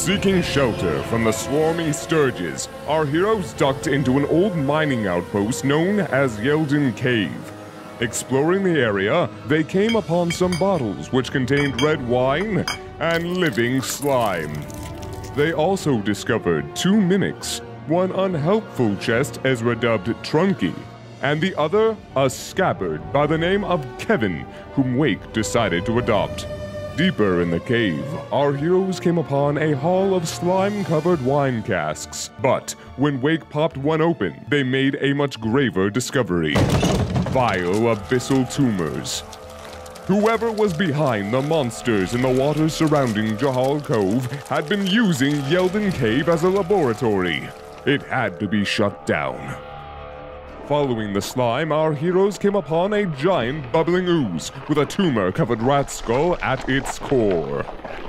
Seeking shelter from the swarmy sturges, our heroes ducked into an old mining outpost known as Yeldon Cave. Exploring the area, they came upon some bottles which contained red wine and living slime. They also discovered two mimics, one unhelpful chest Ezra dubbed Trunky, and the other a scabbard by the name of Kevin, whom Wake decided to adopt. Deeper in the cave, our heroes came upon a haul of slime-covered wine casks, but when Wake popped one open, they made a much graver discovery. Vile abyssal tumors. Whoever was behind the monsters in the waters surrounding Jahal Cove had been using Yeldon Cave as a laboratory. It had to be shut down. Following the slime, our heroes came upon a giant bubbling ooze with a tumor-covered rat skull at its core.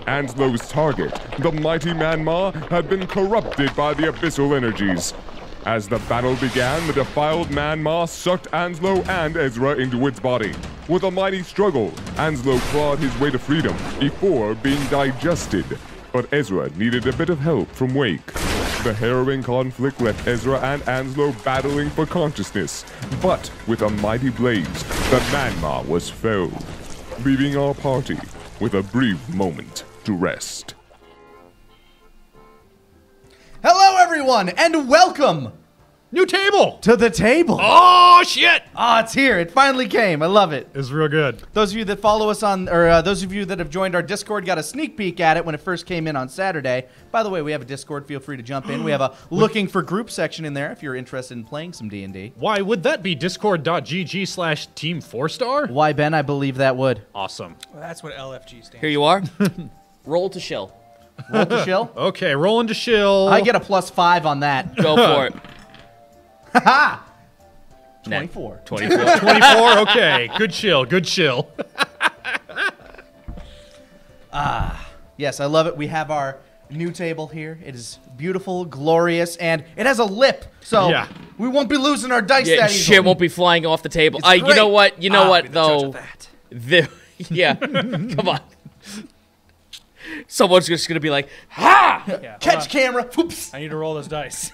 Anslow's target, the mighty Manma, had been corrupted by the abyssal energies. As the battle began, the defiled Manma sucked Onslow and Ezra into its body. With a mighty struggle, Onslow clawed his way to freedom before being digested. But Ezra needed a bit of help from Wake. The harrowing conflict left Ezra and Onslow battling for consciousness. But with a mighty blaze, the Manma was felled, leaving our party with a brief moment to rest. Hello, everyone, and welcome New table! to the table. Oh, shit! Oh, it's here. It finally came. I love it. It's real good. Those of you that follow us on, or those of you that have joined our Discord got a sneak peek at it when it first came in on Saturday. By the way, we have a Discord. Feel free to jump in. We have a looking for group section in there if you're interested in playing some D&D. Why would that be discord.gg/team4star? Why, Ben? I believe that would. Awesome. Well, that's what LFG stands for. Here you are. Roll to shill. Roll to shill. Okay, rolling to shill. I get a +5 on that. Go for it. Haha! Nah, 24. 24. 24, okay. Good shill, good shill. Yes, I love it. We have our new table here. It is beautiful, glorious, and it has a lip, so Yeah. we won't be losing our dice Yeah, that shit easily. won't be flying off the table. It's You know great. what? You know I'll be what, the judge though? of that. Yeah. Come on. Someone's just going to be like, ha! Yeah, hold Catch on. camera. Oops. I need to roll those dice.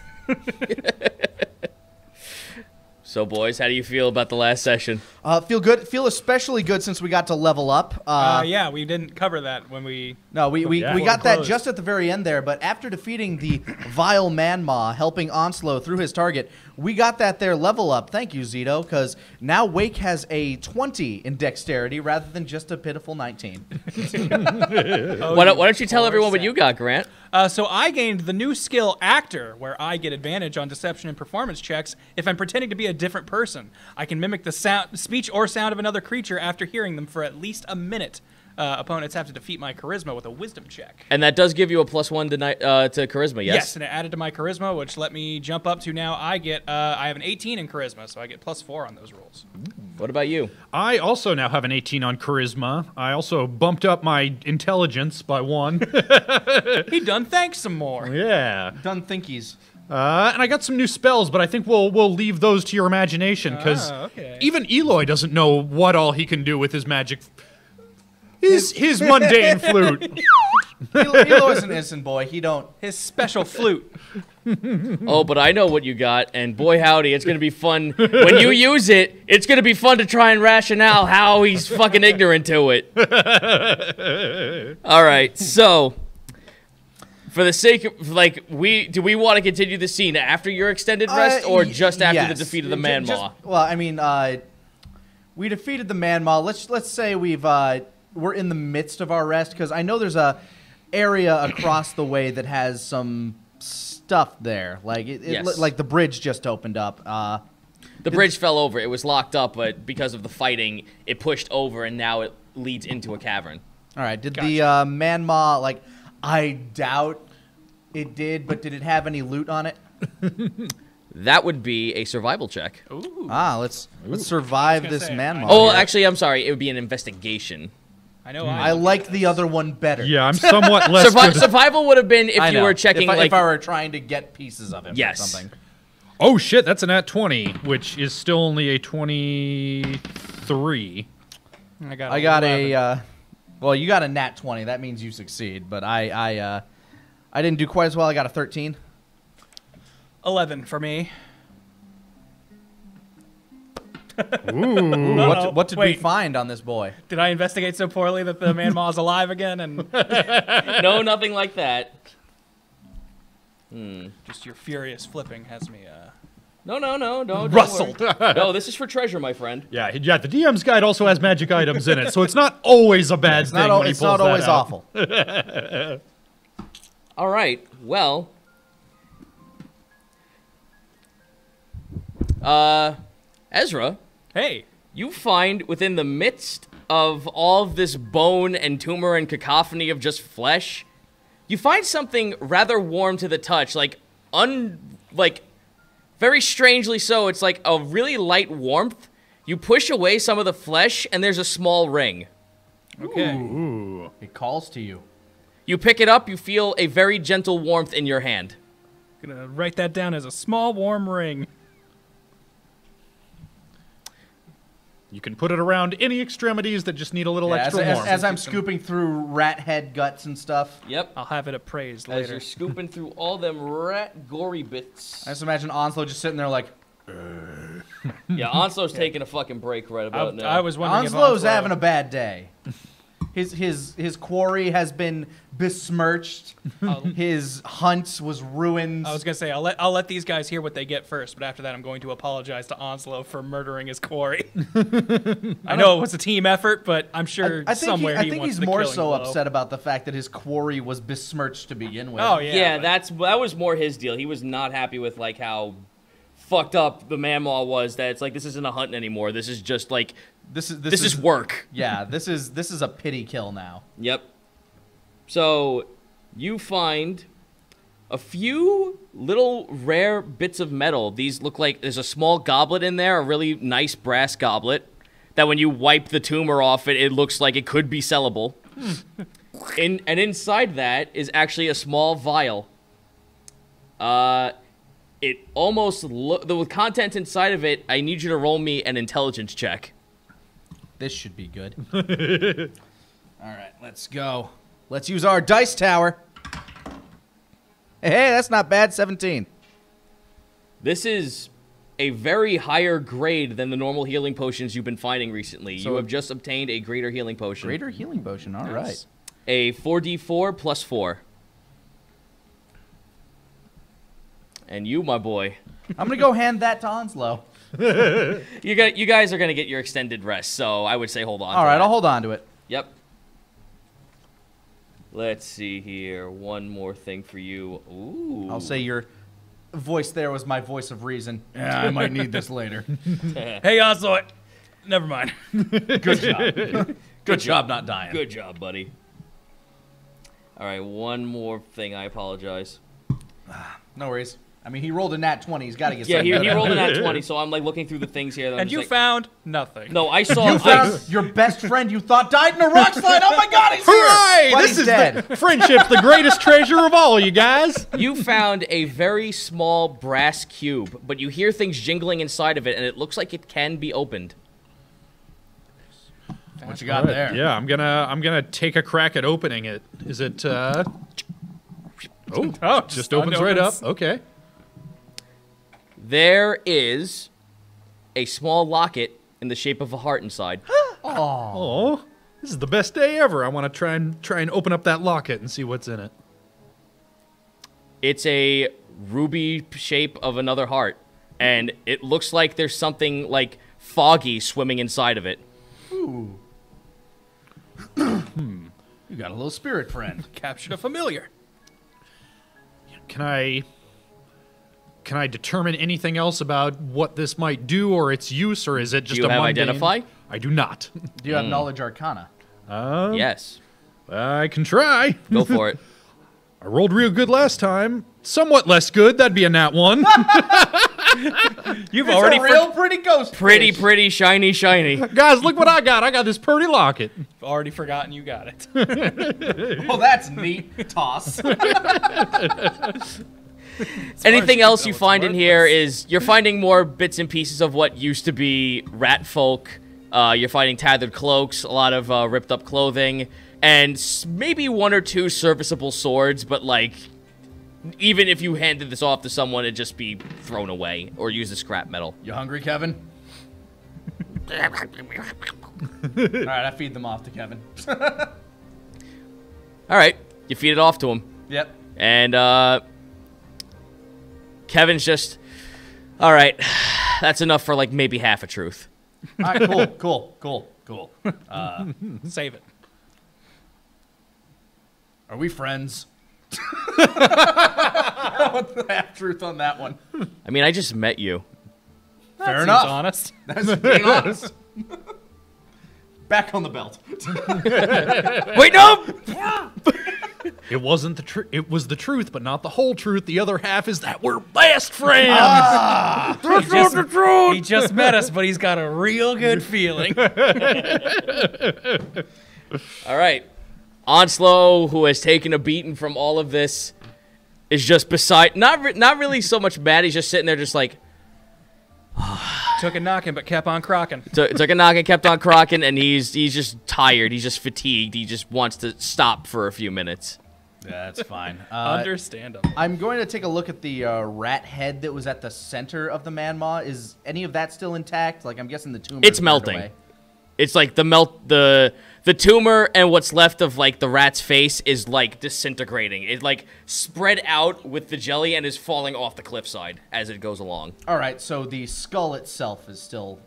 So, boys, how do you feel about the last session? Feel good. Feel especially good since we got to level up. Yeah, we didn't cover that when we... No, we Yeah. got that Closed. just at the very end there, but after defeating the vile Manma, helping Onslow through his target, we got that there level up. Thank you, Zito, because now Wake has a 20 in dexterity rather than just a pitiful 19. Why don't you tell everyone what you got, Grant? So I gained the new skill Actor, where I get advantage on deception and performance checks if I'm pretending to be a different person. I can mimic the sound, speech or sound of another creature after hearing them for at least a minute. Opponents have to defeat my charisma with a wisdom check. And that does give you a +1 to charisma, yes? Yes, and it added to my charisma, which let me jump up to now. I have an 18 in charisma, so I get +4 on those rolls. What about you? I also now have an 18 on charisma. I also bumped up my intelligence by 1. He done thanks some more. Yeah. Done thinkies. And I got some new spells, but I think we'll leave those to your imagination, because okay. even Eloy doesn't know what all he can do with his magic. His mundane flute. Eloy's an innocent boy. He don't... His special flute. Oh, but I know what you got, and boy howdy, it's going to be fun. When you use it, it's going to be fun to try and rationale how he's fucking ignorant to it. All right, so... For the sake of, like, do we want to continue the scene after your extended rest, or just after yes. the defeat of the Ju- Manma? just- Well, I mean, we defeated the Manma. Let's say we're in the midst of our rest, because I know there's a area across the way that has some stuff there. Like Yes. like the bridge just opened up. The bridge fell over. It was locked up, but because of the fighting, it pushed over, and now it leads into a cavern. All right. Did Gotcha. the Manma, like, I doubt it did, but did it have any loot on it? That would be a survival check. Ooh. Let's survive I was this gonna say, Manma. Oh, here. actually, I'm sorry. It would be an investigation. I know I like the other one better. Yeah, I'm somewhat less good. Survival would have been if I you know. were checking, if like... I were trying to get pieces of him Yes. or something. Oh shit, that's an at 20, which is still only a 23. I got 11. Well, you got a nat 20. That means you succeed. But I I didn't do quite as well. I got a 13. 11 for me. Ooh, what did we Wait. find on this boy? Did I investigate so poorly that the man maw is alive again? And No, nothing like that. just your furious flipping has me. No, don't Rustled. worry. No, this is for treasure, my friend. Yeah, the DM's guide also has magic items in it, so it's not always a bad thing when he It's pulls not always that out. awful. All right. Well, Ezra, Hey, you find within the midst of all of this bone and tumor and cacophony of just flesh, you find something rather warm to the touch, like very strangely so. It's like a really light warmth. You push away some of the flesh, and there's a small ring. okay. Ooh. It calls to you. You pick it up, you feel a very gentle warmth in your hand. Gonna write that down as a small warm ring. You can put it around any extremities that just need a little extra warmth. As I'm scooping through rat head guts and stuff, Yep. I'll have it appraised As later. you're scooping through all them rat gory bits. I just imagine Onslow just sitting there like, Yeah, Onslow's taking a fucking break right about now. I was wondering Onslow's if having a bad day. His quarry has been besmirched. His hunt was ruined. I was gonna say I'll let these guys hear what they get first, but after that I'm going to apologize to Onslow for murdering his quarry. I know it was a team effort, but I'm sure I think somewhere I he think wants he's the more killing so blow. upset about the fact that his quarry was besmirched to begin with. Oh yeah. Yeah, but- that was more his deal. He was not happy with like how fucked up the man maw was. That it's like this isn't a hunt anymore. This is just like this is work. Yeah, this is a pity kill now. Yep. So you find a few little rare bits of metal. These look like there's a small goblet in there, a really nice brass goblet. That when you wipe the tumor off it looks like it could be sellable. And inside that is actually a small vial. It almost the contents inside of it. I need you to roll me an intelligence check. This should be good. All right, let's go. Let's use our dice tower. Hey, that's not bad. 17. This is a very higher grade than the normal healing potions you've been finding recently. So you have just obtained a greater healing potion. Greater healing potion. All right. A 4d4 plus 4. And you, my boy, I'm gonna go hand that to Onslow. you guys are gonna get your extended rest. So I would say hold on. All to right, that. I'll hold on to it. Yep. Let's see here. One more thing for you. Ooh. I'll say your voice there was my voice of reason. Yeah, I might need this later. Hey Onslow, never mind. Good job. Good job not dying. Good job, buddy. All right, one more thing. I apologize. No worries. I mean, he rolled a nat 20. He's got to get Yeah, something he better. rolled an at 20, so I'm like looking through the things here. That I'm And just you like, found nothing. No, I saw. You found your best friend you thought died in a rock slide. Oh my God, he's here! Hooray! But This he's is dead. friendship's the greatest treasure of all, you guys. You found a very small brass cube, but you hear things jingling inside of it, and it looks like it can be opened. What you got there? Yeah, I'm gonna take a crack at opening it. Is it? Oh, just opens right up. Okay. There is a small locket in the shape of a heart inside. Oh, this is the best day ever. I want to try and open up that locket and see what's in it. It's a ruby shape of another heart, and it looks like there's something like foggy swimming inside of it. Ooh. You got a little spirit friend. Captured a familiar. Can I determine anything else about what this might do or its use, or is it just Do you a have mundane? identify? I do not. Do you have knowledge arcana? Yes. I can try. Go for it. I rolled real good last time. Somewhat less good. That'd be a nat 1. You've It's already a real pretty ghost. Pretty, fish. pretty, shiny, shiny. Guys, look what I got. I got this pretty locket. already forgotten you got it. Well, that's neat. Toss. Anything else you it's find in here worthless. is you're finding more bits and pieces of what used to be rat folk. You're finding tattered cloaks, a lot of ripped up clothing, and maybe one or two serviceable swords, but like even if you handed this off to someone, it'd just be thrown away or use as scrap metal. You hungry, Kevin? All right, I feed them off to Kevin. All right, you feed it off to him. Yep. And Kevin's just, all right, that's enough for like maybe half a truth. All right, cool. Save it. Are we friends? I want the half-truth on that one. I mean, I just met you. Fair Seems enough. honest. That's being honest. Back on the belt. Wait, no! It wasn't the truth. It was the truth, but not the whole truth. The other half is that we're best friends. That's not the truth. He just met us, but he's got a real good feeling. All right. Onslow, who has taken a beating from all of this, is just beside, not really so much mad. He's just sitting there just like, Took a knocking, but kept on crocking. took a knock and kept on crocking, and he's just tired. He's just fatigued. He just wants to stop for a few minutes. Yeah, that's fine. Understandable. I'm going to take a look at the rat head that was at the center of the man maw. Is any of that still intact? Like, I'm guessing the tumor. It's melting. It's like the tumor and what's left of like the rat's face is like disintegrating. It like spread out with the jelly and is falling off the cliffside as it goes along. All right, so the skull itself is still.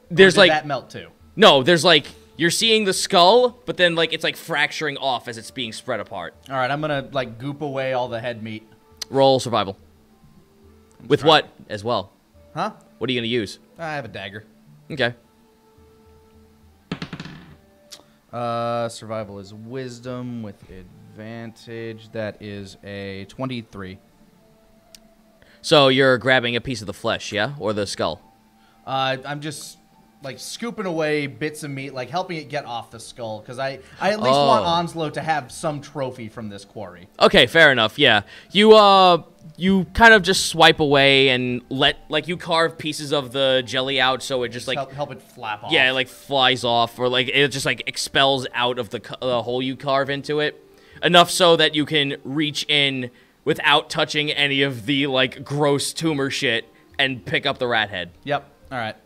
There's did like that melt too. no, there's like you're seeing the skull, but then like it's like fracturing off as it's being spread apart. All right, I'm gonna like goop away all the head meat. Roll survival. With trying. what as well? Huh? What are you gonna use? I have a dagger. Okay. Survival is wisdom with advantage. That is a 23. So you're grabbing a piece of the flesh, yeah, or the skull? I'm just like scooping away bits of meat, like helping it get off the skull, because I at least want Onslow to have some trophy from this quarry. Okay, fair enough. Yeah, you kind of just swipe away and like you carve pieces of the jelly out, so it just like help it flap off. yeah, it like flies off, or like it just like expels out of the hole you carve into it, enough so that you can reach in without touching any of the like gross tumor shit and pick up the rat head. Yep. All right.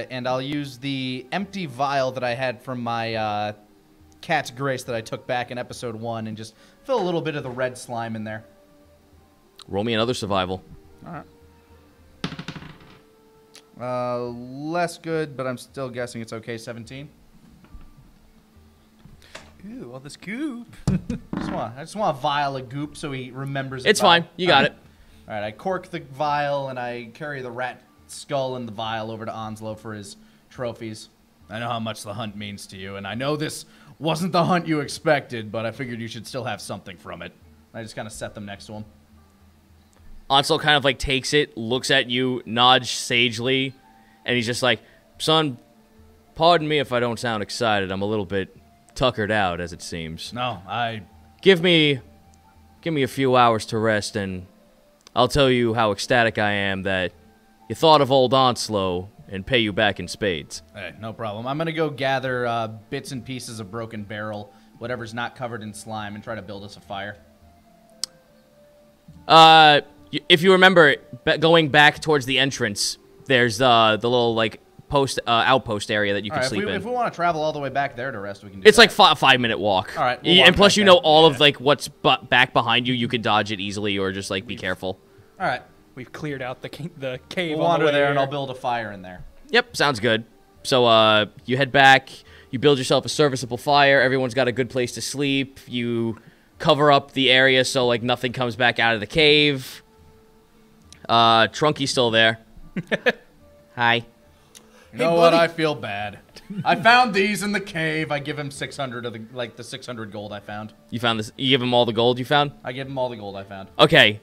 And I'll use the empty vial that I had from my cat's grace that I took back in episode 1 and just fill a little bit of the red slime in there. Roll me another survival. All right. Less good, but I'm still guessing it's okay. 17. Ooh, all this goop. I just want a vial of goop so he remembers. It's fine. You got it. All right. I cork the vial and I carry the rat skull and the vial over to Onslow for his trophies. I know how much the hunt means to you, and I know this wasn't the hunt you expected, but I figured you should still have something from it. I just kind of set them next to him. Onslow kind of like takes it, looks at you, nods sagely, and he's just like, son, pardon me if I don't sound excited. I'm a little bit tuckered out, as it seems. No, Give me a few hours to rest, and I'll tell you how ecstatic I am that you thought of old Onslow and pay you back in spades. Hey, no problem. I'm going to go gather bits and pieces of broken barrel, whatever's not covered in slime, and try to build us a fire. If you remember, going back towards the entrance, there's the little like outpost area that you can sleep in. If we want to travel all the way back there to rest, we can do It's that. like a 5-minute walk. All right, And plus, you know all of like what's back behind you. You can dodge it easily, or just like be careful. All right. We've cleared out the cave. We'll on wander the way there, here. and I'll build a fire in there. Yep, sounds good. So you head back. You build yourself a serviceable fire. Everyone's got a good place to sleep. You cover up the area so like nothing comes back out of the cave. Trunky's still there. Hi. You know what? I feel bad. I found these in the cave. I give him 600 of the 600 gold I found. You found this? You give him all the gold you found? I give him all the gold I found. Okay.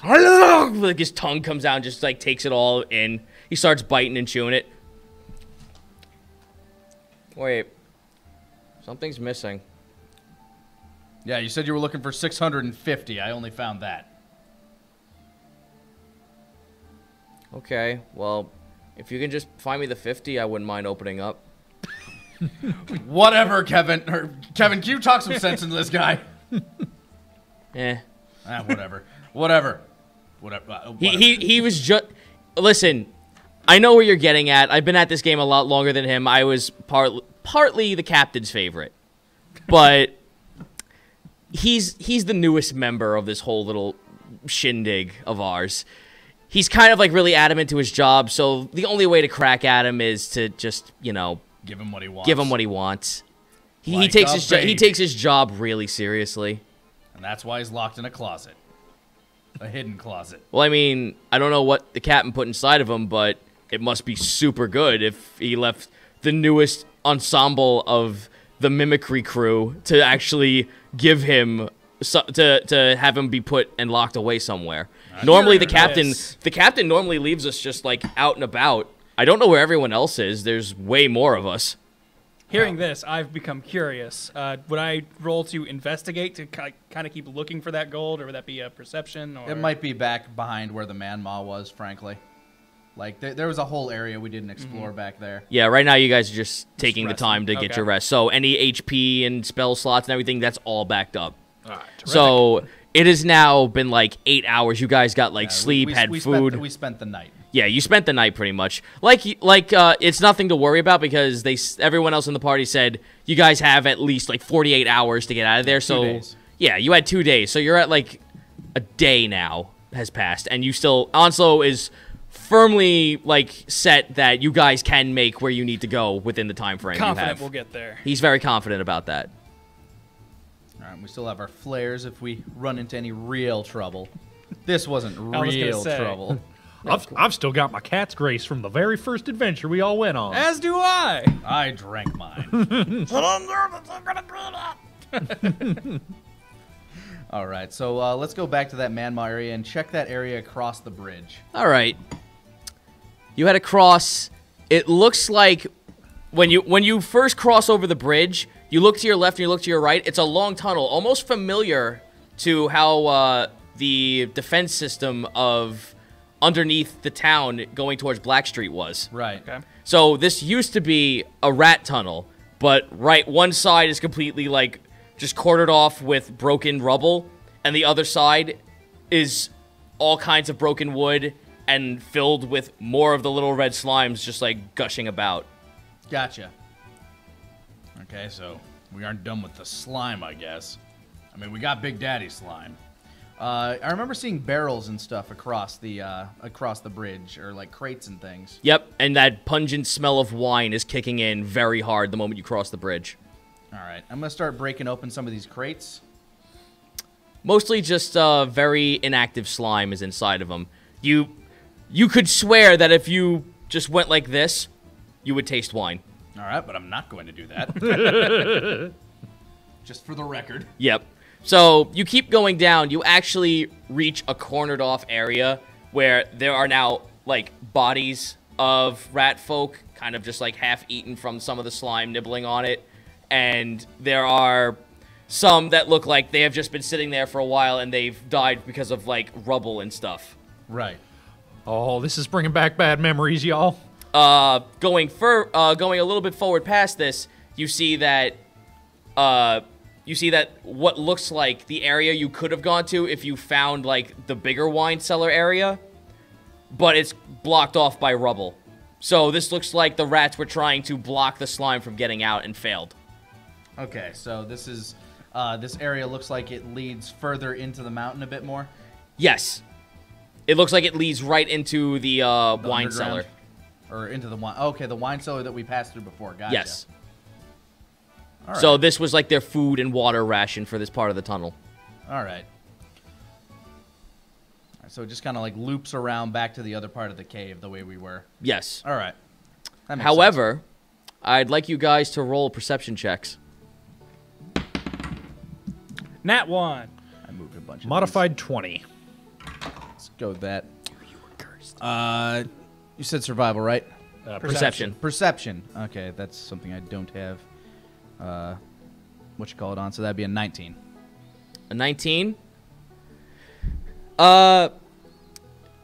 Like his tongue comes out and just like takes it all in. He starts biting and chewing it. Wait. Something's missing. Yeah, you said you were looking for 650. I only found that. Okay, well, if you can just find me the 50, I wouldn't mind opening up. Whatever, Kevin. Kevin, can you talk some sense into this guy? Eh, Whatever. He was just... Listen, I know where you're getting at. I've been at this game a lot longer than him. I was partly the captain's favorite. But he's the newest member of this whole little shindig of ours. He's kind of like really adamant to his job, so the only way to crack at him is to just, you know... Give him what he wants. Give him what he wants. He Like takes his job really seriously. And that's why he's locked in a closet. A hidden closet. Well, I mean, I don't know what the captain put inside of him, but it must be super good if he left the newest ensemble of the mimicry crew to actually give him to have him be put and locked away somewhere. Normally the captain normally leaves us just like out and about. I don't know where everyone else is. There's way more of us. Hearing this, I've become curious. Would I roll to investigate to kind of keep looking for that gold, or would that be a perception? Or... It might be back behind where the Manma was, frankly. Like, there was a whole area we didn't explore back there. Yeah, right now you guys are just taking the resting. time to get Okay. your rest. So any HP and spell slots and everything, that's all backed up. All right, terrific. So it has now been like 8 hours. You guys got like sleep, had food. We spent the night. Yeah, you spent the night pretty much. Like it's nothing to worry about because everyone else in the party said you guys have at least like 48 hours to get out of there. So 2 days. Yeah, you had 2 days. So you're at like a day now has passed, and you still Onslow is firmly like set that you guys can make where you need to go within the time frame you confident have. we'll get there. He's very confident about that. All right, we still have our flares if we run into any real trouble. This wasn't I was gonna real say. trouble. I've still got my cat's grace from the very first adventure we all went on. As do I. I drank mine. All right, so let's go back to that Manma area and check that area across the bridge. All right. You had to cross. It looks like when you first cross over the bridge, you look to your left and you look to your right. It's a long tunnel, almost familiar to how the defense system of underneath the town going towards Black Street was. Right. Okay. So this used to be a rat tunnel, but one side is completely like just quartered off with broken rubble, and the other side is all kinds of broken wood and filled with more of the little red slimes just like gushing about. Gotcha. Okay, so we aren't done with the slime, I guess. I mean, we got Big Daddy slime. I remember seeing barrels and stuff across the bridge, or like crates and things. Yep, and that pungent smell of wine is kicking in very hard the moment you cross the bridge. All right, I'm gonna start breaking open some of these crates. Mostly just very inactive slime is inside of them. You could swear that if you just went like this, you would taste wine. All right, but I'm not going to do that. Just for the record. Yep. So you keep going down. You actually reach a cornered off area where there are now like bodies of rat folk, kind of just like half eaten from some of the slime nibbling on it. And there are some that look like they have just been sitting there for a while and they've died because of like rubble and stuff. Right. Oh, this is bringing back bad memories, y'all. Going a little bit forward past this, you see that what looks like the area you could have gone to if you found like the bigger wine cellar area, but it's blocked off by rubble. So this looks like the rats were trying to block the slime from getting out and failed. Okay, so this is this area looks like it leads further into the mountain a bit more. Yes. It looks like it leads right into the wine underground? cellar. Or into the wine. Okay, the wine cellar that we passed through before. Gotcha. Yes. All right. So this was like their food and water ration for this part of the tunnel. All right. So it just kind of like loops around back to the other part of the cave the way we were. Yes. All right. That makes However, I'd like you guys to roll perception checks. Nat 1. sense. I moved a bunch of Modified 20. these. Let's go with that. You were cursed. You said survival, right? Perception. Perception. Okay, that's something I don't have. What you call it on? So that'd be a 19. A 19. Out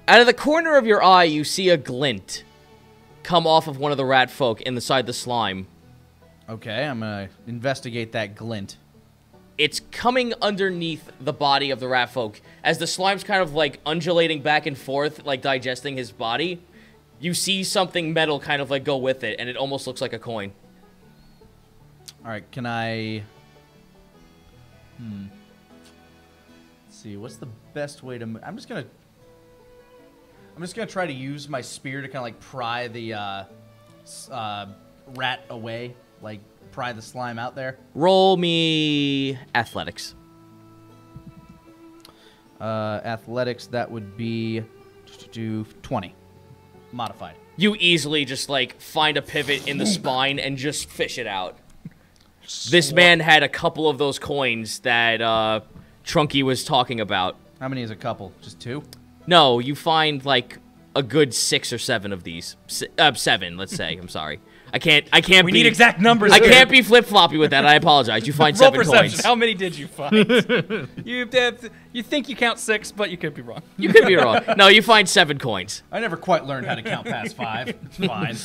of the corner of your eye, you see a glint come off of one of the rat folk inside the slime. Okay, I'm gonna investigate that glint. it's coming underneath the body of the rat folk. As the slime's kind of like undulating back and forth, like digesting his body, you see something metal kind of like go with it, and it almost looks like a coin. All right, can I... Let's see, what's the best way to... I'm just gonna try to use my spear to kind of like pry the rat away, like pry the slime out there. Roll me athletics. Athletics, that would be 20. Modified. You easily just like find a pivot in the spine and just fish it out. This man had a couple of those coins that Trunky was talking about. How many is a couple? Just 2? No, you find like a good 6 or 7 of these. 7, let's say. I'm sorry. I can't. We need exact numbers. I can't be flip floppy with that. I apologize. You find Roll 7 perception. coins. How many did you find? You think you count 6, but you could be wrong. You could be wrong. No, you find 7 coins. I never quite learned how to count past 5. It's fine.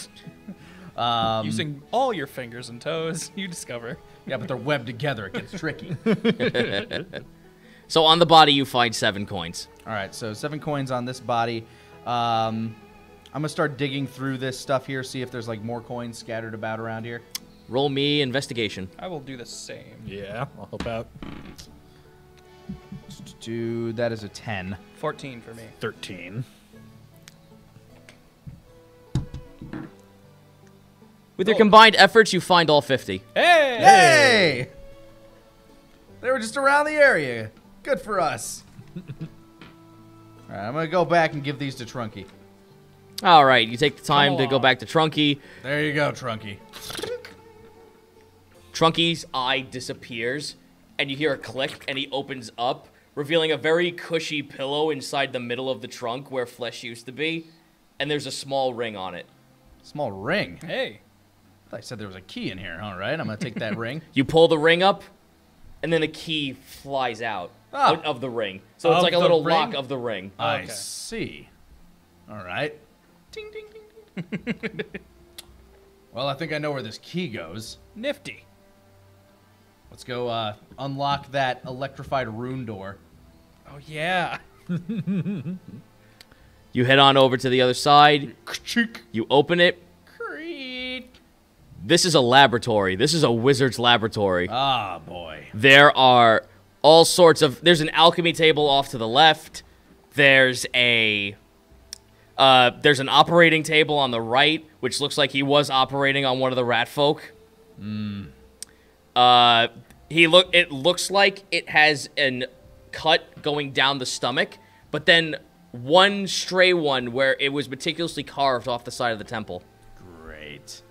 Using all your fingers and toes, you discover. Yeah, but they're webbed together. It gets tricky. So on the body, you find 7 coins. All right, so 7 coins on this body. I'm going to start digging through this stuff here, see if there's like more coins scattered about around here. Roll me investigation. I will do the same. Yeah, I'll help out. That is a 10. 14 for me. 13. With your combined efforts, you find all 50. Hey! Hey! They were just around the area. Good for us. All right, I'm going to go back and give these to Trunky. All right, you take the time Come to go on. back to Trunky. There you go, Trunky. Trunky's eye disappears, and you hear a click, and he opens up, revealing a very cushy pillow inside the middle of the trunk where flesh used to be, and there's a small ring on it. Small ring. Hey. I thought I said there was a key in here. All right, I'm going to take that ring. You pull the ring up, and then a key flies out of the ring. So it's Of like a the little ring? lock of the ring. I Okay. see. All right. Ding, ding, ding, ding. Well, I think I know where this key goes. Nifty. Let's go unlock that electrified rune door. Oh, yeah. You head on over to the other side. You open it. This is a laboratory. This is a wizard's laboratory. Ah, boy. There are all sorts of... There's an alchemy table off to the left. There's an operating table on the right, which looks like he was operating on one of the rat folk. It looks like it has an cut going down the stomach, but then one stray one where it was meticulously carved off the side of the temple. Great.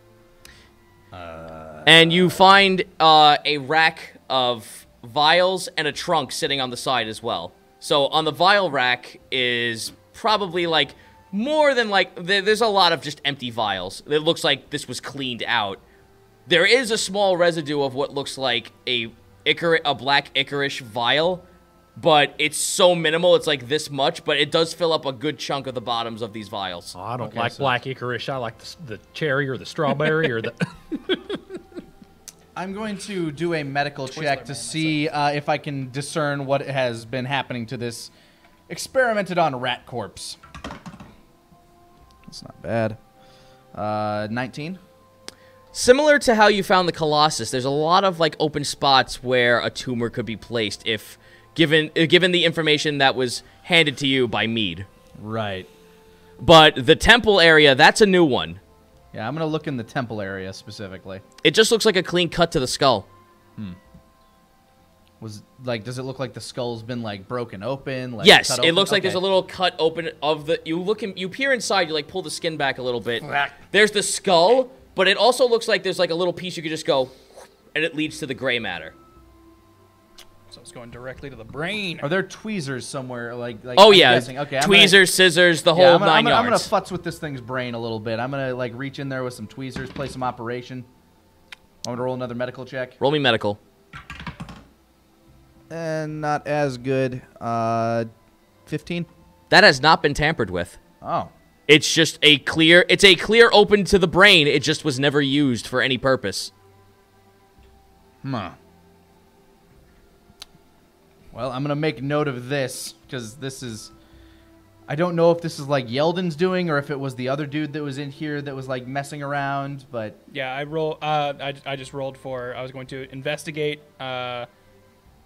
And you find a rack of vials and a trunk sitting on the side as well. So on the vial rack is probably like more than like there's a lot of just empty vials. It looks like this was cleaned out. There is a small residue of what looks like a black icorice vial, but it's so minimal. It's like this much, but it does fill up a good chunk of the bottoms of these vials. Oh, I don't Okay, like so- black licorice. I like the cherry or the strawberry or the... I'm going to do a medical check to see if I can discern what has been happening to this experimented on rat corpse. That's not bad. 19. Similar to how you found the Colossus, there's a lot of like open spots where a tumor could be placed if given the information that was handed to you by Mead. Right. But the temple area, that's a new one. Yeah, I'm going to look in the temple area specifically. It just looks like a clean cut to the skull. Does it look like the skull's been like broken open? Like, Yes, cut it open? looks like there's a Okay. little cut open of the. You peer inside. You like pull the skin back a little bit. There's the skull, but it also looks like there's like a little piece you could just go, and it leads to the gray matter. So it's going directly to the brain. Are there tweezers somewhere? Like Oh I'm yeah, guessing. Okay, tweezers, scissors, the whole I'm gonna, 9 I'm gonna, I'm gonna yards. futz with this thing's brain a little bit. I'm gonna like reach in there with some tweezers, play some operation. I'm gonna roll another medical check. Roll me medical. And not as good. 15. That has not been tampered with. Oh. It's just a clear. It's a clear open to the brain. It just was never used for any purpose. Huh. Well, I'm gonna make note of this because this is. I don't know if this is like Yeldon's doing or if it was the other dude that was in here that was like messing around, but Yeah, I just rolled for. I was going to investigate.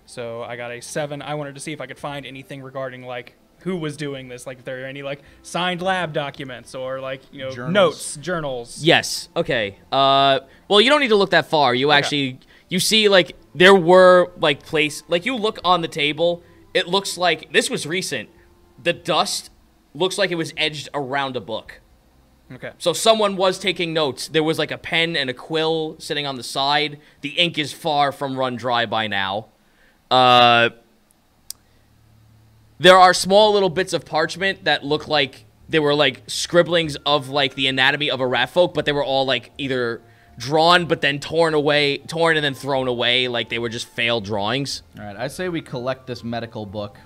So I got a 7. I wanted to see if I could find anything regarding like who was doing this, like if there are any like signed lab documents or like Journals. notes, journals. Yes. Okay. Well, you don't need to look that far. You actually you see like there were like like you look on the table. It looks like this was recent. The dust looks like it was edged around a book. Okay. So someone was taking notes. There was like a pen and a quill sitting on the side. The ink is far from run dry by now. There are small little bits of parchment that look like they were like scribblings of like the anatomy of a rat folk, but they were all like either drawn but then torn and then thrown away, like they were just failed drawings. all right. I say we collect this medical book.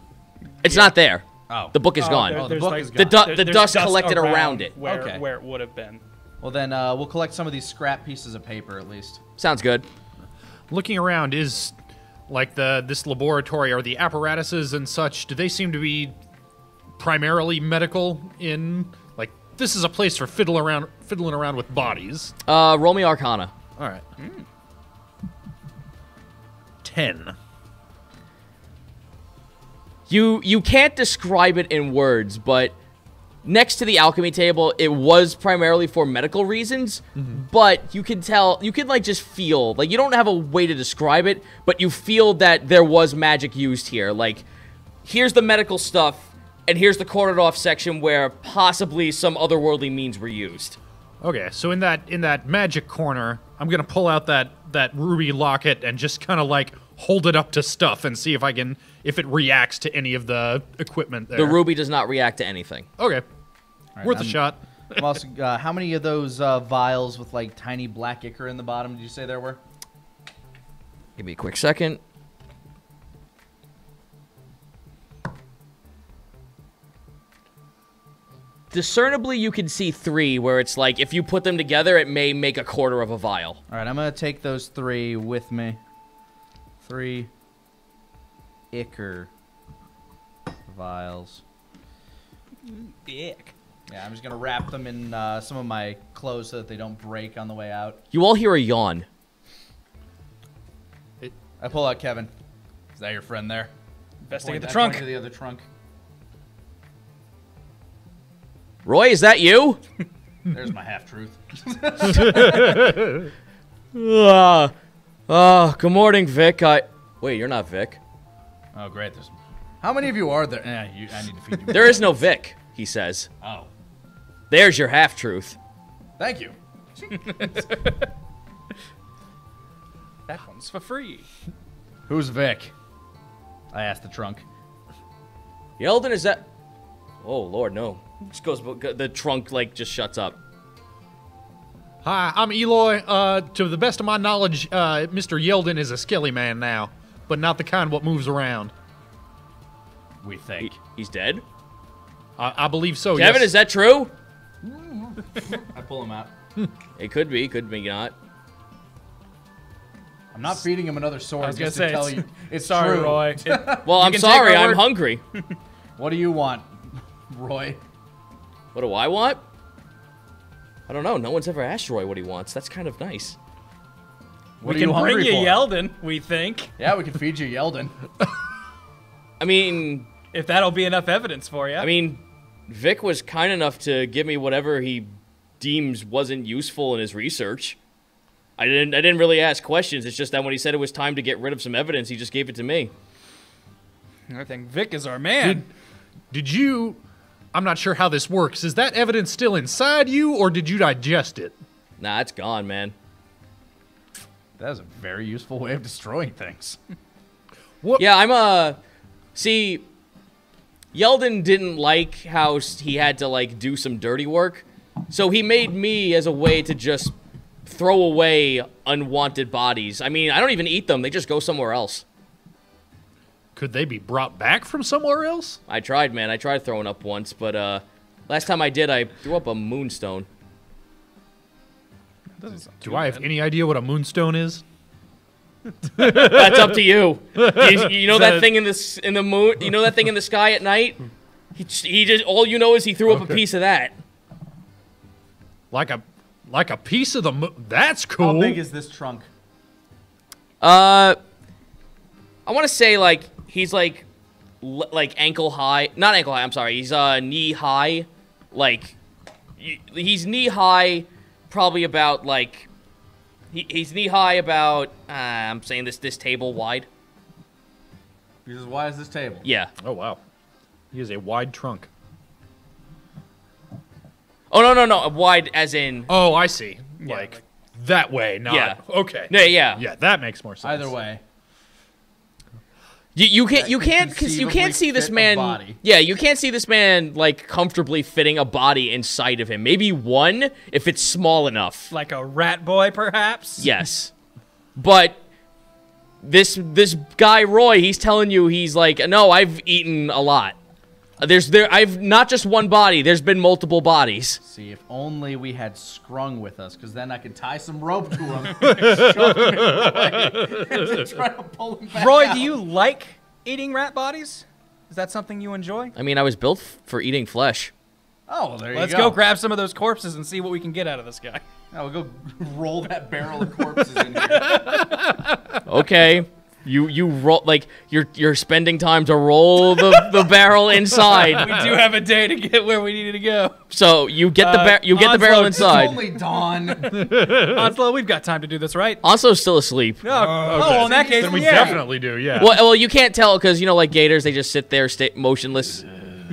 It's not there. Oh. The book is gone. the There's, book like, is The, gone. the there's dust collected around it. where Okay. where it would have been. Well, then we'll collect some of these scrap pieces of paper at least. Sounds good. Looking around, is like this laboratory or the apparatuses and such, do they seem to be primarily medical in like this is a place for fiddling around with bodies? Roll me Arcana. All right. 10. You can't describe it in words, but next to the alchemy table, it was primarily for medical reasons, but you can tell, you can like just feel, like you don't have a way to describe it, but you feel that there was magic used here. Like, here's the medical stuff, and here's the cordoned off section where possibly some otherworldly means were used. Okay, so in that magic corner, I'm gonna pull out that ruby locket and just kind of like hold it up to stuff and see if it reacts to any of the equipment there. The ruby does not react to anything. Okay, right, worth a I'm- shot. I'm also, how many of those vials with like tiny black ichor in the bottom did you say there were? Give me a quick second. Discernibly, you can see 3 where it's like if you put them together, it may make a quarter of a vial. All right, I'm gonna take those 3 with me. 3 ichor vials. Dick. Yeah, I'm just gonna wrap them in some of my clothes so that they don't break on the way out. You all hear a yawn. I pull out Kevin. Is that your friend there? Investigate the I trunk. point to the other trunk. Roy, is that you? There's my half truth. Good morning, Vic. Wait, you're not Vic. Oh, great. How many of you are there? I need to feed you. There is no Vic, he says. Oh, There's your half-truth. thank you. That one's for free. Who's Vic? I asked the trunk. Yeldon, is that... Oh, Lord, no. Just goes... The trunk, like, just shuts up. Hi, I'm Eloy. To the best of my knowledge, Mr. Yeldon is a skelly man now, but not the kind what moves around. We think. He's dead? I believe so. Kevin, yes. is that true? I pull him out. It could be not. I'm not feeding him another sword. I was gonna just to say, tell it's- you. It's Sorry, true. Roy. Well, I'm can take sorry, our I'm word- hungry. What do you want, Roy? What do I want? I don't know. No one's ever asked Roy what he wants. That's kind of nice. What We are can bring hungry you for? Yeldon, we think. Yeah, we can feed you Yeldon. I mean, If that'll be enough evidence for you. Vic was kind enough to give me whatever he deems wasn't useful in his research. I didn't really ask questions. It's just that when he said it was time to get rid of some evidence, he just gave it to me. I think Vic is our man. Did you... I'm not sure how this works. Is that evidence still inside you, or did you digest it? Nah, it's gone, man. That is a very useful way of destroying things. Yeah, see, Yeldon didn't like how he had to, like, do some dirty work. So he made me as a way to just throw away unwanted bodies. I mean, I don't even eat them. They just go somewhere else. Could they be brought back from somewhere else? I tried, man. I tried throwing up once, but last time I did, I threw up a moonstone. Do I have any idea what a moonstone is? That's up to you. You know that thing in the moon. You know that thing in the sky at night. He just all you know is he threw up a piece of that. Like a piece of the moon. That's cool. How big is this trunk? I want to say like he's like ankle high. Not ankle high. I'm sorry. He's knee high. Like he's knee high. Probably about like. He's knee high about, I'm saying this table wide. He's as wide as this table. Yeah. Oh, wow. He has a wide trunk. Oh, no. Wide as in. Oh, I see. Yeah, Like that way, not. Yeah. Okay. Yeah. Yeah, that makes more sense. Either way. You can't see this man. Body. Yeah, you can't see this man like comfortably fitting a body inside of him. Maybe one if it's small enough. Like a rat boy, perhaps? Yes. But this guy Roy, he's telling you he's like, no, I've eaten a lot. I've not just one body. There's been multiple bodies. See, if only we had Scrung with us, because then I could tie some rope to him, shove him in the way, and try to pull him back Roy, out. do you like eating rat bodies? Is that something you enjoy? I mean, I was built for eating flesh. Oh, well, there Let's you go. go grab some of those corpses and see what we can get out of this guy. Now we'll go roll that barrel of corpses in here. Okay. You roll like you're spending time to roll the barrel inside. We do have a day to get where we needed to go. So you get the barrel It's inside. only dawn. Onslow, we've got time to do this, right? Onslow's still asleep. Oh, well, in that case, Then we yeah. definitely do, yeah. Well, you can't tell because you know, like gators, they just sit there, motionless.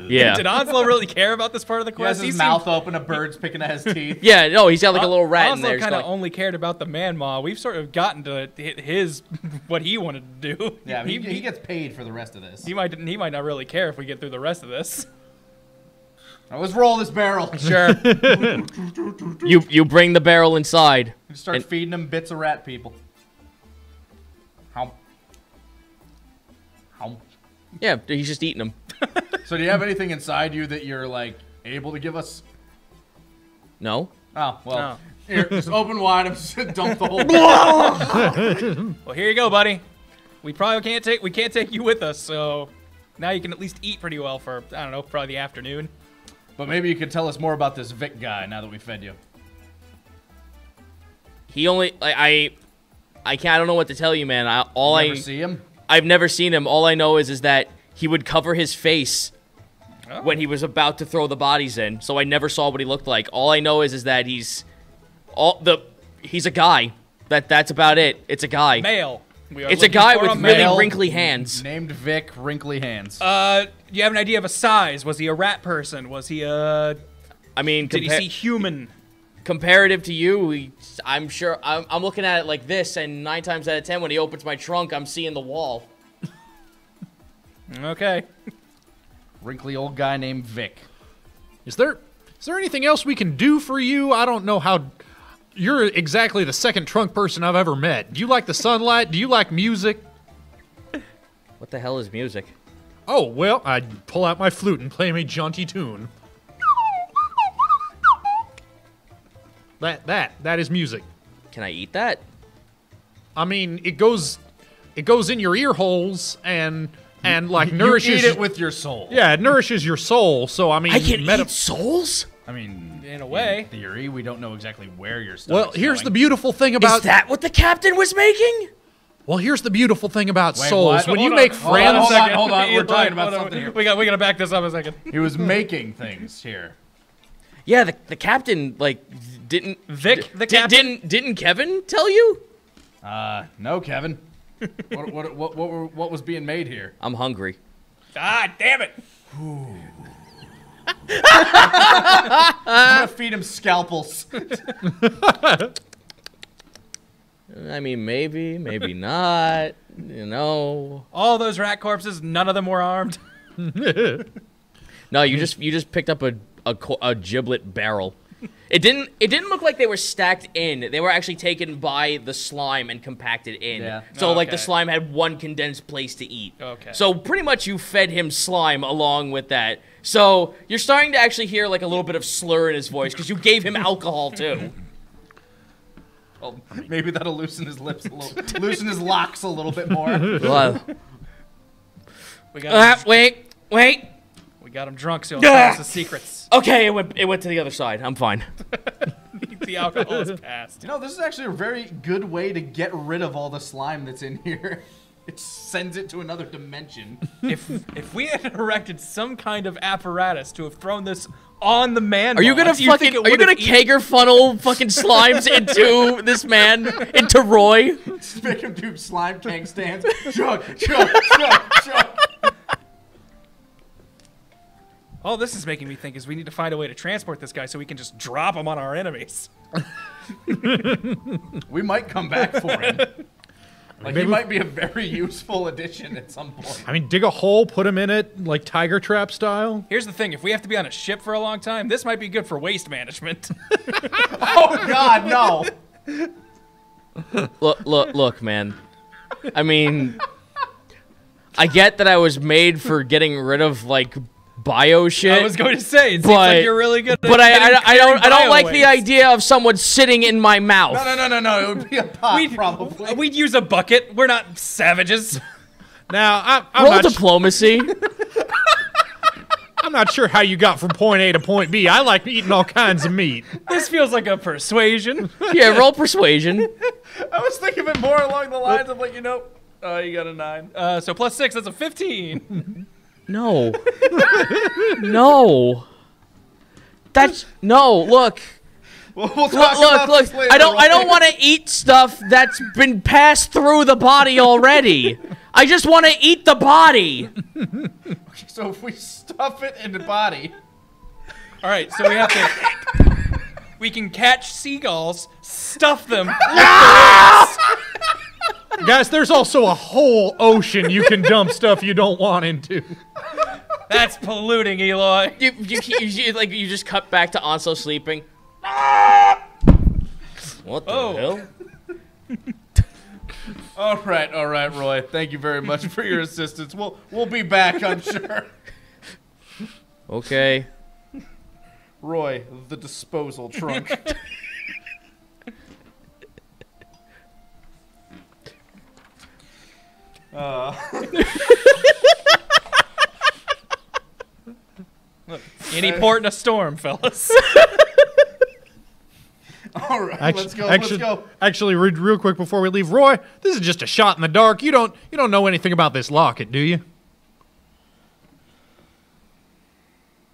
Yeah. Did Onslow really care about this part of the He has quest? his mouth open, a bird's picking at his teeth. Yeah. No, he's got like a little rat in Onslow there. just kind of going- only cared about the man maw. We've sort of gotten to his what he wanted to do. Yeah, he gets paid for the rest of this. He might not really care if we get through the rest of this. Now let's roll this barrel. Sure. You bring the barrel inside. Start And- feeding him bits of rat people. How? Yeah, he's just eating them. So do you have anything inside you that you're like able to give us? No. Oh well. No. Here, just open wide. I'm just gonna dump the whole barrel. Well, here you go, buddy. We can't take you with us, so now you can at least eat pretty well for, I don't know, probably the afternoon. But maybe you could tell us more about this Vic guy now that we fed you. He only I can't. I don't know what to tell you, man. Never see him. I've never seen him. All I know is that he would cover his face when he was about to throw the bodies in. So I never saw what he looked like. All I know is that he's a guy. That's about it. It's a guy. Male. It's a guy with really male. wrinkly hands. Named Vic, wrinkly hands. Do you have an idea of a size? Was he a rat person? Was he a... I mean, Did he see human? comparative to you, I'm sure I'm looking at it like this, and 9 times out of 10, when he opens my trunk, I'm seeing the wall. Okay. Wrinkly old guy named Vic. Is there anything else we can do for you? I don't know how. You're exactly the second trunk person I've ever met. Do you like the sunlight? Do you like music? What the hell is music? Oh, well, I'd pull out my flute and play me a jaunty tune. That is music. Can I eat that? I mean, it goes in your ear holes and like You nourishes. eat it with your soul. Yeah, it nourishes your soul. So I mean, I can eat souls? I mean, In a way. in theory, we don't know exactly where your stuff Well, here's the beautiful thing about. Is that what the captain was making? Well, here's the beautiful thing about Wait, souls. what? When you Hold make on, friends, hold on. We're talking about Hold on. something here. We gotta back this up a second. He was making things here. Yeah, the captain like didn't Vic, the captain? didn't Kevin tell you? No, Kevin. What was being made here? I'm hungry. Ah, damn it. I'm gonna feed him scalpels. I mean, maybe not. You know. All those rat corpses, none of them were armed. No, you just picked up a giblet barrel. It didn't look like they were stacked in. They were actually taken by the slime and compacted in. Yeah. So like the Okay. slime had one condensed place to eat. Okay. So pretty much you fed him slime along with that. So you're starting to actually hear like a little bit of slur in his voice because you gave him alcohol too. Well, maybe that'll loosen his lips a little, loosen his locks a little bit more. Well, We got him, wait. we got him drunk, so he'll tell us the secrets. Okay, it went to the other side. I'm fine. The alcohol is passed. You know, this is actually a very good way to get rid of all the slime that's in here. It sends it to another dimension. If we had erected some kind of apparatus to have thrown this on the man, Are you gonna kegger funnel fucking slimes into this man, into Roy? Just make him do slime keg stands. Chug, chug, chug, chug. All this is making me think is we need to find a way to transport this guy so we can just drop him on our enemies. We might come back for him. Like, Maybe he might be a very useful addition at some point. I mean, dig a hole, put him in it, like tiger trap style. Here's the thing, if we have to be on a ship for a long time, this might be good for waste management. Oh, God, no. Look, man. I mean, I get that I was made for getting rid of like bio shit. I was going to say, it seems like you're really good at But I don't like the bio idea of someone sitting in my mouth. No. It would be a pot, probably. We'd use a bucket. We're not savages. Now, I'm Roll not diplomacy. I'm not sure how you got from point A to point B. I like eating all kinds of meat. This feels like a persuasion. Yeah, roll persuasion. I was thinking of it more along the lines of, like, you got a 9. So plus 6, that's a 15. No. No. That's no. Look. We'll talk about this Look. later, I don't want to eat stuff that's been passed through the body already. I just want to eat the body. So if we stuff it in the body. All right, so we have to. We can catch seagulls, stuff them. Guys, there's also a whole ocean you can dump stuff you don't want into. That's polluting, Eloy. You just cut back to Onslow sleeping. What the hell? All right, Roy. Thank you very much for your assistance. We'll be back, I'm sure. Okay. Roy, the disposal trunk. Any port in a storm, fellas. All right, let's go. Actually, real quick before we leave, Roy, this is just a shot in the dark. You don't know anything about this locket, do you?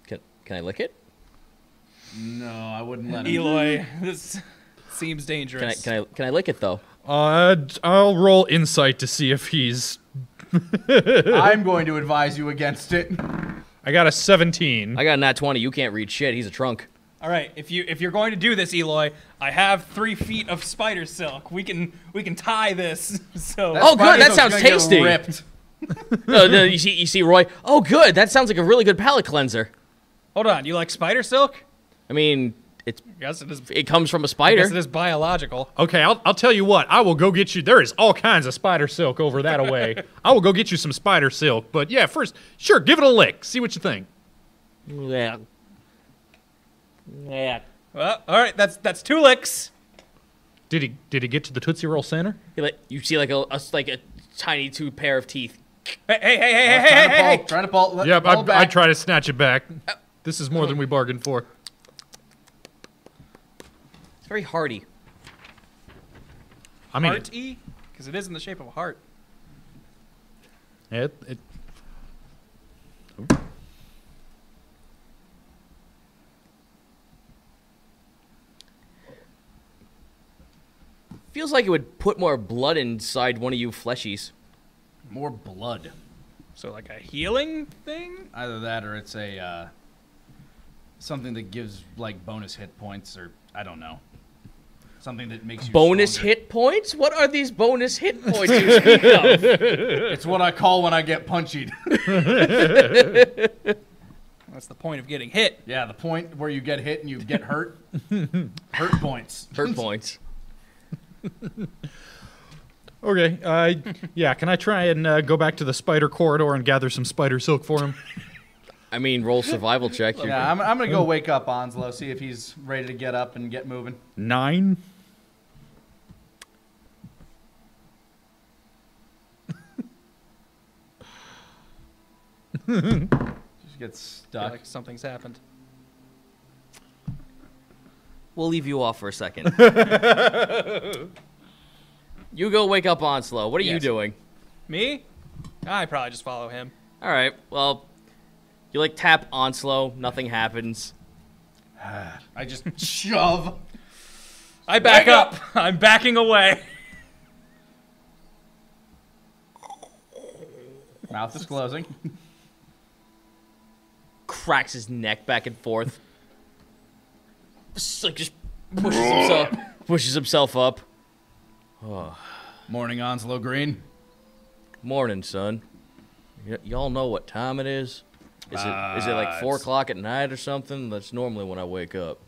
Can I lick it? No, I wouldn't let him. Eloy, this seems dangerous. Can I lick it though? I'll roll insight to see if he's. I'm going to advise you against it. I got a 17. I got a nat 20. You can't read shit. He's a trunk. All right, if you're going to do this, Eloy, I have 3 feet of spider silk. We can tie this. So. Oh, good. That sounds tasty. Ripped. No, you see, Roy. Oh, good. That sounds like a really good palate cleanser. Hold on. You like spider silk? I mean, Yes, it is. it comes from a I spider. guess it is biological. Okay, I'll tell you what. I will go get you. There is all kinds of spider silk over that away. I will go get you some spider silk. But yeah, first, sure, give it a lick. See what you think. Yeah. Yeah. Well, all right. That's 2 licks. Did he get to the Tootsie Roll center? You see like a tiny 2 pair of teeth. Hey. Trying to pull. Yeah, pull it back. I try to snatch it back. This is more than we bargained for. It's very hardy. I mean, Heart-y? Because it is in the shape of a heart. it Feels like it would put more blood inside one of you fleshies. More blood. So like a healing thing? Either that or it's a something that gives like bonus hit points, or I don't know. Something that makes you bonus stronger. hit points? What are these bonus hit points you speak of? It's what I call when I get punched. That's the point of getting hit. Yeah, the point where you get hit and you get hurt. Hurt points. Hurt points. okay. Yeah. Can I try and go back to the spider corridor and gather some spider silk for him? I mean, roll survival check. Yeah, I'm gonna go wake up Onslow, see if he's ready to get up and get moving. 9. Just gets I feel stuck. like something's happened. We'll leave you off for a second. You go wake up Onslow. What are you Yes. doing? Me? I probably just follow him. All right. Well, you like tap Onslow. Nothing happens. I just shove. I back up. I'm backing away. Mouth is closing. Cracks his neck back and forth. Just pushes himself up. Morning, Onslow Green. Morning, son. Y'all know what time it is? Is it like 4 o'clock at night or something? That's normally when I wake up.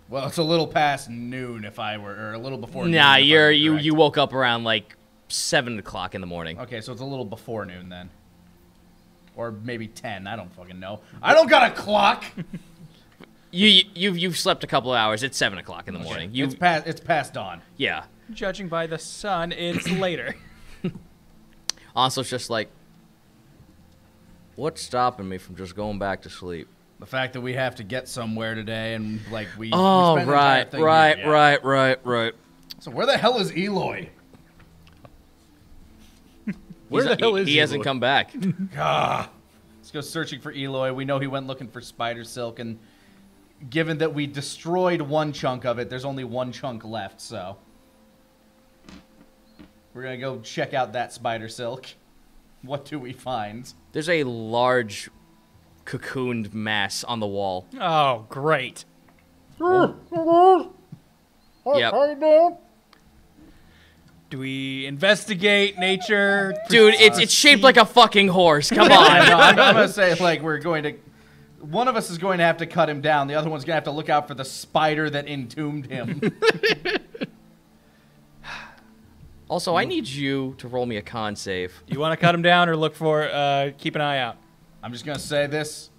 Well, it's a little past noon if I were, or a little before noon. Nah, if I were you correct. woke up around like 7 o'clock in the morning. Okay, so it's a little before noon then. Or maybe 10, I don't fucking know. I don't got a clock! You've slept a couple of hours. It's 7 o'clock in the morning. It's past dawn. Yeah. Judging by the sun, it's later. Onslow's just like, what's stopping me from just going back to sleep? The fact that we have to get somewhere today and like we Oh, spend the entire right, thing here, yeah. right. So where the hell is Eloy? Where the hell is he? He hasn't Eloy? come back. Let's go searching for Eloy. We know he went looking for spider silk, and given that we destroyed one chunk of it, there's only one chunk left, so we're gonna go check out that spider silk. What do we find? There's a large cocooned mass on the wall. Oh, great. Yep. Do we investigate nature? Dude, it's shaped like a fucking horse. Come No, on. I'm gonna say like we're going to. One of us is going to have to cut him down. The other one's gonna have to look out for the spider that entombed him. Also, I need you to roll me a con save. You want to cut him down or look for, keep an eye out? I'm just gonna say this.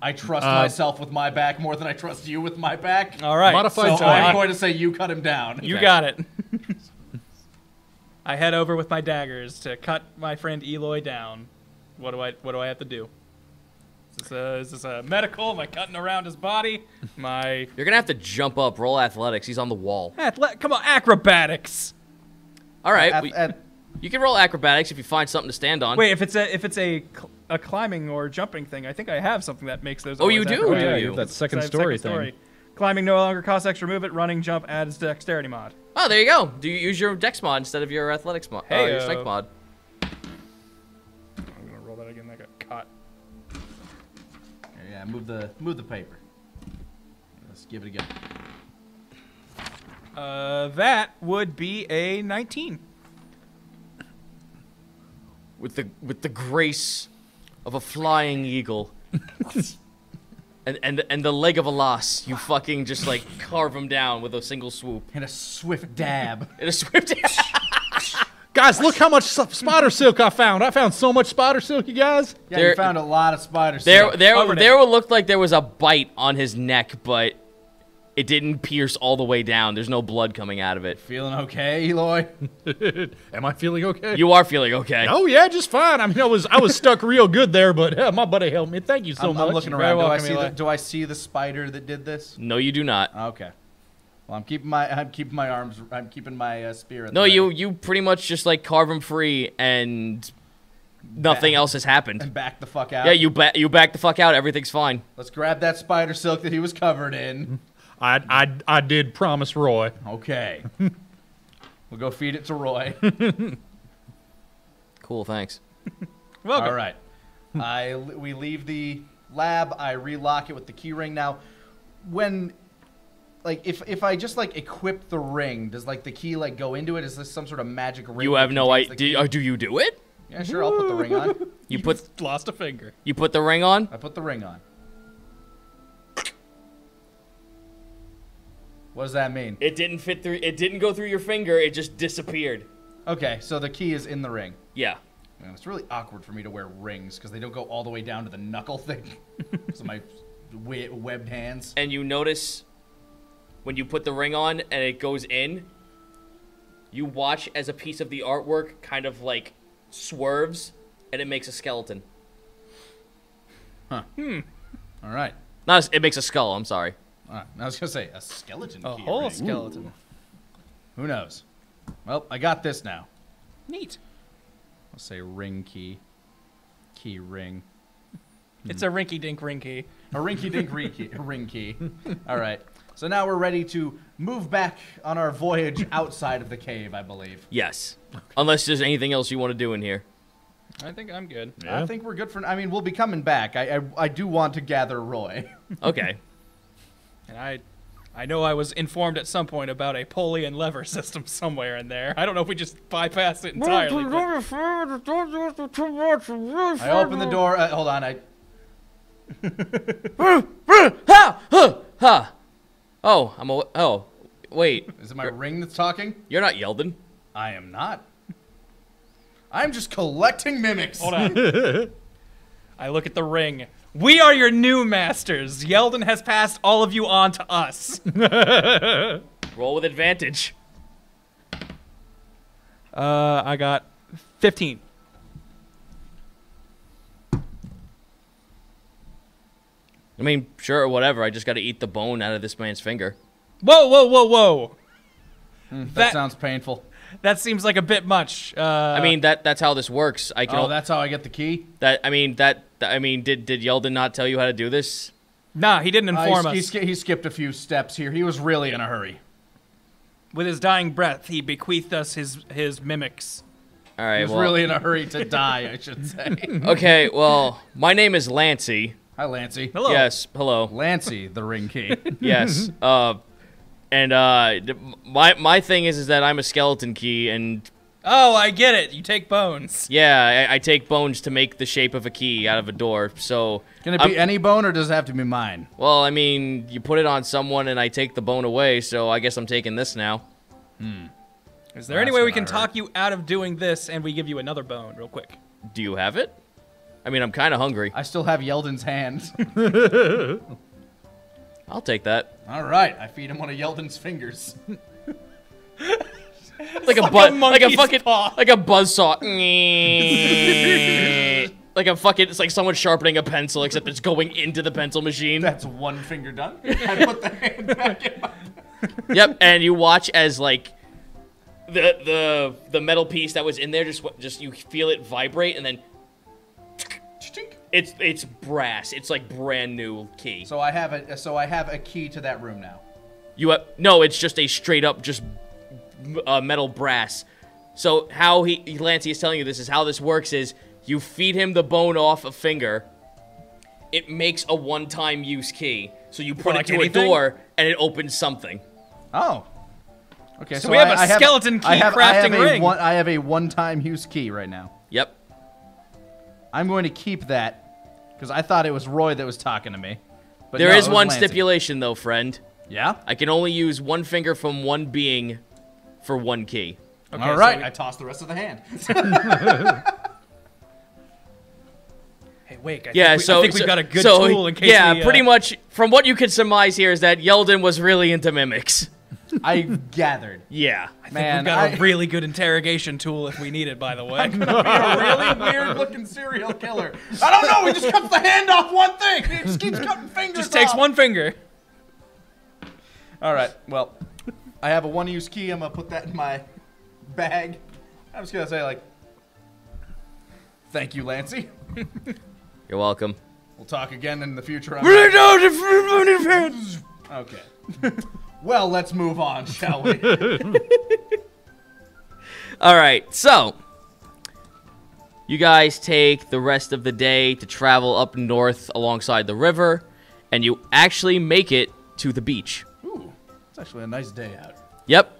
I trust myself with my back more than I trust you with my back. All right. Modified So I'm going to say you cut him down. You got it. I head over with my daggers to cut my friend Eloy down. What do I have to do? Is this a medical? Am I cutting around his body? You're gonna have to jump up, roll athletics. He's on the wall. Come on, acrobatics. All right, you can roll acrobatics if you find something to stand on. Wait, if it's a climbing or jumping thing, I think I have something that makes those. Oh, you always do? acrobatics. Yeah, you have that second I have story second thing. Climbing no longer costs extra movement. Running jump adds dexterity mod. Oh, there you go. Do you use your dex mod instead of your athletics mod? Hey-o. Your strength mod. I'm gonna roll that again. That got caught. Yeah, move the paper. Let's give it a go. That would be a 19. With the grace of a flying eagle. and the leg of a loss, you fucking just like carve him down with a single swoop. And a swift dab. In a swift Guys, look how much spider silk I found. I found so much spider silk, you guys. Yeah, There- you found a lot of spider silk. there looked like there was a bite on his neck, but it didn't pierce all the way down. There's no blood coming out of it. Feeling okay, Eloy? Am I feeling okay? You are feeling okay. Oh yeah, just fine. I mean, I was stuck real good there, but my buddy helped me. Thank you so I'm much. looking Very around. welcome, Eli. Do I see the spider that did this? No, you do not. Okay. Well, I'm keeping my arms. I'm keeping my spear. At No, the ready. you pretty much just like carve him free, and nothing else has happened. And back the fuck out. Yeah, you back the fuck out. Everything's fine. Let's grab that spider silk that he was covered in. I did promise Roy. Okay. We'll go feed it to Roy. Cool, thanks. Welcome. All right. We leave the lab. I relock it with the key ring. Now, when, like, if I just like equip the ring, does like the key like go into it? Is this some sort of magic ring? You that have no contains the idea. key? Do you do it? Yeah, sure. I'll put the ring on. You put Lost a finger. the ring on. I put the ring on. What does that mean? It didn't fit through. It didn't go through your finger. It just disappeared. Okay, so the key is in the ring. Yeah. Man, it's really awkward for me to wear rings because they don't go all the way down to the knuckle thing. So my webbed hands. And you notice when you put the ring on and it goes in, you watch as a piece of the artwork kind of like swerves and it makes a skeleton. All right. It makes a skull. I'm sorry. All right. I was gonna say a skeleton A key whole ring. skeleton. Who knows? Well, I got this now. Neat. I'll say ring key. Key ring. It's a rinky-dink ring key. A rinky-dink ring key. All right. So now we're ready to move back on our voyage outside of the cave, I believe. Yes. Unless there's anything else you want to do in here. I think I'm good. I think we're good for. I mean, we'll be coming back. I do want to gather Roy. Okay. And I know I was informed at some point about a pulley and lever system somewhere in there. I don't know if we just bypassed it entirely. But I open the door. Hold on. Oh, wait. Is it my ring that's talking? You're not Yeldon. I am not. I'm just collecting mimics. Hold on. I look at the ring. We are your new masters. Yeldon has passed all of you on to us. Roll with advantage. I got 15. I mean, sure, whatever. I just got to eat the bone out of this man's finger. Whoa, whoa, whoa, whoa. That sounds painful. That seems like a bit much. I mean, that's how this works. I can. That's how I get the key? Did Yeldon not tell you how to do this? Nah, he didn't inform us. He skipped a few steps here. He was really in a hurry. With his dying breath, he bequeathed us his mimics. All right. He was really in a hurry to die, I should say. Okay. Well, my name is Lancey. Hi, Lancey. Hello. Yes. Hello. Lancey, the ring key. Yes. My thing is that I'm a skeleton key, and Oh, I get it. You take bones. yeah, I take bones to make the shape of a key out of a door. So Can it be any bone, or does it have to be mine? well, I mean, you put it on someone, and I take the bone away. So I guess I'm taking this now. Is there any way we can talk you out of doing this and we give you another bone real quick? Do you have it? I mean, I'm kind of hungry. I still have Yeldon's hands. I'll take that. All right, I feed him one of Yeldon's fingers. Like a buzzsaw. Like a fucking, it's like someone sharpening a pencil, except it's going into the pencil machine. That's one finger done. I put the hand back in my... Yep, and you watch as like the metal piece that was in there just you feel it vibrate, and then it's brass. It's like brand new key. So I have a key to that room now. No, it's just a straight up just metal brass. So how Lancey is telling you this is how this works is you feed him the bone off a finger. It makes a one-time use key. So you put it to a door and it opens something. Oh. Okay, so we have a skeleton key crafting ring. I have a one-time use key right now. Yep. I'm going to keep that because I thought it was Roy that was talking to me. But There no, is it was one Lancey. stipulation though, friend. Yeah? I can only use one finger from one being for one key. Okay, all right, I toss the rest of the hand. Hey, Wake, I Yeah, think we've got a good tool in case yeah, we, pretty much from what you can surmise here is that Yeldon was really into mimics. I gathered. Yeah. Man, we've got a really good interrogation tool if we need it, by the way. I'm gonna be a really weird-looking serial killer. I don't know. He just cuts the hand off one thing. He just keeps cutting fingers. Just takes off. one finger. All right. Well, I have a one-use key. I'm gonna put that in my bag. I'm just gonna say like, thank you, Lancey. You're welcome. We'll talk again in the future. Okay. Well, let's move on, shall we? All right, so you guys take the rest of the day to travel up north alongside the river, and you actually make it to the beach. Ooh, it's actually a nice day out. Yep,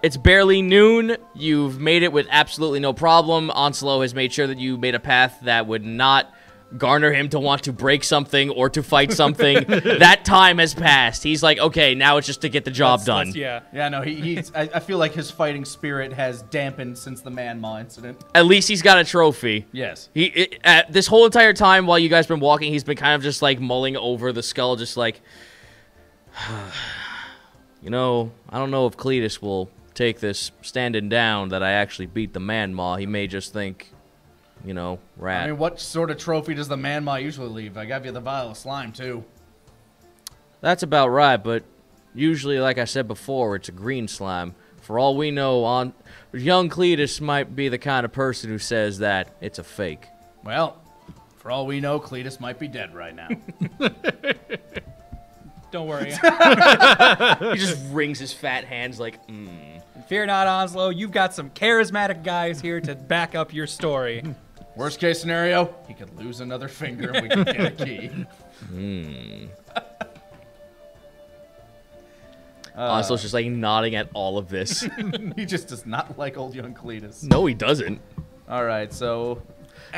it's barely noon. You've made it with absolutely no problem. Onslow has made sure that you made a path that would not garner him to want to break something or to fight something. That time has passed. He's like, okay, now it's just to get the job done. Yeah. Yeah, no, I feel like his fighting spirit has dampened since the Man-Ma incident. At least he's got a trophy. Yes. This whole entire time while you guys been walking, he's been kind of just like mulling over the skull, just like, you know, I don't know if Cletus will take this standing down that I actually beat the Man-Ma. He may just think rat. I mean, what sort of trophy does the Manma usually leave? I gave you the vial of slime, too. That's about right, but usually, like I said before, it's a green slime. For all we know, young Cletus might be the kind of person who says that it's a fake. Well, for all we know, Cletus might be dead right now. Don't worry. He just wrings his fat hands like, Fear not, Onslow. You've got some charismatic guys here to back up your story. Worst case scenario, he could lose another finger and we could get a key. Onslow's just like nodding at all of this. He just does not like old young Cletus. No, he doesn't. All right, so...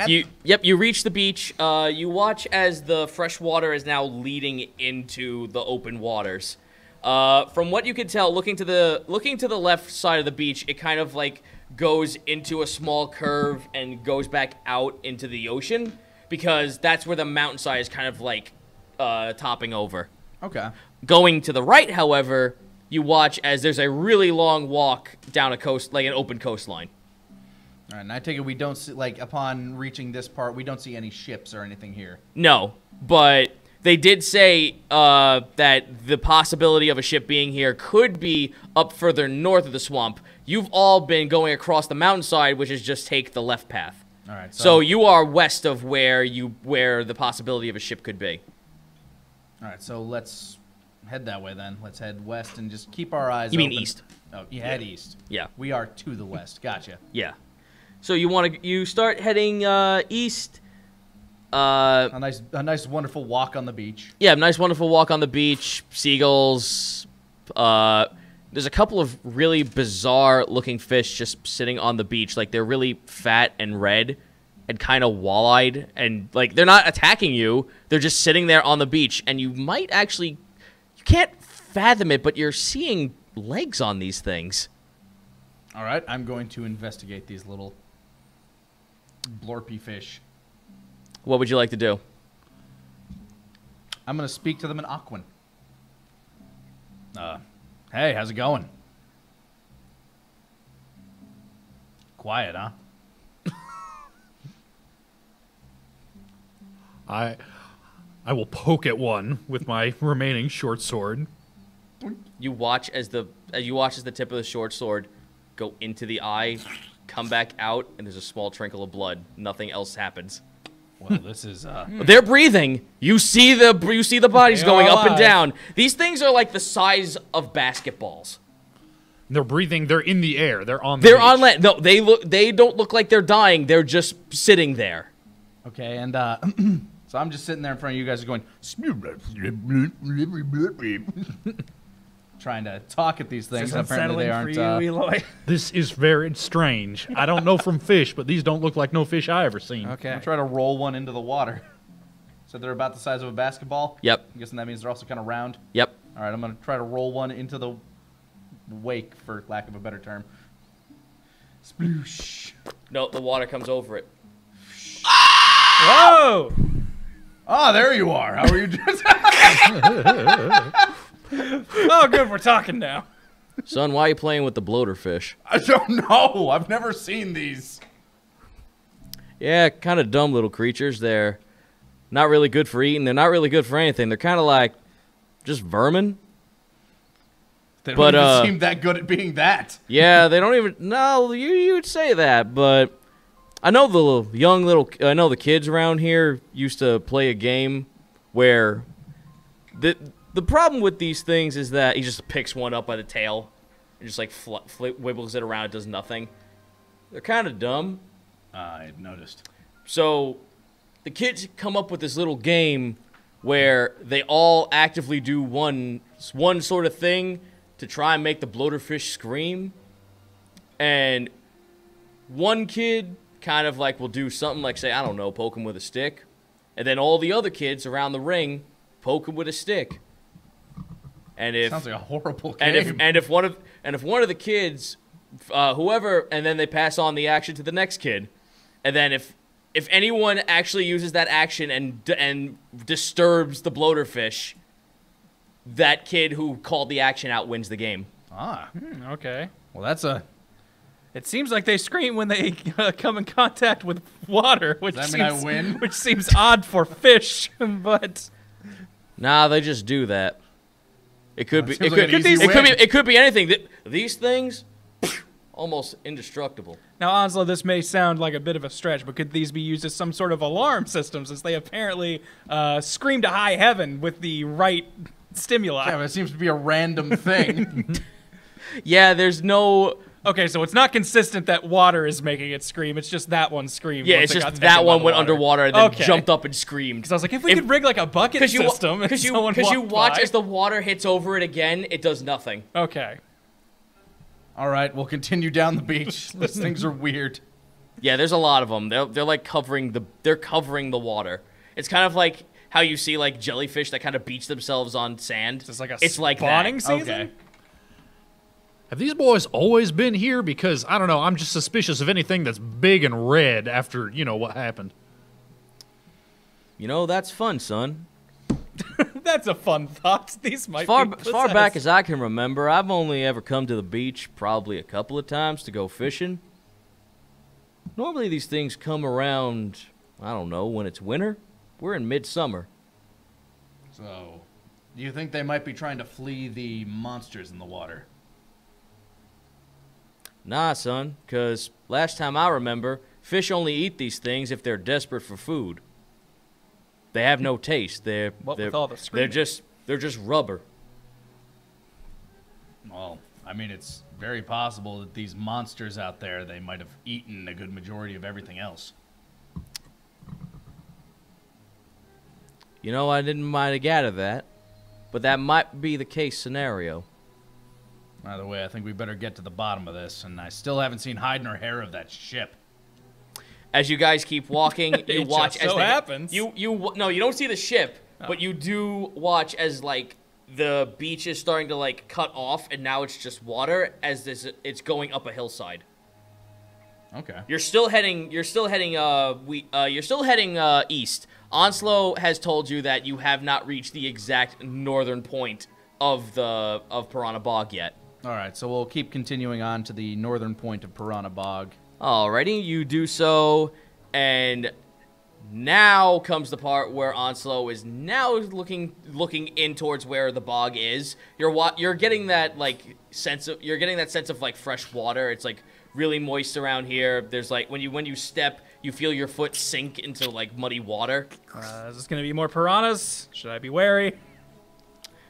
You reach the beach. You watch as the fresh water is now leading into the open waters. From what you can tell, looking to the left side of the beach, it kind of like goes into a small curve and goes back out into the ocean because that's where the mountainside is kind of like topping over. Okay. Going to the right, however, you watch as there's a really long walk down a coast, like an open coastline. All right, and I take it we don't see, like, upon reaching this part, we don't see any ships or anything here. No, but they did say that the possibility of a ship being here could be up further north of the swamp. You've all been going across the mountainside, which is just take the left path. All right, so you are west of where the possibility of a ship could be. All right, so let's head that way then. Let's head west and just keep our eyes You open. mean east? Oh, you head east. Yeah. We are to the west. Gotcha. Yeah. So you start heading east. A nice, wonderful walk on the beach. Yeah, nice, wonderful walk on the beach. Seagulls. There's a couple of really bizarre-looking fish just sitting on the beach. Like, they're really fat and red and kind of wall-eyed. And, like, they're not attacking you. They're just sitting there on the beach. And you might actually... You can't fathom it, but you're seeing legs on these things. All right, I'm going to investigate these little blorpy fish. What would you like to do? I'm going to speak to them in Aquan. Hey, how's it going? Quiet, huh? I will poke at one with my remaining short sword. You watch as the tip of the short sword go into the eye, come back out, and there's a small trickle of blood. Nothing else happens. Well, this is They're breathing. You see the bodies They going are up and alive. down. These things are like the size of basketballs. They're breathing. They're in the air. They're on the They're beach. on land. No, they don't look like they're dying. They're just sitting there. okay, and so I'm just sitting there in front of you guys going trying to talk at these things. Is And this apparently unsettling they aren't. for you, Eloy? This is very strange. I don't know from fish, but these don't look like no fish I ever seen. Okay. I'm trying to roll one into the water. So they're about the size of a basketball. Yep. I'm guessing that means they're also kind of round. Yep. All right, I'm going to try to roll one into the wake, for lack of a better term. Sploosh. No, the water comes over it. Whoa! Ah, there you are. How are you doing? Oh, good. We're talking now. Son, why are you playing with the bloater fish? I don't know. I've never seen these. Yeah, kind of dumb little creatures. They're not really good for eating. They're not really good for anything. They're kind of like just vermin. They don't But, even seem that good at being that. Yeah, they don't even. No, you would say that, but I know I know the kids around here used to play a game where the problem with these things is that he just picks one up by the tail and just like wibbles it around. It does nothing. They're kind of dumb. I noticed. So the kids come up with this little game where they all actively do one sort of thing to try and make the bloater fish scream. And one kid kind of like will do something like, say, I don't know, poke him with a stick. And then all the other kids around the ring poke him with a stick. And if Sounds like a horrible game. and if one of the kids, whoever, and then they pass on the action to the next kid, and then if anyone actually uses that action and disturbs the bloater fish, that kid who called the action out wins the game. Ah, Okay. well, that's a It seems like they scream when they come in contact with water, which Does that mean seems, I win? which seems odd for fish, but Nah, they just do that. It could be. seems It like could. an easy win. It could be anything. These things, almost indestructible. now, Onslow, this may sound like a bit of a stretch, but could these be used as some sort of alarm system, since they apparently scream to high heaven with the right stimuli? Yeah, but it seems to be a random thing. Yeah, there's no. Okay, so it's not consistent that water is making it scream. It's just that one scream. Yeah, once it's it got just taken that by one the went water. underwater and then Okay. jumped up and screamed. Because I was like, if we could rig like a bucket system, because you watch as the water hits over it again, it does nothing. Okay. All right, we'll continue down the beach. These things are weird. Yeah, there's a lot of them. They're like covering the water. It's kind of like how you see like jellyfish that kind of beach themselves on sand. It's like a it's like spawning that. season? Okay. Have these boys always been here? Because, I don't know, I'm just suspicious of anything that's big and red after, what happened. You know, that's fun, son. That's a fun thought. These might As far be back as I can remember, I've only ever come to the beach probably a couple of times to go fishing. Normally these things come around, I don't know, when it's winter. We're in midsummer. So, do you think they might be trying to flee the monsters in the water? Nah, son, because last time I remember, fish only eat these things if they're desperate for food. They have no taste. They're with all the they're just rubber. Well, I mean, it's very possible that these monsters out there, they might have eaten a good majority of everything else. You know, I didn't might have gathered that, but that might be the case scenario. By the way, I think we better get to the bottom of this, and I still haven't seen hide nor hair of that ship. As you guys keep walking, you It watch just as so happens. No, you don't see the ship, but you do watch as like the beach is starting to like cut off, and now it's just water as it's going up a hillside. Okay. You're still heading east. Onslow has told you that you have not reached the exact northern point of Piranha Bog yet. All right, so we'll keep continuing on to the northern point of Piranha Bog. Alrighty, you do so, and now comes the part where Onslow is now looking in towards where the bog is. You're getting that sense of like fresh water. It's like really moist around here. There's like when you step, you feel your foot sink into like muddy water. Is this going to be more piranhas? Should I be wary?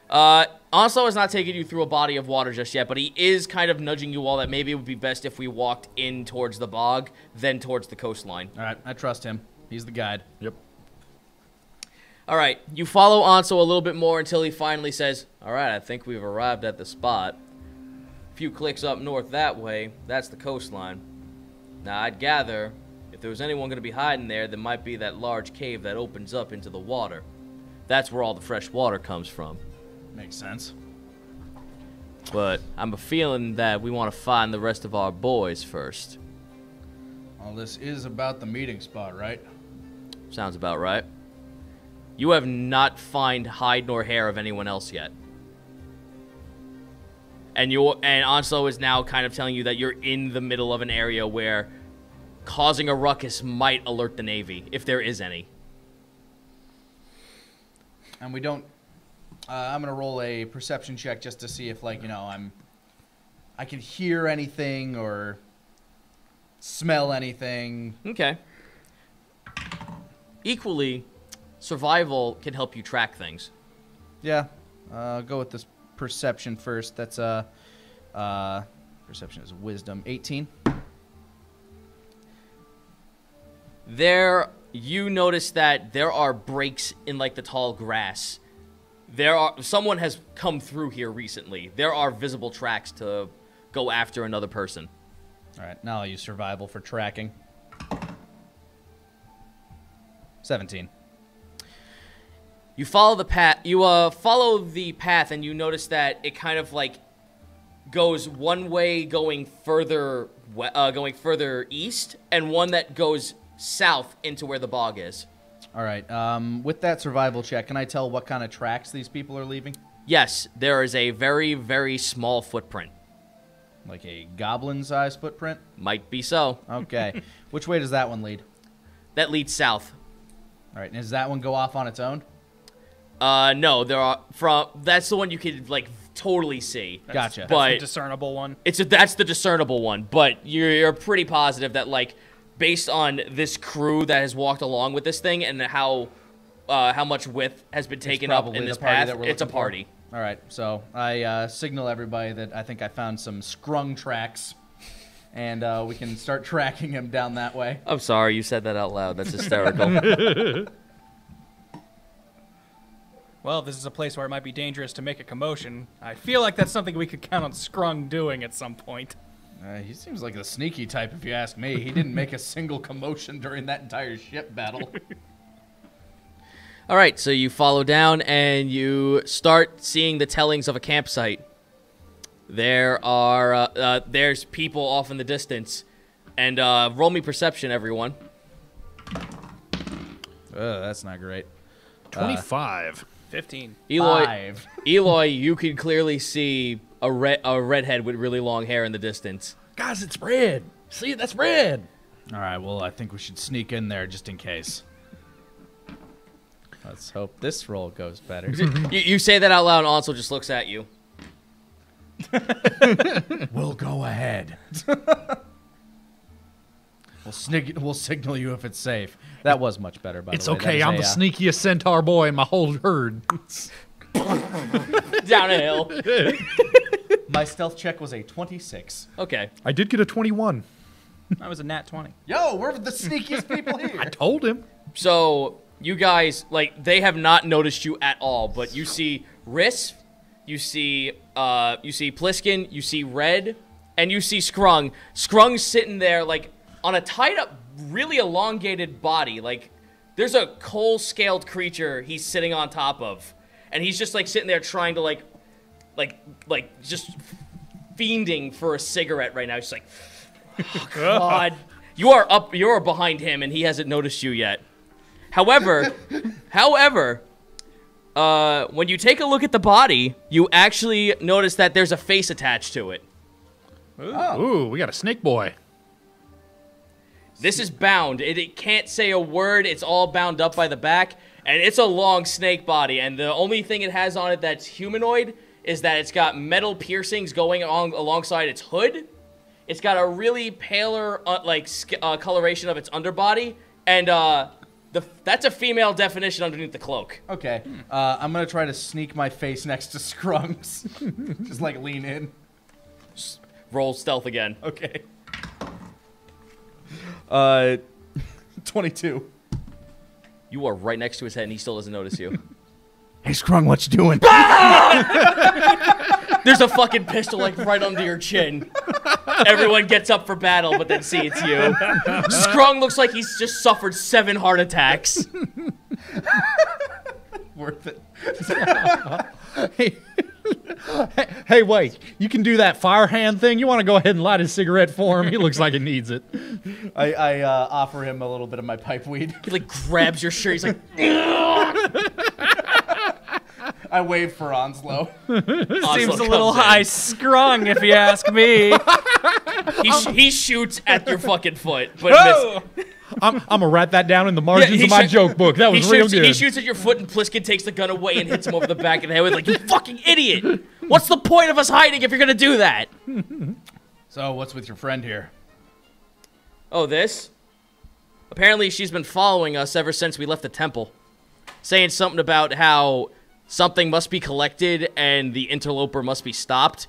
Onslow is not taking you through a body of water just yet, but he is kind of nudging you all that maybe it would be best if we walked in towards the bog, then towards the coastline. All right, I trust him. He's the guide. Yep. All right, you follow Onslow a little bit more until he finally says, all right, I think we've arrived at the spot. A few clicks up north that way, that's the coastline. Now, I'd gather if there was anyone going to be hiding there, there might be that large cave that opens up into the water. That's where all the fresh water comes from. Makes sense. But I'm a feeling that we want to find the rest of our boys first. Well, this is about the meeting spot, right? Sounds about right. You have not found hide nor hair of anyone else yet. And Onslow is now kind of telling you that you're in the middle of an area where causing a ruckus might alert the Navy, if there is any. And we don't... I'm going to roll a perception check just to see if, I can hear anything or smell anything. Okay. Equally, survival can help you track things. Yeah. Go with this perception first. That's, perception is wisdom. 18. You notice that there are breaks in, the tall grass. Someone has come through here recently. There are visible tracks to go after another person. All right, now I'll use survival for tracking. 17. You follow the path. Follow the path, and you notice that it kind of goes one way, going further east, and one that goes south into where the bog is. All right. With that survival check, can I tell what kind of tracks these people are leaving? Yes, there is a very, very small footprint. Like a goblin-sized footprint? Might be so. Okay. Which way does that one lead? That leads south. All right. And does that one go off on its own? No, that's the one you could like totally see. Gotcha. That's But the discernible one. that's the discernible one, but you're pretty positive that like based on this crew that has walked along with this thing and how much width has been taken up probably in the this party path, that we're it's a looking for. party. All right. So I signal everybody that I think I found some scrung tracks, and we can start tracking him down that way. I'm sorry you said that out loud. That's hysterical. Well, this is a place where it might be dangerous to make a commotion. I feel like that's something we could count on Scrung doing at some point. He seems like the sneaky type, if you ask me. He didn't make a single commotion during that entire ship battle. All right, so you follow down and you start seeing the tellings of a campsite. There's people off in the distance, and roll me perception, everyone. That's not great. 25. 15. Eloy, 5. Eloy, you can clearly see a redhead with really long hair in the distance. Guys, it's red. See, that's red. All right, well, I think we should sneak in there just in case. Let's hope this roll goes better. You say that out loud, and Onslow just looks at you. We'll go ahead. We'll signal you if it's safe. That was much better, by It's the way. okay. That I'm is the sneakiest centaur boy in my whole herd. Down a hill. My stealth check was a 26. Okay. I did get a 21. That was a nat 20. Yo, we're the sneakiest people here. I told him. So you guys, like, they have not noticed you at all, but you see Riss, you see Pliskin, you see Red, and you see Scrung. Scrung's sitting there, like, on a tied-up, really elongated body. Like, there's a coal-scaled creature he's sitting on top of, and he's just, like, sitting there trying to, like, just fiending for a cigarette right now. He's like, oh, God. You are behind him, and he hasn't noticed you yet. However, when you take a look at the body, you actually notice that there's a face attached to it. Ooh, we got a snake boy. This is bound. It can't say a word. It's all bound up by the back, and it's a long snake body, and the only thing it has on it that's humanoid is that it's got metal piercings going alongside its hood. It's got a really paler, coloration of its underbody, and that's a female definition underneath the cloak. Okay. I'm going to try to sneak my face next to Scrung's. Just, like, lean in. Roll stealth again. Okay. 22. You are right next to his head, and he still doesn't notice you. Hey, Scrung, what you doing? There's a fucking pistol, like, right under your chin. Everyone gets up for battle, but then see it's you. Scrung looks like he's just suffered 7 heart attacks. Worth it. Hey, wait. You can do that fire hand thing? You want to go ahead and light his cigarette for him? He looks like he needs it. I offer him a little bit of my pipe weed. He, like, grabs your shirt. He's like, I wave for Onslow. Seems a little high Scrung, if you ask me. He shoots at your fucking foot, but misses. I'm going to write that down in the margins of my joke book. That was real good. He shoots at your foot, and Pliskin takes the gun away and hits him over the back of the head with, like, you fucking idiot! What's the point of us hiding if you're gonna do that? So, what's with your friend here? Oh, this? Apparently she's been following us ever since we left the temple. Saying something about how something must be collected and the interloper must be stopped.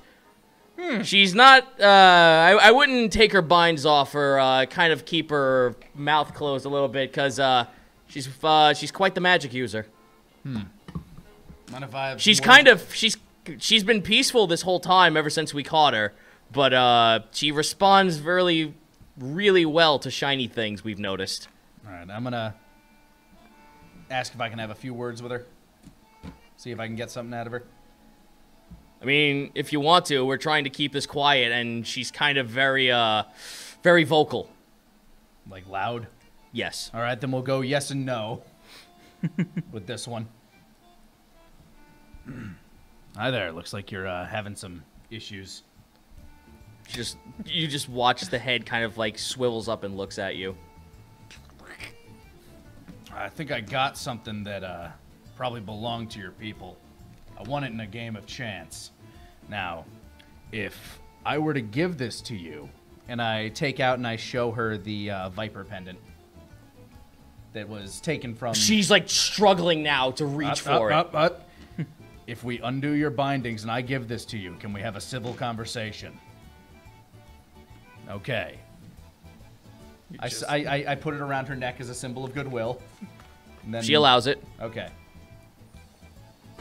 She's not, I wouldn't take her binds off or kind of keep her mouth closed a little bit because she's quite the magic user. Mind if I have She's some more- kind of, she's been peaceful this whole time ever since we caught her, but she responds really, really well to shiny things, we've noticed. All right, I'm gonna ask if I can have a few words with her. See if I can get something out of her. I mean, if you want to, we're trying to keep this quiet, and she's kind of very, very vocal. Like loud? Yes. All right, then we'll go yes and no with this one. Hi there. Looks like you're having some issues. You just watch the head kind of like swivels up and looks at you. I think I got something that probably belonged to your people. I won it in a game of chance. Now, if I were to give this to you, And I take out and I show her the Viper pendant that was taken from... She's like struggling now to reach for it. If we undo your bindings and I give this to you, can we have a civil conversation? Okay. I put it around her neck as a symbol of goodwill. And then, She allows it. Okay.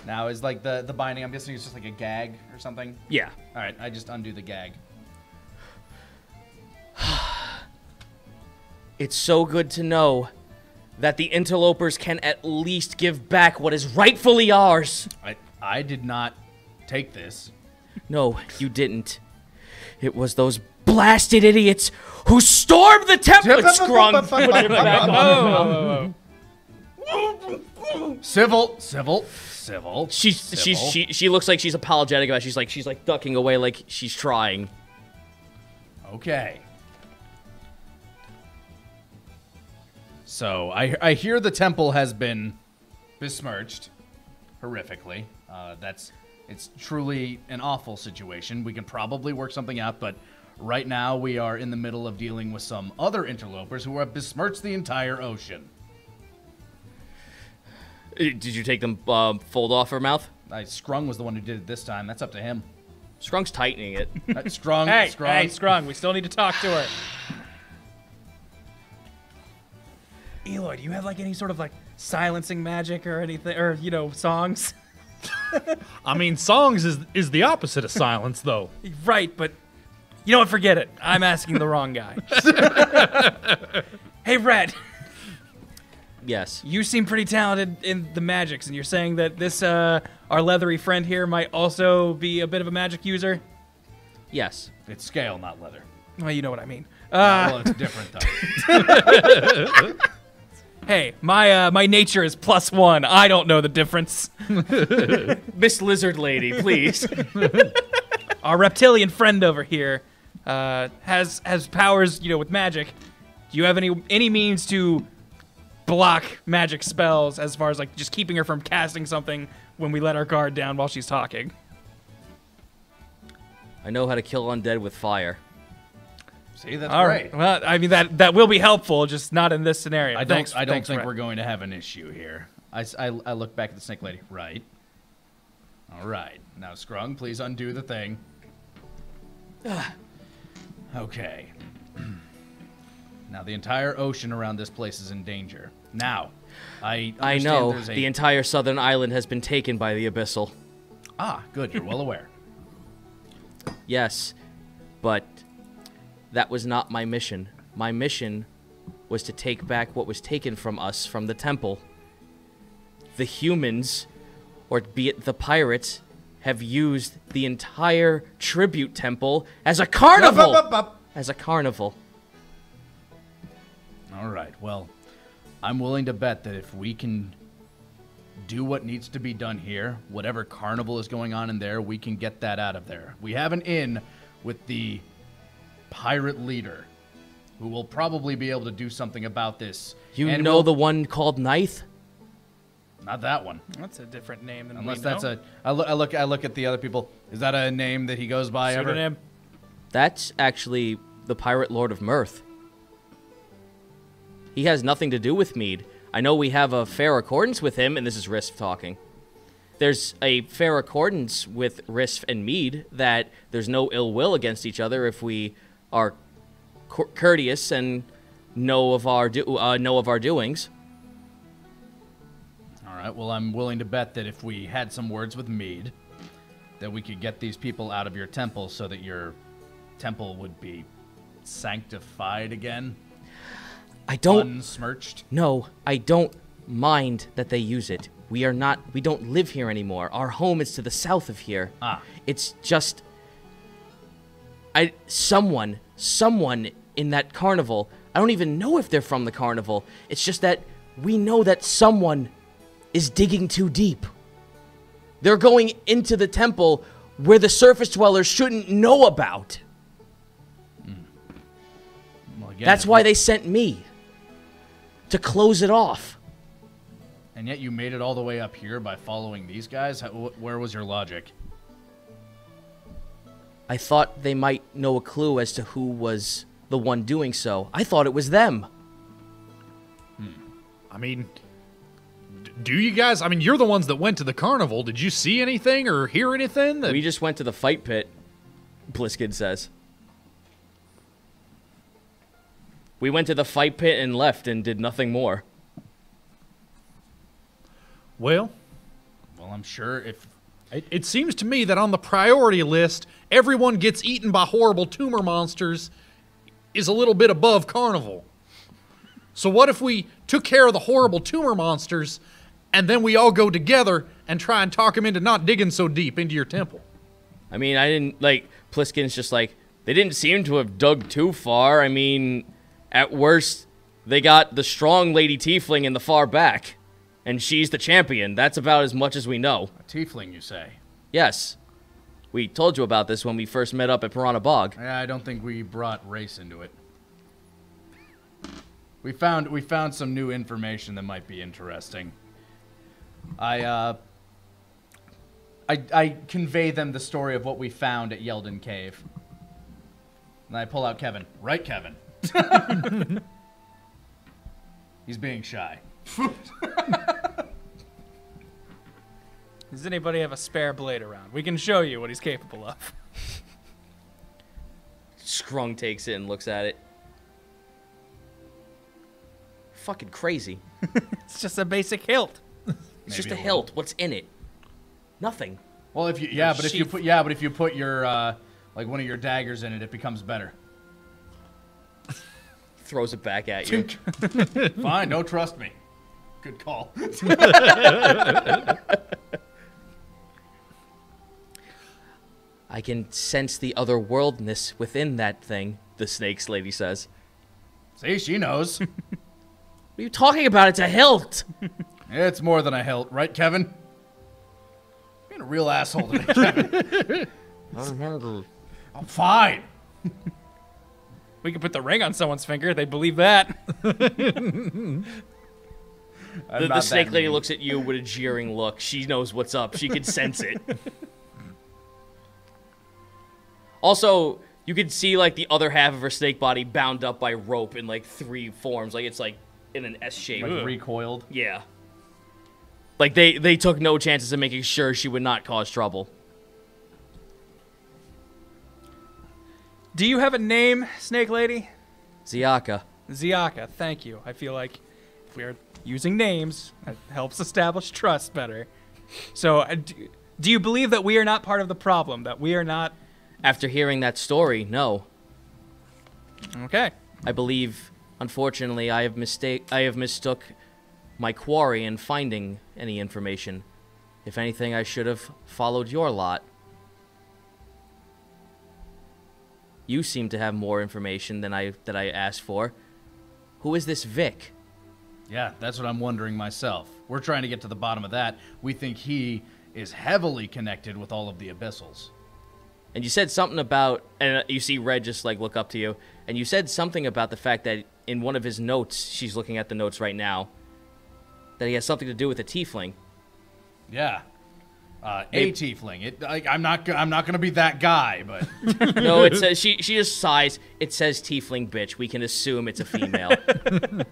Now, is like the binding, I'm guessing it's just like a gag or something? Yeah. All right, I just undo the gag. It's so good to know that the interlopers can at least give back what is rightfully ours. I did not take this. No, you didn't. It was those blasted idiots who stormed the temple. Scrung. Put it back on. Civil. She looks like she's apologetic about it. She's like ducking away like she's trying. Okay. So I hear the temple has been besmirched horrifically. It's truly an awful situation. We can probably work something out, but right now we are in the middle of dealing with some other interlopers who have besmirched the entire ocean. Did you take them fold off her mouth? Scrung was the one who did it this time. That's up to him. Scrung's tightening it. Scrung. Hey, Scrung, we still need to talk to her. Eloy, do you have like any sort of like silencing magic or anything, or songs? I mean, songs is the opposite of silence, though. Right, but you know what? Forget it. I'm asking the wrong guy. Hey, Red. Yes. You seem pretty talented in the magics, and you're saying that this our leathery friend here might also be a bit of a magic user? Yes. It's scale, not leather. Well, you know what I mean. Well, it's different though. Hey, my nature is +1. I don't know the difference. Miss Lizard Lady, please. Our reptilian friend over here has powers, with magic. Do you have any means to block magic spells as far as like just keeping her from casting something when we let our guard down while she's talking? I know how to kill undead with fire. See, that's All great. right. Well, I mean that will be helpful, just not in this scenario. I don't think Red. we're going to have an issue here. I look back at the snake lady. Right. All right. Now, Scrung, please undo the thing. Okay. Now, the entire ocean around this place is in danger. Now, I know there's the entire southern island has been taken by the Abyssal. Ah, good. You're well aware. Yes, but that was not my mission. My mission was to take back what was taken from us from the temple. The humans, or be it the pirates, have used the entire tribute temple as a carnival. As a carnival. All right. Well, I'm willing to bet that if we can do what needs to be done here, whatever carnival is going on in there, we can get that out of there. We have an in with the pirate leader who will probably be able to do something about this. You know the one called Ninth? Not that one. That's a different name than Unless we that's know. I look at the other people. Is that a name that he goes by ever? Pseudonym. That's actually the Pirate Lord of Mirth. He has nothing to do with Mead. I know we have a fair accordance with him, and this is Risf talking. There's a fair accordance with Risf and Mead that there's no ill will against each other if we are courteous and know of our doings. All right. Well, I'm willing to bet that if we had some words with Mead, that we could get these people out of your temple so that your temple would be sanctified again. I don't Unsmirched. No, I don't mind that they use it. We don't live here anymore. Our home is to the south of here. Ah. It's just someone in that carnival. I don't even know if they're from the carnival. It's just that we know that someone is digging too deep. They're going into the temple where the surface dwellers shouldn't know about. again. That's why they sent me. To close it off. And yet you made it all the way up here by following these guys? Where was your logic? I thought they might know a clue as to who was the one doing so. I thought it was them. I mean, do you guys? I mean, you're the ones that went to the carnival. Did you see anything or hear anything? We just went to the fight pit, Bliskin says. We went to the fight pit and left and did nothing more. Well, I'm sure if... It seems to me that on the priority list, everyone gets eaten by horrible tumor monsters is a little bit above carnival. So what if we took care of the horrible tumor monsters and then we all go together and try and talk them into not digging so deep into your temple? I mean, I didn't, Pliskin's just like, they didn't seem to have dug too far. I mean, at worst, they got the strong lady tiefling in the far back. And she's the champion. That's about as much as we know. A tiefling, you say? Yes. We told you about this when we first met up at Piranha Bog. Yeah, I don't think we brought race into it. We found some new information that might be interesting. I convey them the story of what we found at Yeldon Cave. And I pull out Kevin. Right, Kevin? He's being shy. Does anybody have a spare blade around? We can show you what he's capable of. Scrung takes it and looks at it. Fucking crazy. It's just a basic hilt. It's just a hilt. What's in it? Nothing. Well, if you if you put your like one of your daggers in it, it becomes better. Throws it back at you. Fine, don't trust me. Good call. I can sense the otherworldness within that thing, the snakes lady says. See, she knows. What are you talking about? It's a hilt. It's more than a hilt, right, Kevin? You're being a real asshole today, Kevin. I'm fine. We could put the ring on someone's finger. They'd believe that. The snake lady looks at you with a jeering look. She knows what's up. She can sense it. Also, you can see, the other half of her snake body bound up by rope in, 3 forms. It's, in an S shape. Like recoiled? Yeah. They took no chances of making sure she would not cause trouble. Do you have a name, snake lady? Ziaka. Ziaka, thank you. I feel like if we are using names, that helps establish trust better. So, do you believe that we are not part of the problem? That we are not... After hearing that story, no. Okay. I believe, unfortunately, I have mistook my quarry in finding any information. If anything, I should have followed your lot. You seem to have more information than I asked for. Who is this Vic? Yeah, that's what I'm wondering myself. We're trying to get to the bottom of that. We think he is heavily connected with all of the Abyssals. And you said something about, and you see Red just look up to you, and you said something about the fact that in one of his notes, she's looking at the notes right now, that he has something to do with a tiefling. Yeah. A tiefling. I'm not gonna be that guy, but no, it says she just sighs. It says tiefling bitch. We can assume it's a female.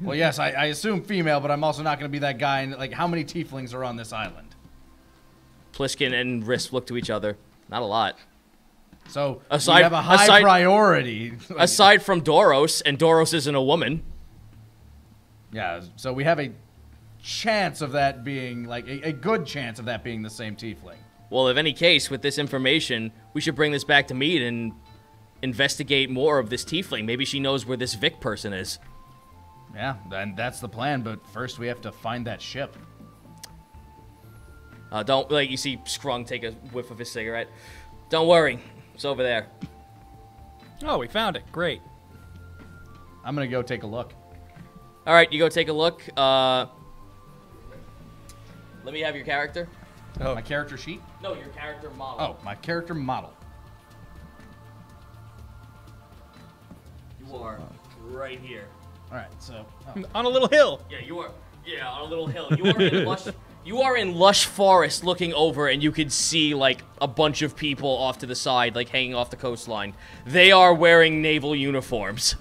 Well, yes, I assume female, but I'm also not gonna be that guy. And how many tieflings are on this island? Pliskin and Risk look to each other. Not a lot. So we have a high priority. Aside from Doros, and Doros isn't a woman. Yeah, so we have a chance of that being, a good chance of that being the same tiefling. Well, if any case, with this information, we should bring this back to Mead and investigate more of this tiefling. Maybe she knows where this Vic person is. Yeah, then that's the plan, but first we have to find that ship. You see Scrung take a whiff of his cigarette. Don't worry. It's over there. Oh, we found it. Great. I'm going to go take a look. All right, you go take a look. Let me have your character. Oh. My character sheet? No, your character model. Oh, my character model. You are right here. All right, so On a little hill. Yeah, you are. Yeah, on a little hill. You are in lush. You are in lush forest, looking over, and you can see like a bunch of people off to the side, like hanging off the coastline. They are wearing naval uniforms,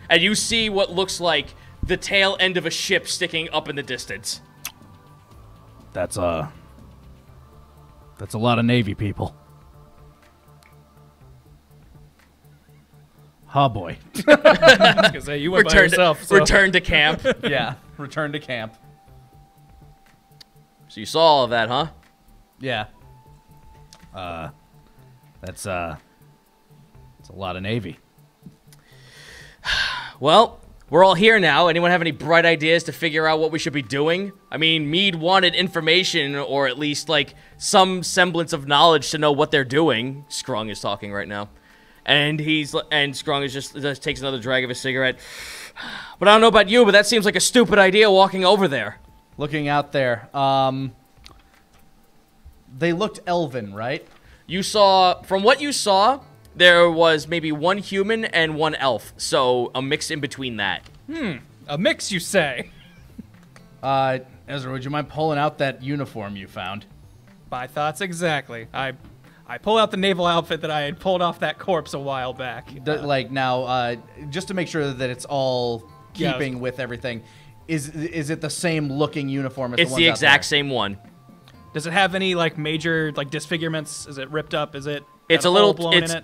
and you see what looks like the tail end of a ship sticking up in the distance. That's a lot of Navy people. Oh boy. Because you went by yourself. So. Return to camp. yeah, return to camp. So you saw all of that, huh? Yeah. That's a lot of Navy. Well, we're all here now. Anyone have any bright ideas to figure out what we should be doing? I mean, Mead wanted information, or at least, like, some semblance of knowledge to know what they're doing. Scrung is talking right now. And Scrung is just takes another drag of his cigarette. But I don't know about you, but that seems like a stupid idea walking over there. Looking out there, they looked elven, right? You saw, from what you saw, there was maybe one human and one elf. So a mix in between that. A mix, you say? Ezra, would you mind pulling out that uniform you found? My thoughts exactly. I pull out the naval outfit that I had pulled off that corpse a while back. Just to make sure that it's all keeping with everything, is it the same looking uniform as the ones out there? It's the exact same one. Does it have any like major like disfigurements? Is it ripped up? Is it? It's a little. It's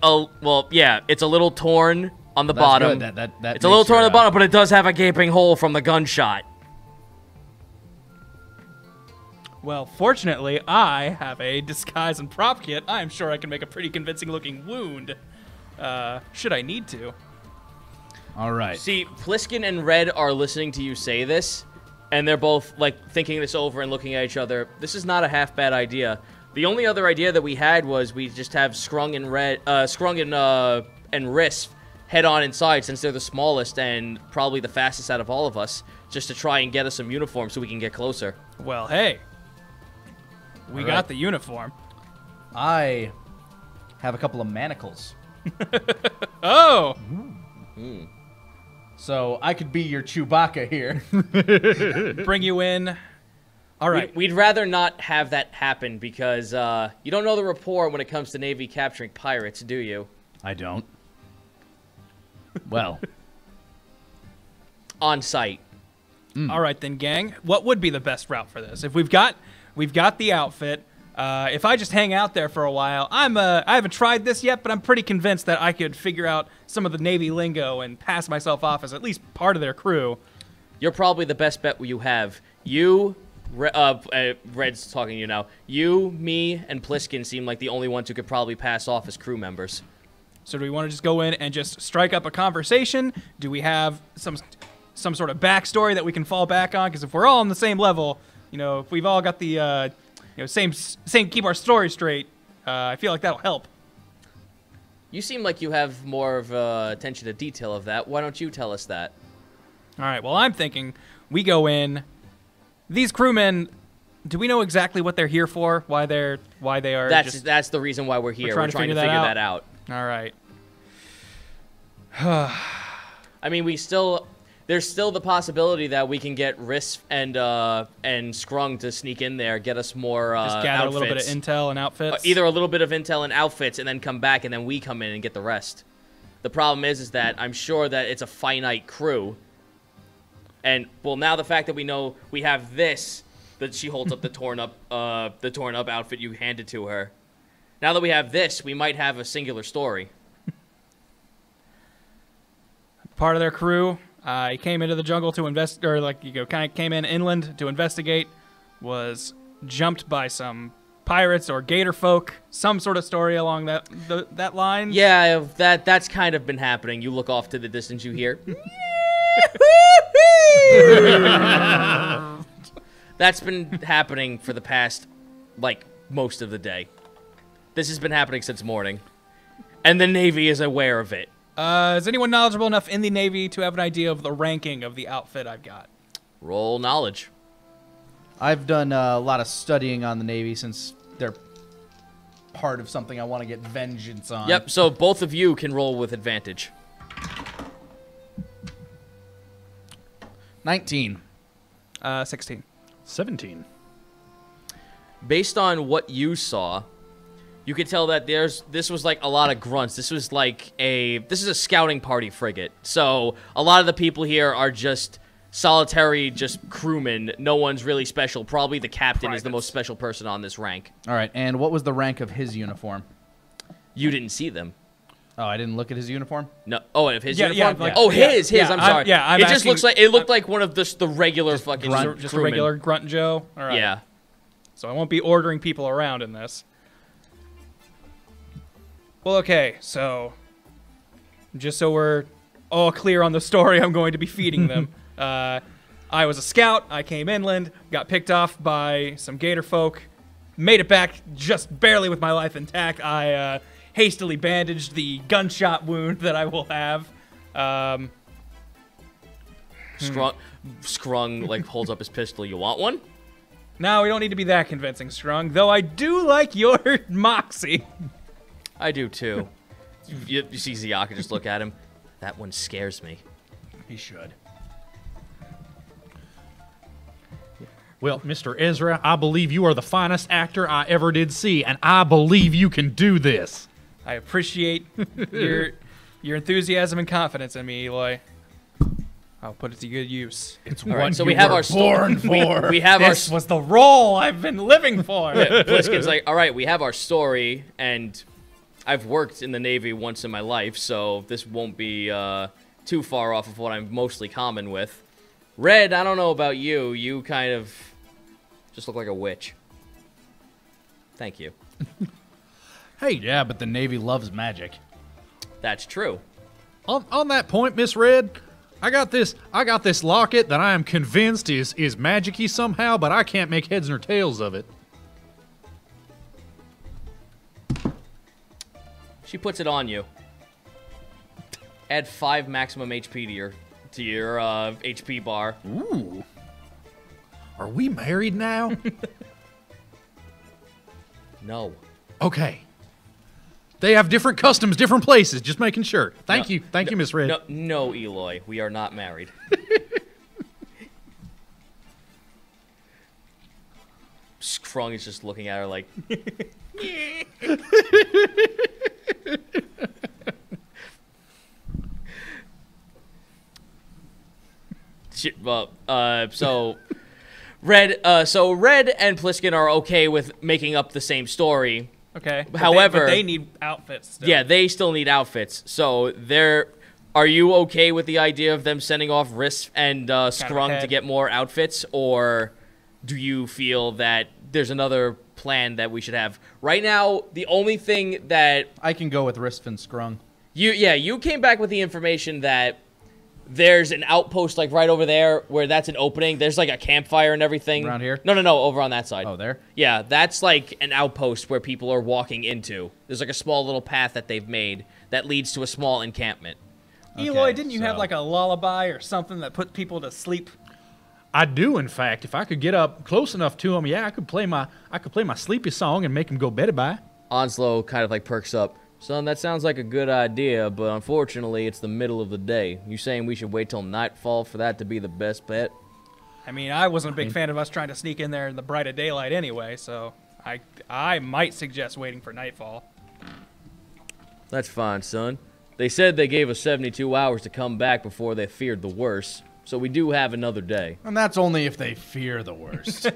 it's a little torn on the That's bottom. Good. That it's a little torn on the bottom, but it does have a gaping hole from the gunshot. Well, fortunately, I have a disguise and prop kit. I'm sure I can make a pretty convincing looking wound. Should I need to? All right. See, Pliskin and Red are listening to you say this, and they're both like thinking this over and looking at each other. This is not a half bad idea. The only other idea that we had was we just have Scrung and Risp head on inside, since they're the smallest and probably the fastest out of all of us, just to try and get us some uniform so we can get closer. Well, hey, we got the uniform. I have a couple of manacles. Oh. So I could be your Chewbacca here. Bring you in. All right. We'd rather not have that happen because you don't know the rapport when it comes to Navy capturing pirates, do you? I don't. Well. On site. All right then, gang. What would be the best route for this? If we've got the outfit. If I just hang out there for a while, I haven't tried this yet, but I'm pretty convinced that I could figure out some of the Navy lingo and pass myself off as at least part of their crew. You're probably the best bet you have. You, Red's talking to you now. You, me, and Pliskin seem like the only ones who could probably pass off as crew members. So do we want to just go in and just strike up a conversation? Do we have some sort of backstory that we can fall back on? Because if we're all on the same level, you know, if we've all got the same keep our story straight, I feel like that'll help. You seem like you have more of attention to detail of that. Why don't you tell us that? All right. Well, I'm thinking we go in. These crewmen, do we know exactly what they're here for? Why they are? That's the reason why we're here. We're trying to figure that out. All right. I mean, there's still the possibility that we can get Risp and Scrung to sneak in there, get us more just gather outfits. A little bit of intel and outfits. Either a little bit of intel and outfits, and then come back, and then we come in and get the rest. The problem is that I'm sure that it's a finite crew. And well, now the fact that we know we have this, that she holds up the torn up outfit you handed to her. Now that we have this, we might have a singular story. Part of their crew. He came into the jungle to kind of came in inland to investigate, was jumped by some pirates or gator folk, some sort of story along that line. Yeah, that's kind of been happening. You look off to the distance, you hear. That's been happening for the past, most of the day. This has been happening since morning. And the Navy is aware of it. Is anyone knowledgeable enough in the Navy to have an idea of the ranking of the outfit I've got? Roll knowledge. I've done a lot of studying on the Navy since they're part of something I want to get vengeance on. Yep, so both of you can roll with advantage. 19. 16. 17. Based on what you saw, you could tell that this was like a lot of grunts. This is a scouting party frigate. So a lot of the people here are just solitary, just crewmen. No one's really special. Probably the captain is the most special person on this rank. All right, and what was the rank of his uniform? You didn't see them. Oh, I didn't look at his uniform? No. Oh, of his uniform? Yeah, like, oh, his. Yeah, I'm sorry. I'm it just asking, looks like it looked like one of the regular fucking just a crewmen. regular grunt Joe. All right. Yeah. So I won't be ordering people around in this. Well, okay, so just so we're all clear on the story I'm going to be feeding them. I was a scout. I came inland, got picked off by some gator folk, made it back just barely with my life intact. I hastily bandaged the gunshot wound that I will have. Scrung like holds up his pistol. You want one? No, we don't need to be that convincing, Strung, though I do like your moxie. I do too. You see Ziaka just look at him. That one scares me. He should. Well, Mr. Ezra, I believe you are the finest actor I ever did see, and I believe you can do this. I appreciate your enthusiasm and confidence in me, Eloy. I'll put it to good use. It's All right, so we have our born for. We have This was the role I've been living for. Pliskin's like, all right, we have our story, and I've worked in the Navy once in my life, so this won't be too far off of what I'm mostly common with. Red, I don't know about you. You kind of just look like a witch. Thank you. Hey, yeah, but the Navy loves magic. That's true. On that point, Miss Red, I got this locket that I am convinced is magic-y somehow, but I can't make heads nor tails of it. She puts it on you. Add 5 maximum HP to your HP bar. Ooh. Are we married now? No. Okay. They have different customs, different places. Just making sure. Thank you, Miss Red. No, Eloy. We are not married. Scrung is just looking at her like. So Red and Pliskin are okay with making up the same story. Okay. However, they need outfits still. Yeah, they still need outfits. So are you okay with the idea of them sending off Risk and Scrung to get more outfits, or do you feel that there's another plan that we should have? Right now, the only thing that I can go with Risk and Scrung. you came back with the information that there's an outpost like right over there where that's an opening. There's like a campfire and everything. Around here? No, over on that side. Oh, there? Yeah, that's like an outpost where people are walking into. There's like a small little path that they've made that leads to a small encampment. Eloy, Okay, didn't you have like a lullaby or something that put people to sleep? I do, in fact. If I could get up close enough to them, yeah, I could play my sleepy song and make them go beddy bye. Onslow kind of like perks up. Son, that sounds like a good idea, but unfortunately it's the middle of the day. You saying we should wait till nightfall for that to be the best bet? I mean, I wasn't a big fan of us trying to sneak in there in the bright of daylight anyway, so I might suggest waiting for nightfall. That's fine, son. They said they gave us 72 hours to come back before they feared the worst, so we do have another day. And that's only if they fear the worst.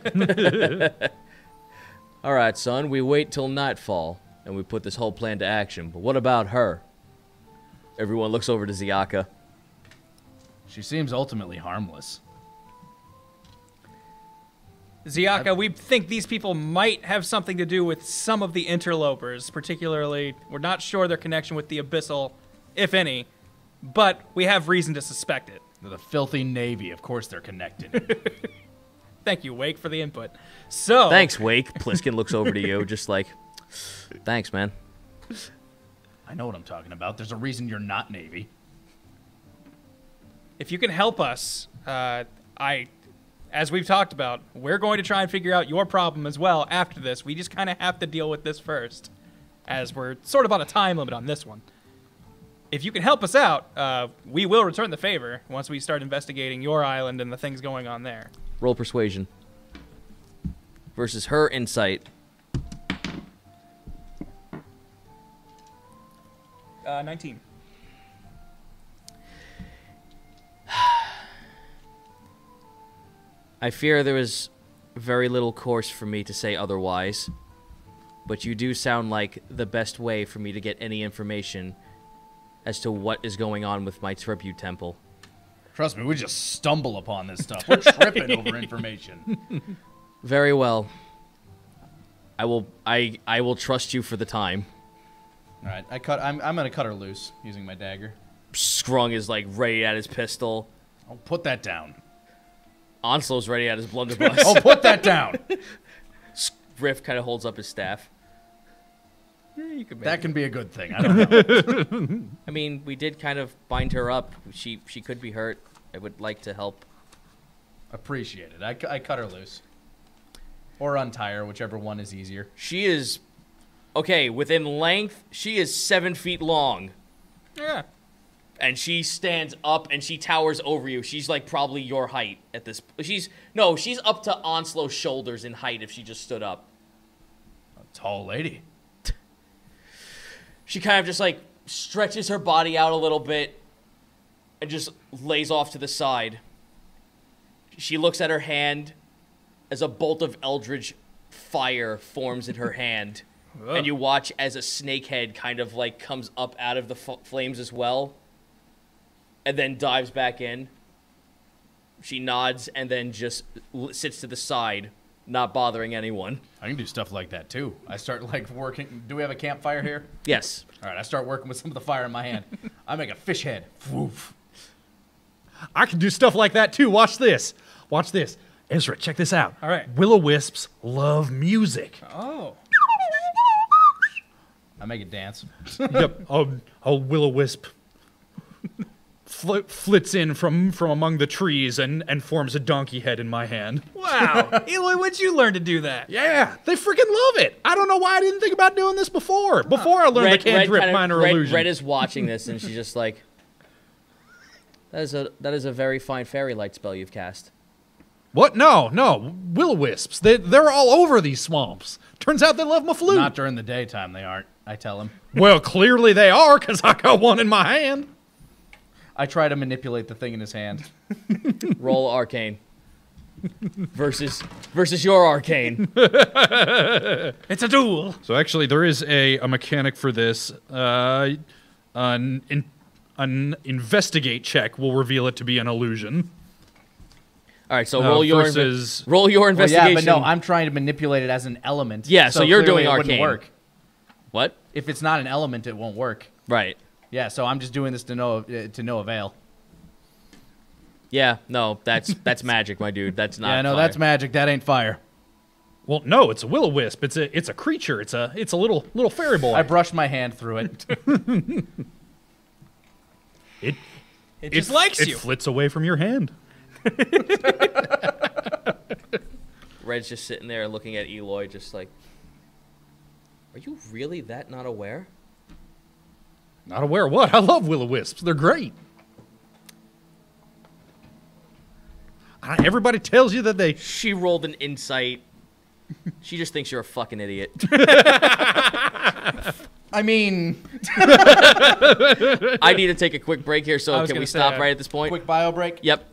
All right, son, we wait till nightfall, and we put this whole plan to action. But what about her? Everyone looks over to Ziaka. She seems ultimately harmless. Ziaka, we think these people might have something to do with some of the interlopers, particularly, we're not sure their connection with the Abyssal, if any, but we have reason to suspect it. The filthy Navy, of course they're connected. Thank you, Wake, for the input. So... Thanks, Wake. Pliskin looks over to you, just like, thanks, man. I know what I'm talking about. There's a reason you're not Navy. If you can help us, as we've talked about, we're going to try and figure out your problem as well after this. We just kind of have to deal with this first, as we're sort of on a time limit on this one. if you can help us out, we will return the favor once we start investigating your island and the things going on there. Roll persuasion. Versus her insight. 19. I fear there is very little course for me to say otherwise, but you do sound like the best way for me to get any information as to what is going on with my tribute temple. Trust me, we just stumble upon this stuff. We're tripping over information. Very well. I will trust you for the time. All right, I'm gonna cut her loose using my dagger. Scrung is like ready at his pistol. I'll put that down. Onslow's ready at his blunderbuss. Oh, put that down. Riff kind of holds up his staff. That can be a good thing. I don't know. I mean, we did kind of bind her up. She could be hurt. I would like to help. Appreciate it. I cut her loose. Or untie her, whichever one is easier. She is... Okay, within length, she is 7 feet long. Yeah. And she stands up and she towers over you. She's like probably your height at this... She's up to Onslow's shoulders in height if she just stood up. A tall lady. She kind of just like stretches her body out a little bit and just lays off to the side. She looks at her hand as a bolt of eldritch fire forms in her hand. And you watch as a snake head kind of like comes up out of the flames as well. And then dives back in. She nods and then just sits to the side, not bothering anyone. I can do stuff like that too. I start like working. Do we have a campfire here? Yes. All right, I start working with some of the fire in my hand. I make a fish head. Woof. I can do stuff like that too. Watch this. Watch this. Ezra, check this out. All right. Will-o-wisps love music. Oh. I make it dance. Yep. A will-o-wisp flits in from among the trees and forms a donkey head in my hand. Wow. Eloy, when'd you learn to do that? Yeah, they freaking love it. I don't know why I didn't think about doing this before. Before I learned the cantrip minor illusion. Red is watching this and she's just like, that is a very fine fairy light spell you've cast. What? No. Will-o-wisps. They're all over these swamps. Turns out they love my flute. Not during the daytime, they aren't. I tell him. Well, clearly they are, because I got one in my hand. I try to manipulate the thing in his hand. Roll arcane. versus your arcane. It's a duel. So actually, there is a mechanic for this. An investigate check will reveal it to be an illusion. All right, so roll your investigation. Well, yeah, but no, I'm trying to manipulate it as an element. Yeah, so you're doing it arcane. Wouldn't work. What? If it's not an element, it won't work. Right. Yeah, so I'm just doing this to no avail. Yeah, no, that's magic, my dude. That's not. Yeah, no, fire. that's magic. That ain't fire. Well, no, it's a will-o-wisp. It's a creature. It's a little fairy boy. I brushed my hand through it. It just likes you. It flits away from your hand. Red's just sitting there looking at Eloy, just like, are you really that not aware? Not aware of what? I love will-o-wisps. They're great. Everybody tells you that they... She rolled an insight. She just thinks you're a fucking idiot. I mean... I need to take a quick break here, so can we stop right at this point? Quick bio break? Yep.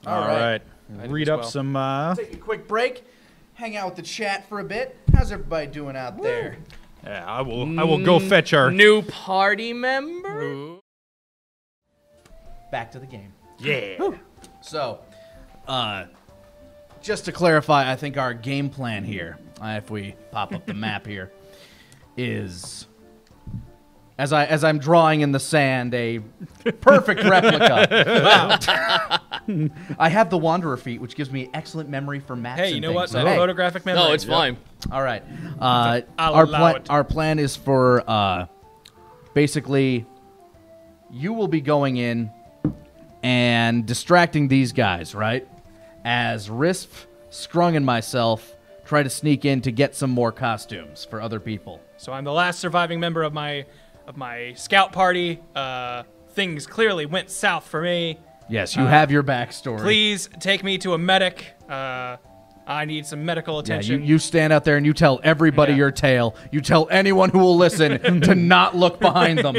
All right. Read up some... Take a quick break. Hang out with the chat for a bit. How's everybody doing out there? Yeah, I will go fetch our... New party member? Back to the game. Yeah. So, just to clarify, I think our game plan here, if we pop up the map here, is as I'm drawing in the sand a perfect replica. I have the Wanderer feat, which gives me excellent memory for maps. Hey, you know what? So, Photographic memory. No, it's fine. all right. allow it. Our plan is for basically you will be going in and distracting these guys, right? As Risp, Scrung, and myself try to sneak in to get some more costumes for other people. So I'm the last surviving member of my of my scout party. Things clearly went south for me. Yes, you have your backstory. Please take me to a medic. I need some medical Yeah, attention. you stand out there and you tell everybody Yeah. your tale. You tell anyone who will listen to not look behind them.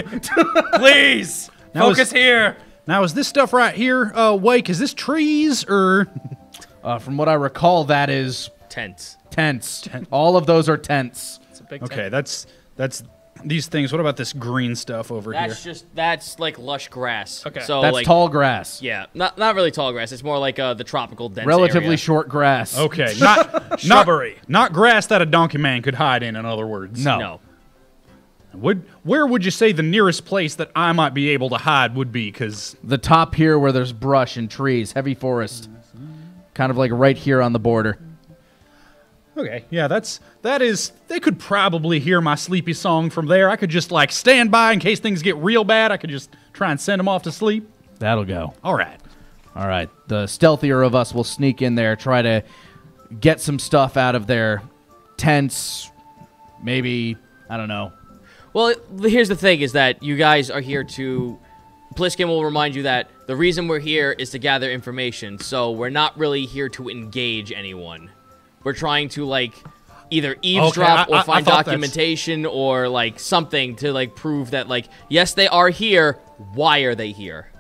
Please Now focus here. Now, is this stuff right here, Wake, is this trees or... From what I recall, that is Tents. tents. All of those are tents. It's a big Okay, tent. that's these things. What about this green stuff over here? That's like lush grass. Okay. So That's like, tall grass. Yeah, not really tall grass. It's more like the tropical dense Relatively area. short grass. Okay, not Shrubbery. not grass that a donkey man could hide in other words. No. No. Where would you say the nearest place that I might be able to hide would be? Because The top here where there's brush and trees, heavy forest. Kind of like right here on the border. okay, yeah, that is. They could probably hear my sleepy song from there. I could just like stand by in case things get real bad. I could just try and send them off to sleep. That'll go. All right. All right. The stealthier of us will sneak in there, try to get some stuff out of their tents. Maybe, I don't know. Well, here's the thing: is that you guys are here to. Pliskin will remind you that the reason we're here is to gather information. So we're not really here to engage anyone. We're trying to like either eavesdrop or I find thought documentation or like something to like prove that like yes they are here. Why are they here?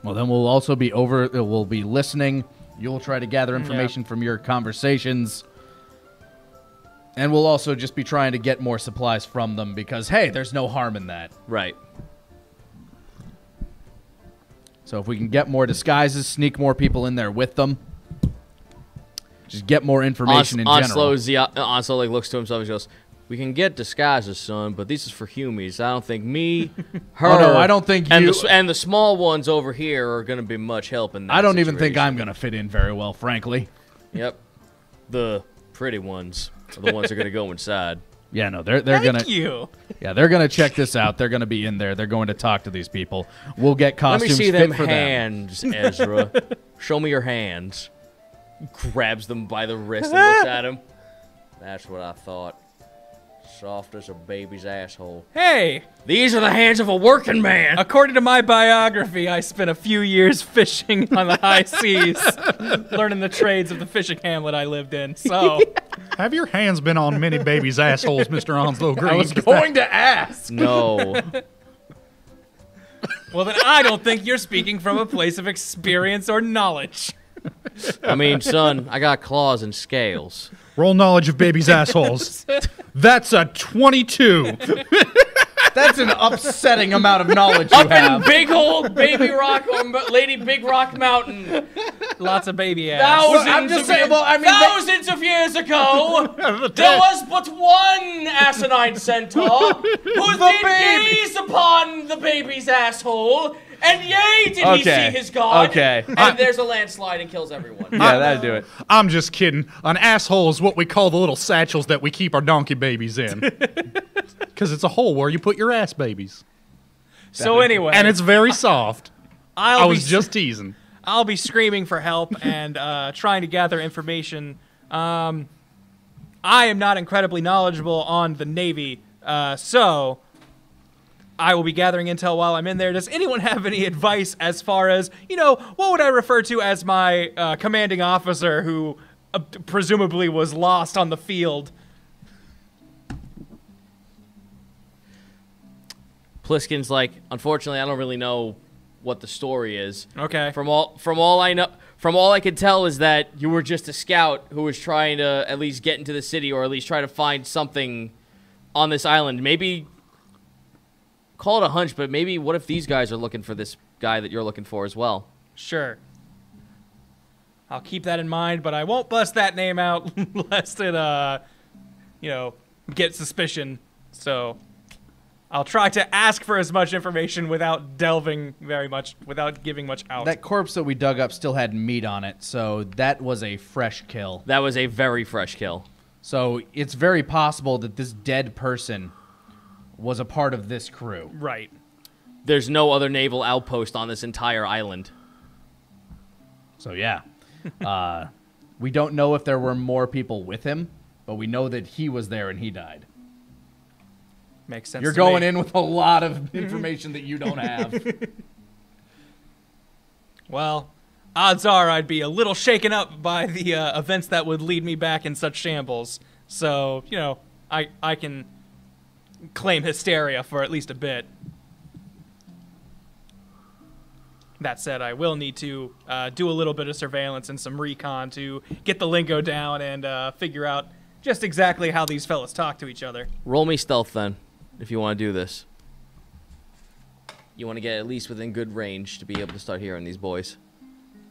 Well, then we'll also be we'll be listening. You'll try to gather information from your conversations. And we'll also just be trying to get more supplies from them because, hey, there's no harm in that. Right. So if we can get more disguises, sneak more people in there with them, just get more information in general. Onslow like looks to himself and goes, "We can get disguises, son, but this is for humies. I don't think me, her, Oh, no, I don't think and you- and the small ones over here are going to be much help in that I don't even think situation." I'm going to fit in very well, frankly. Yep. The pretty ones are the ones that are going to go inside. Yeah, no, they're going Thank to you. Yeah, they're going to check this out. They're going to be in there. They're going to talk to these people. We'll get Let me costumes see fit them for them. hands, Ezra. Show me your hands. Grabs them by the wrist and looks at him. That's what I thought. Soft as a baby's asshole. Hey, These are the hands of a working man. according to my biography, I spent a few years fishing on the high seas, learning the trades of the fishing hamlet I lived in. So, Have your hands been on many babies' assholes, Mr. Onslow Green? I was going to ask. No. well, then I don't think you're speaking from a place of experience or knowledge. I mean, son, I got claws and scales. Roll knowledge of babies' assholes. That's a 22. That's an upsetting amount of knowledge you Up in have. big old Baby Rock or Lady Big Rock Mountain. Lots of baby ass. Thousands of years ago, there was but one asinine centaur who did gaze upon the baby's asshole, and yea, did he see his god. Okay. And there's a landslide and kills everyone. Yeah, that'd do it. I'm just kidding. An asshole is what we call the little satchels that we keep our donkey babies in. Because it's a hole where you put your ass babies. So anyway, And it's very soft. I I'll was be just teasing. I'll be screaming for help and trying to gather information. I am not incredibly knowledgeable on the Navy, so I will be gathering intel while I'm in there. Does anyone have any advice as far as, what would I refer to as my commanding officer who presumably was lost on the field? Pliskin's like, unfortunately, I don't really know what the story is. Okay. From all I could tell is that you were just a scout who was trying to at least get into the city or at least try to find something on this island. Maybe call it a hunch, but maybe what if these guys are looking for this guy that you're looking for as well? Sure. I'll keep that in mind, but I won't bust that name out lest it, get suspicion. So I'll try to ask for as much information without delving very much, without giving much out. That corpse that we dug up still had meat on it, so that was a fresh kill. That was a very fresh kill. So it's very possible that this dead person was a part of this crew. Right. There's no other naval outpost on this entire island. So yeah. We don't know if there were more people with him, but we know that he was there and he died. Makes sense. You're to going me. in with a lot of information that you don't have. Well, odds are I'd be a little shaken up by the events that would lead me back in such shambles. So, you know, I can claim hysteria for at least a bit. That said, I will need to do a little bit of surveillance and some recon to get the lingo down and figure out just exactly how these fellas talk to each other. Roll me stealth then, if you want to do this. You want to get at least within good range to be able to start hearing these boys.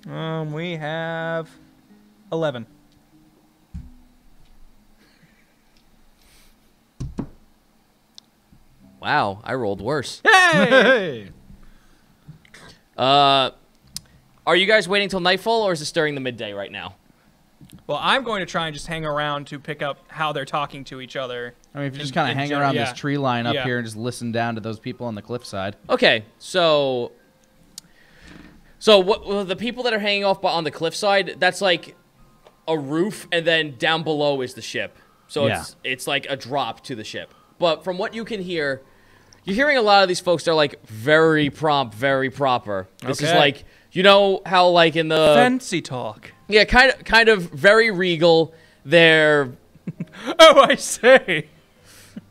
We have 11. Wow, I rolled worse. Hey! Are you guys waiting till nightfall, or is this during the midday right now? Well, I'm going to try and just hang around to pick up how they're talking to each other. I mean, if you just kind of hang around this tree line up Yeah. here and just listen down to those people on the cliffside. Okay, so what? Well, the people that are hanging off on the cliffside, that's like a roof, and then down below is the ship. So Yeah. it's like a drop to the ship. But from what you can hear, you're hearing a lot of these folks are like very prompt, very proper. This is Okay. like, you know how like in the Fancy talk. yeah, kind of very regal. They're Oh, I say.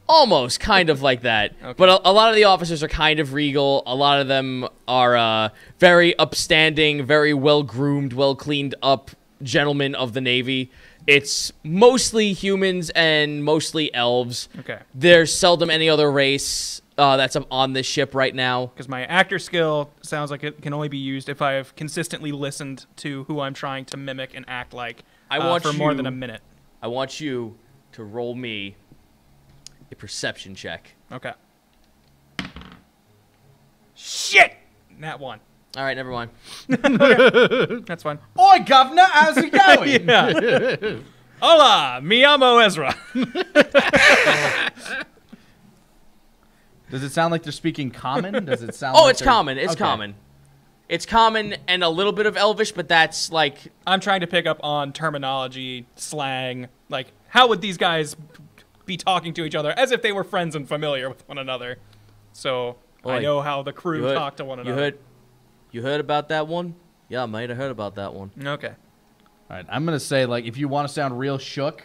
almost kind of like that. Okay. But a lot of the officers are kind of regal. A lot of them are very upstanding, very well-groomed, well-cleaned up gentlemen of the Navy. It's mostly humans and mostly elves. Okay. There's seldom any other race that's on this ship right now. Because my actor skill sounds like it can only be used if I have consistently listened to who I'm trying to mimic and act like for more than a minute. I want you to roll me a perception check. Okay. Shit! Nat 1. All right, never mind. That's fine. Oi, governor, how's it going? Yeah. Hola, mi amo Ezra. Does it sound like they're speaking common? Does it sound? Oh, like it's common. It's common. It's common and a little bit of Elvish, but that's like I'm trying to pick up on terminology, slang. Like, how would these guys be talking to each other as if they were friends and familiar with one another? So I Oi, know how the crew talk to one another. You heard about that one? Yeah, mate, I heard about that one. Okay. All right, I'm gonna say like if you want to sound real shook,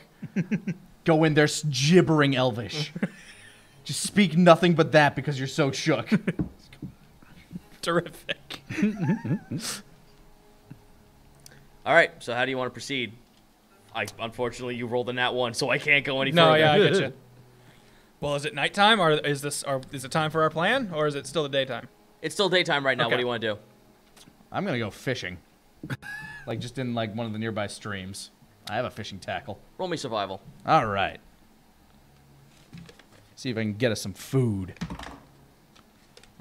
go in there gibbering Elvish. Just speak nothing but that because you're so shook. Terrific. All right, so how do you want to proceed? Unfortunately, you rolled a nat 1, so I can't go any No, further. yeah, I get you. Well, is it nighttime, or is it time for our plan, or is it still the daytime? It's still daytime right now. Okay. What do you want to do? I'm gonna go fishing, like just in like one of the nearby streams. I have a fishing tackle. Roll me survival. All right. See if I can get us some food.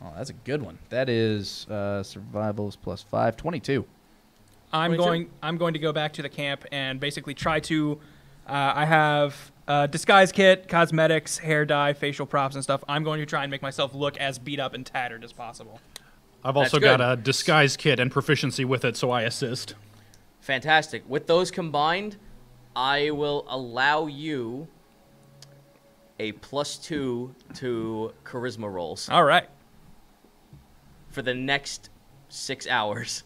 Oh, that's a good one. That is survival is +5, 22. I'm 22? going to go back to the camp and basically try to. I have disguise kit, cosmetics, hair dye, facial props, and stuff. I'm going to try and make myself look as beat up and tattered as possible. I've also That's got good. a disguise kit and proficiency with it, so I assist. Fantastic. With those combined, I will allow you a +2 to charisma rolls All right. for the next 6 hours.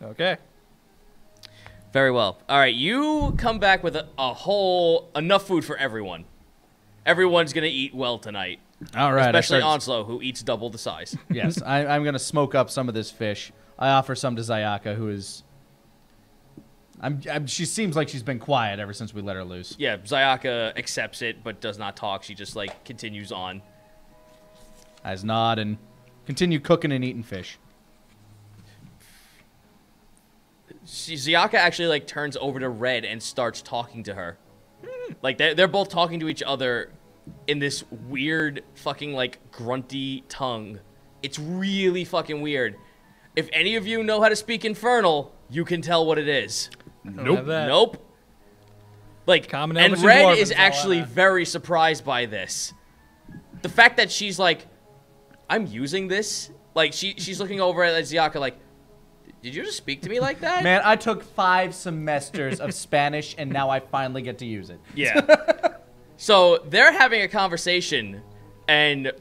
Okay. Very well. All right, you come back with enough food for everyone. Everyone's gonna eat well tonight, All right. especially Onslow, who eats double the size. Yes, I'm gonna smoke up some of this fish. I offer some to Zayaka, who is. She seems like she's been quiet ever since we let her loose. Yeah, Zayaka accepts it, but does not talk. She just like continues on. Eyes nod and continue cooking and eating fish. Zayaka actually like turns over to Red and starts talking to her. Like they're both talking to each other in this weird fucking like grunty tongue. It's really fucking weird. If any of you know how to speak Infernal, you can tell what it is. Nope. Nope. Like, Common and Elvish Red Dwarven is is all actually that. very surprised by this. The fact that she's like, I'm using this. Like she's looking over at Zayaka like, did you just speak to me like that? Man, I took 5 semesters of Spanish, and now I finally get to use it. Yeah. So they're having a conversation, and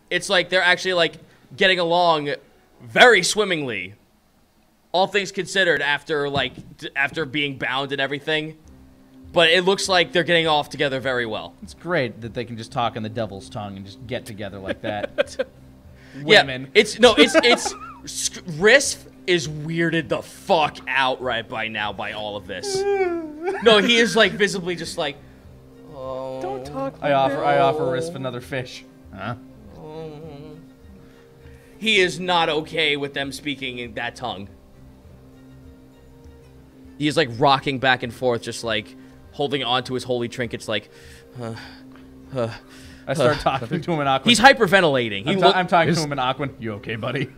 it's like they're actually like getting along very swimmingly. All things considered, after being bound and everything. But it looks like they're getting off together very well. It's great that they can just talk in the devil's tongue and just get together like that. Women. Yeah, it's Risk is weirded the fuck out right by now by all of this. No, he is like visibly just like, oh. Don't talk. I offer Risk another fish. Huh? He is not okay with them speaking in that tongue. He is like rocking back and forth, just like holding on to his holy trinkets, like. I start talking to him in Aquan. He's hyperventilating. I'm talking to him in Aquan. You okay, buddy?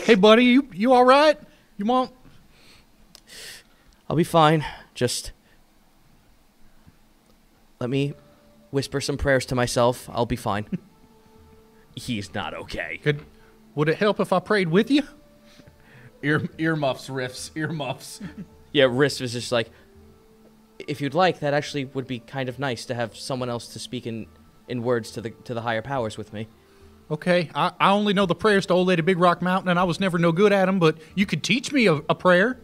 Hey, buddy, you all right? You want? I'll be fine. Just let me whisper some prayers to myself. I'll be fine. He's not okay. Would it help if I prayed with you? Earmuffs, riffs, earmuffs. Yeah, Risk was just like, if you'd like, that actually would be kind of nice to have someone else to speak in words to the higher powers with me. Okay, I only know the prayers to Old Lady Big Rock Mountain, and I was never no good at them, but you could teach me a prayer.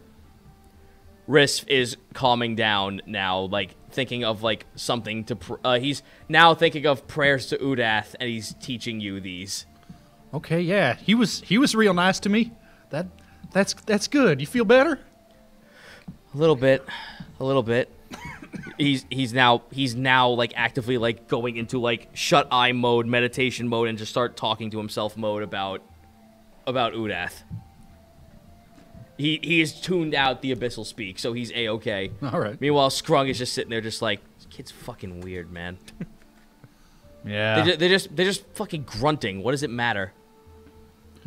Risk is calming down now, like thinking of like something to. He's now thinking of prayers to Udath, and he's teaching you these. Okay, yeah, he was real nice to me. That's good. You feel better? A little bit. He's now like actively like going into like shut eye mode, meditation mode, and just start talking to himself mode about Udath. He has tuned out the abyssal speak, so he's a-okay. All right. Meanwhile, Scrung is just sitting there, just like, this kid's fucking weird, man. Yeah. They're just fucking grunting. What does it matter?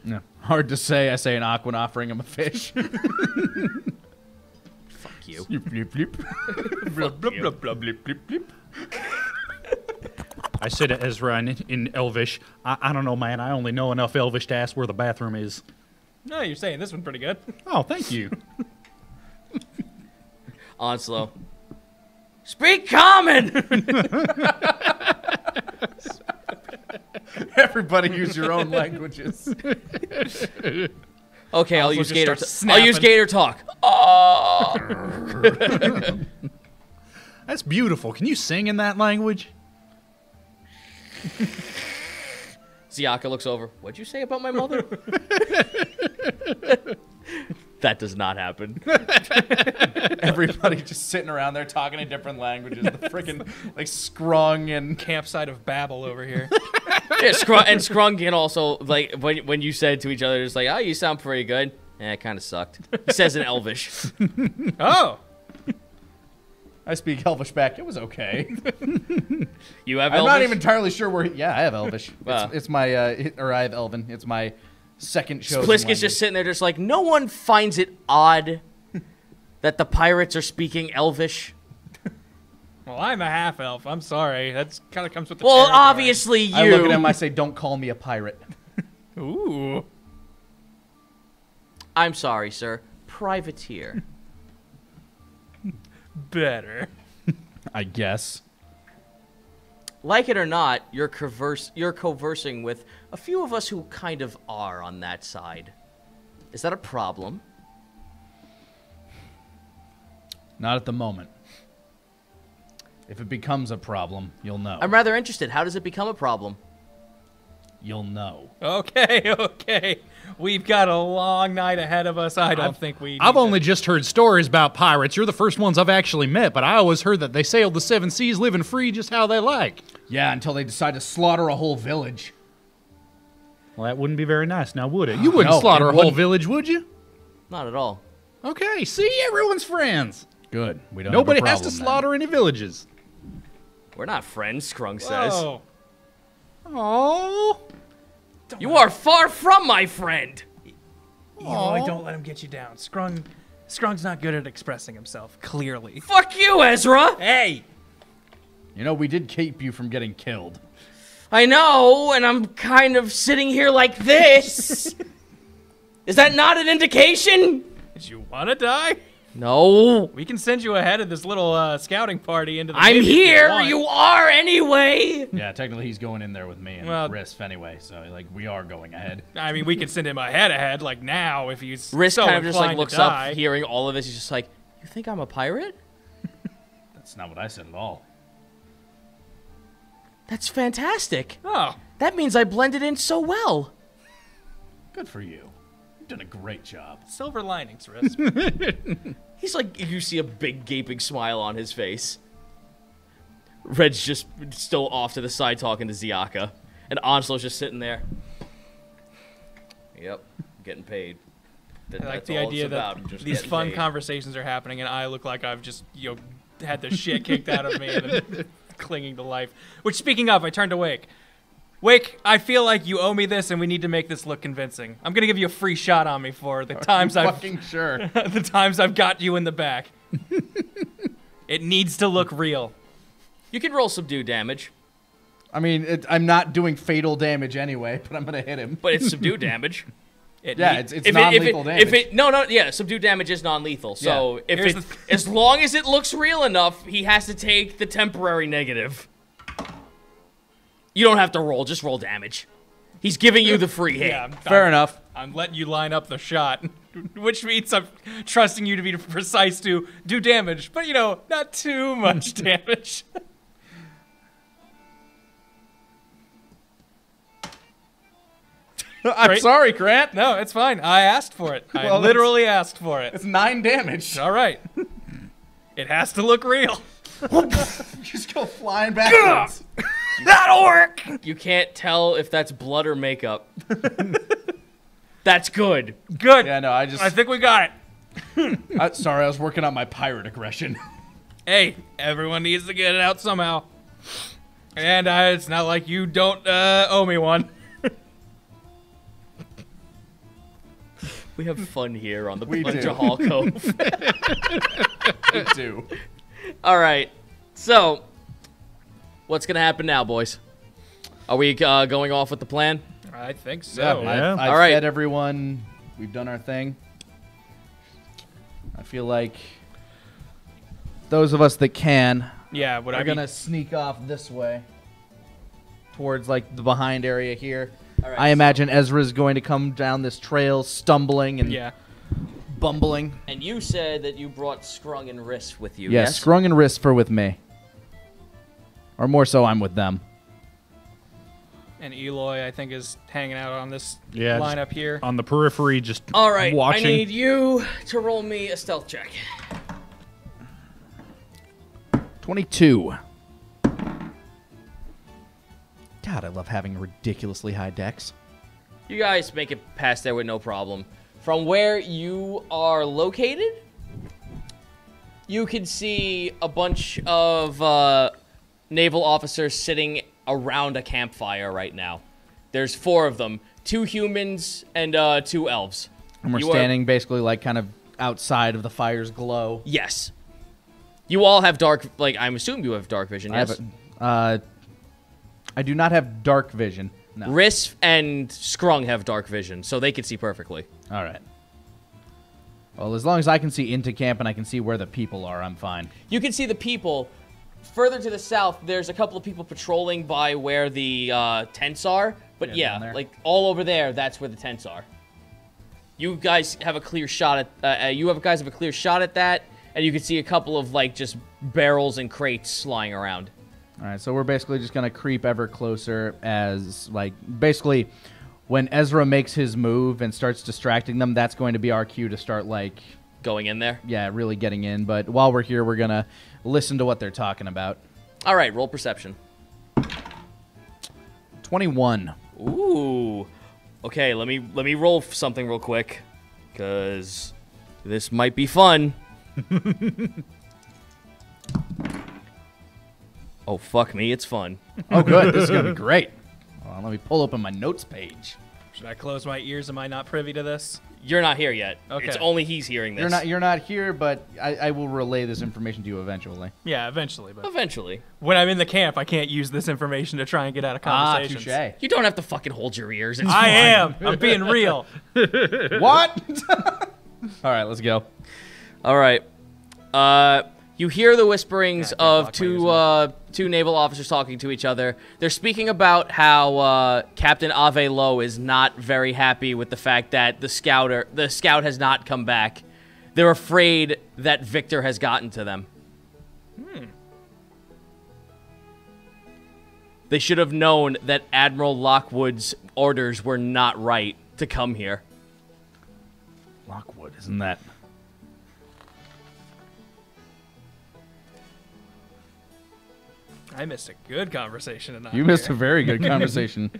No. Hard to say. I say an Aquan offering him a fish. Fuck you. I said to Ezra in Elvish, I don't know, man. I only know enough Elvish to ask where the bathroom is. No, you're saying this one's pretty good. Oh, thank you. Onslow. Speak common! Everybody use your own languages. Okay, I'll use Gator. I'll use Gator talk. Oh. That's beautiful. Can you sing in that language? Ziaka looks over. What'd you say about my mother? That does not happen. Everybody just sitting around there talking in different languages. The freaking like Scrung and Campsite of Babel over here. Yeah, Scrung can also, like, when you said to each other, just like, oh, you sound pretty good. It kind of sucked. He says in Elvish. Oh! I speak Elvish back. It was okay. You have I'm Elvish? not even entirely sure where. Yeah, I have Elvish. Wow. It's my or I have Elven. It's my second chosen Splisk is language. just sitting there, just like, no one finds it odd that the pirates are speaking Elvish. Well, I'm a half elf. I'm sorry. That's kind of comes with the Well, territory. obviously you. I look at him. I say, "Don't call me a pirate." Ooh. I'm sorry, sir. Privateer. Better. I guess. Like it or not, you're conversing with a few of us who kind of are on that side. Is that a problem? Not at the moment. If it becomes a problem, you'll know. I'm rather interested. How does it become a problem? You'll know. Okay. We've got a long night ahead of us. I don't think we. I've only just heard stories about pirates. You're the first ones I've actually met, but I always heard that they sailed the seven seas living free just how they like. Yeah, until they decide to slaughter a whole village. Well, that wouldn't be very nice now, would it? You wouldn't No, slaughter it a whole wouldn't. village, would you? Not at all. Okay, see, everyone's friends. Good. We don't. Nobody have a has to problem then. slaughter any villages. We're not friends, Scrung says. Oh. Oh. You are far from my friend. Eloy, don't let him get you down. Scrung's not good at expressing himself, clearly. Fuck you, Ezra. Hey! You know, we did keep you from getting killed. I know, and I'm kind of sitting here like this. Is that not an indication? Did you want to die? No. We can send you ahead of this little scouting party into the I'm navy if here. want. You are anyway. Yeah, technically he's going in there with me and Well- Risk anyway, so like we are going ahead. I mean, we could send him ahead, like now, if he's Risk so kind of just like inclined looks to die. up, hearing all of this. He's just like, "You think I'm a pirate? That's not what I said at all. That's fantastic. Oh, That means I blended in so well." Good for you. You've done a great job. silver linings, Risk. He's like, you see a big gaping smile on his face. Red's just still off to the side talking to Ziaka, and Onslow's just sitting there. Yep, getting paid. I like That's the all idea it's about, that just these getting fun paid. conversations are happening, and I look like I've just had the shit kicked out of me and then clinging to life. Which, speaking of, I turned to Wake. Wake, I feel like you owe me this, and we need to make this look convincing. I'm gonna give you a free shot on me for the times Fucking sure. the times I've got you in the back. It needs to look real. You can roll subdue damage, I mean, I'm not doing fatal damage anyway, but I'm gonna hit him. but it's subdue damage. Yeah, it's non-lethal damage. Yeah, subdue damage is non-lethal. So Yeah. if as long as it looks real enough, he has to take the temporary negative. You don't have to roll, just roll damage. He's giving you the free hit. Yeah, Fair enough. I'm letting you line up the shot, which means I'm trusting you to be precise to do damage, but not too much damage. I'm Great. sorry, Grant. No, it's fine. I asked for it. I Well, literally asked for it. It's 9 damage. All right. It has to look real. Just go flying backwards. That'll work! You can't tell if that's blood or makeup. That's good. Good. Yeah, no, I think we got it. Sorry, I was working on my pirate aggression. Hey, everyone needs to get it out somehow. And it's not like you don't owe me one. We have fun here on the We do. Jahal Cove. Me too. All right. So, what's going to happen now, boys? Are we going off with the plan? I think so. Yeah, I've All right. fed everyone. We've done our thing. I feel like those of us that can Yeah, what are I mean, gonna sneak off this way towards like the behind area here. All right, I imagine Ezra's going to come down this trail, stumbling and yeah. bumbling. And you said that you brought Scrung and Riss with you, Yes, yes? Scrung and Risk for with me. Or more so, I'm with them. And Eloy, I think, is hanging out on this Yeah, line just up here. on the periphery, just All right, watching. I need you to roll me a stealth check. 22. God, I love having ridiculously high decks. You guys make it past there with no problem. From where you are located, you can see a bunch of naval officers sitting around a campfire right now. There's 4 of them, 2 humans and 2 elves. And we're You are- standing basically like kind of outside of the fire's glow. Yes. You all have dark, like, I'm assuming you have dark vision, I yes? have I do not have dark vision. No. Riss and Scrung have dark vision, so they can see perfectly. All right. Well, as long as I can see into camp and I can see where the people are, I'm fine. You can see the people. Further to the south, there's a couple of people patrolling by where the tents are. But Yeah, down yeah, there. like all over there, that's where the tents are. You guys have a clear shot at. You guys have a clear shot at that, and you can see a couple of like just barrels and crates lying around. All right, so we're basically just going to creep ever closer as, like, basically when Ezra makes his move and starts distracting them, that's going to be our cue to start, like, Going in there. yeah, really getting in. But while we're here, we're going to listen to what they're talking about. All right, roll perception. 21. Ooh. Okay, let me roll something real quick, cause this might be fun. Oh fuck me, it's fun. Oh, good. This is going to be great. Hold on, let me pull open my notes page. Should I close my ears? Am I not privy to this? You're not here yet. Okay. It's only he's hearing this. You're not here, but I will relay this information to you eventually. Yeah, eventually. But Eventually. when I'm in the camp, I can't use this information to try and get out of conversations. touche. You don't have to fucking hold your ears. It's I fine. am. I'm being real. What? All right, let's go. All right. You hear the whisperings Yeah, I can't of block my two naval officers talking to each other. They're speaking about how Captain Ave Low is not very happy with the fact that the scout has not come back. They're afraid that Victor has gotten to them. They should have known that Admiral Lockwood's orders were not right to come here. Lockwood, isn't that? I missed a good conversation tonight. You missed a very good conversation.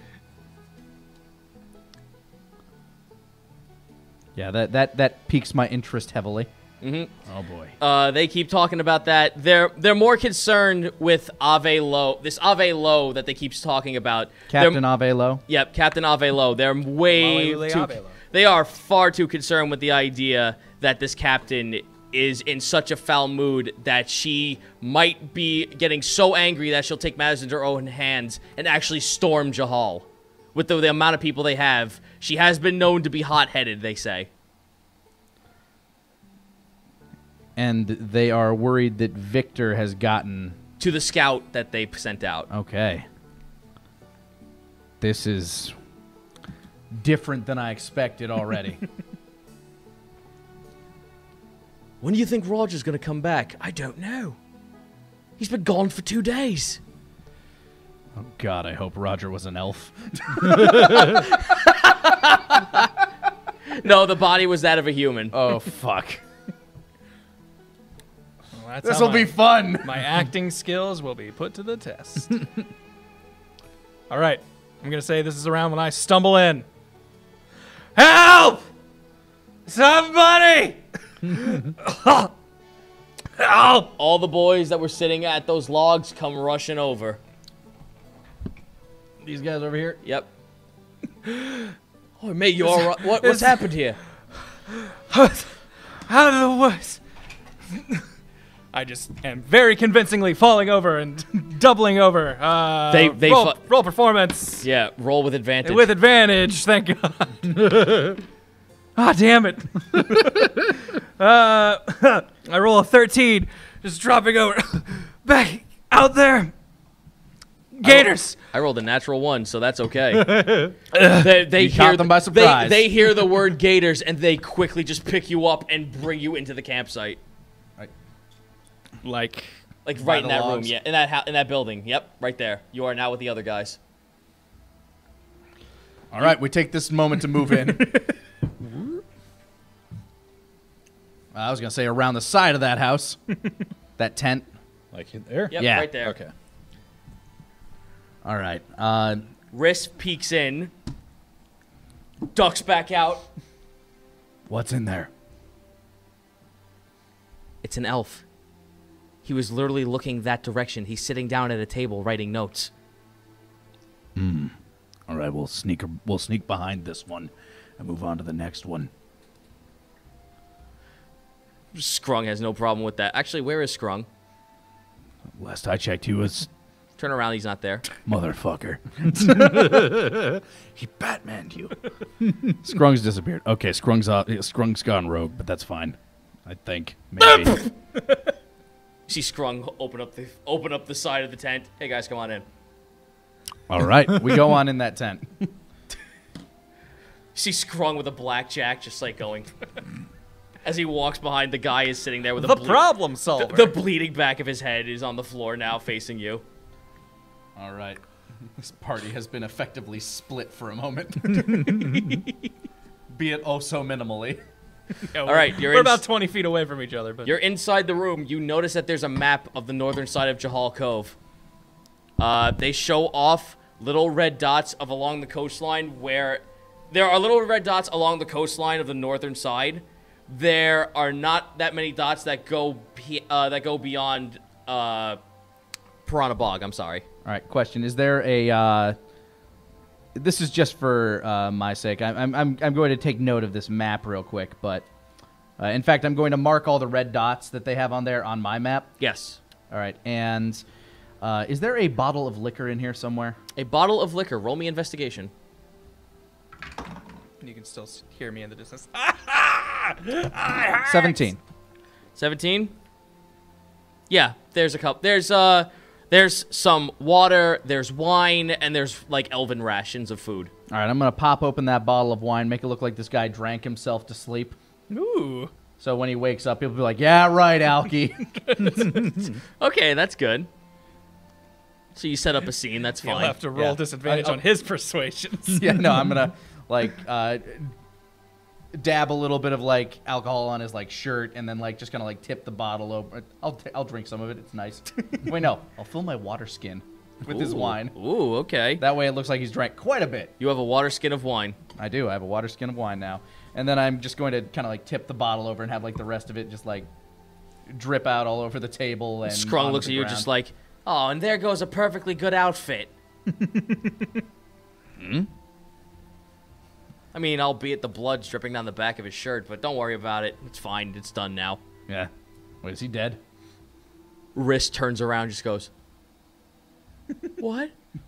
Yeah, that piques my interest heavily. Oh boy. They keep talking about that. They're more concerned with Ave Low. This Ave Low that they keep talking about. Captain Ave Low. Yep, Captain Ave Low. They're way Wale too. Ave Low. They are far too concerned with the idea that this captain is in such a foul mood that she might be getting so angry that she'll take matters into her own hands and actually storm Jahal. With the amount of people they have, she has been known to be hot-headed, they say. And they are worried that Victor has gotten... To the scout that they sent out. Okay. This is different than I expected already. When do you think Roger's going to come back? I don't know. He's been gone for 2 days. Oh, God, I hope Roger was an elf. No, the body was that of a human. Oh, fuck. Well, that's This how will be fun. my acting skills will be put to the test. All right. I'm going to say this is around when I stumble in. Help! Somebody! Help! All the boys that were sitting at those logs come rushing over. These guys over here? Yep. Oh, mate, you all right? What's happened here? Out of the woods. I just am very convincingly falling over and doubling over. They roll performance. Yeah, roll with advantage. With advantage, thank God. Ah, damn it. I roll a 13, just dropping over. Back out there. Gators. I rolled a natural 1, so that's okay. They You hear caught them by surprise. They hear the word gators, and they quickly just pick you up and bring you into the campsite. Like Right in the that room, logs. yeah. In that building. Yep, right there. You are now with the other guys. All right, we take this moment to move in. I was going to say around the side of that house. That tent. Like in there? Yep, Yeah. right there. Okay. All right. Riss peeks in, ducks back out. What's in there? It's an elf. He was literally looking that direction. He's sitting down at a table writing notes. All right, we'll sneak behind this one and move on to the next one. Scrung has no problem with that. Actually, where is Scrung? Last I checked, he was Turn around, he's not there. motherfucker. He Batmaned you. Scrung's disappeared. Okay, Scrung's gone rogue, but that's fine. I think maybe. See Scrung open up the side of the tent. Hey guys, come on in. All right, we go on in that tent. See Scrung with a blackjack, just like going. As he walks behind, the guy is sitting there with the problem solver. The bleeding back of his head is on the floor now, facing you. All right, this party has been effectively split for a moment. Be it oh so minimally. Yeah, All right, we're about 20 feet away from each other. But You're inside the room. You notice that there's a map of the northern side of Jahal Cove. They show off little red dots of along the coastline where there are little red dots along the coastline of the northern side. There are not that many dots that go beyond Piranha Bog. I'm sorry. All right, question: is there a? This is just for my sake. I'm going to take note of this map real quick, but in fact, I'm going to mark all the red dots that they have on there on my map. Yes. All right, and is there a bottle of liquor in here somewhere? A bottle of liquor. Roll me investigation. you can still hear me in the distance. 17. 17? Yeah, there's a cup. There's some water, there's wine, and there's like elven rations of food. All right, I'm going to pop open that bottle of wine, make it look like this guy drank himself to sleep. Ooh. So when he wakes up, he'll be like, yeah, right, Alki. Okay, that's good. So you set up a scene, that's He'll fine. have to roll disadvantage on his persuasions. Yeah, no, I'm going to, like, dab a little bit of, like, alcohol on his, like, shirt and then, like, just kind of, like, tip the bottle over. I'll drink some of it. It's nice. Wait, no. I'll fill my water skin with his wine. Ooh, okay. That way it looks like he's drank quite a bit. You have a water skin of wine. I do. I have a water skin of wine now. And then I'm just going to kind of, like, tip the bottle over and have, like, the rest of it just, like, drip out all over the table. And Scrung onto looks the at you ground. just like, oh, and there goes a perfectly good outfit. I mean, albeit the blood's dripping down the back of his shirt, but don't worry about it. It's fine. It's done now. Yeah. Wait, is he dead? Wrist turns around, just goes, what? I'm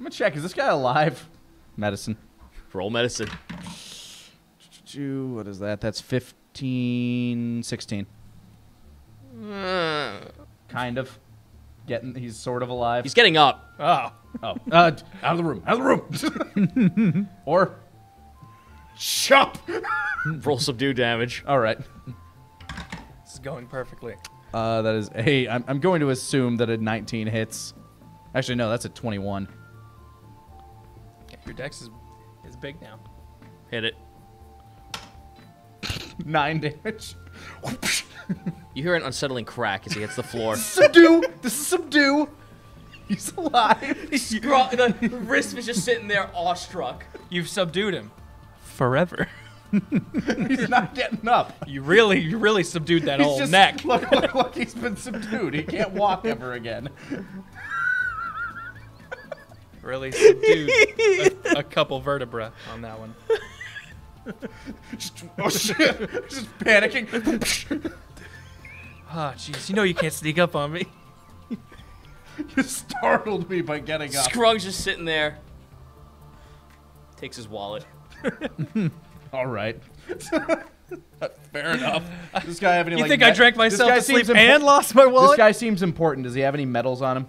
going to check. Is this guy alive? Medicine. Roll medicine. What is that? That's 15, 16. Kind of. He's sort of alive. He's getting up. Oh. Oh, out of the room. Out of the room. Or, shop. Roll subdue damage. All right. This is going perfectly. That is I'm going to assume that a 19 hits. Actually, no, that's a 21. Okay, your dex is big now. Hit it. 9 damage. You hear an unsettling crack as he hits the floor. Subdue. This is subdue. He's alive. The wrist was just sitting there awestruck. You've subdued him. Forever. He's not getting up. You really subdued that He's whole just, neck. Look, he's been subdued. He can't walk ever again. Really subdued a couple vertebra on that one. Oh shit! Just panicking. Ah, jeez. You know you can't sneak up on me. You startled me by getting up. Scrug's just sitting there. Takes his wallet. All right. Fair enough. Does this guy have any? You like, think I drank myself to sleep and impo- lost my wallet? This guy seems important. Does he have any medals on him?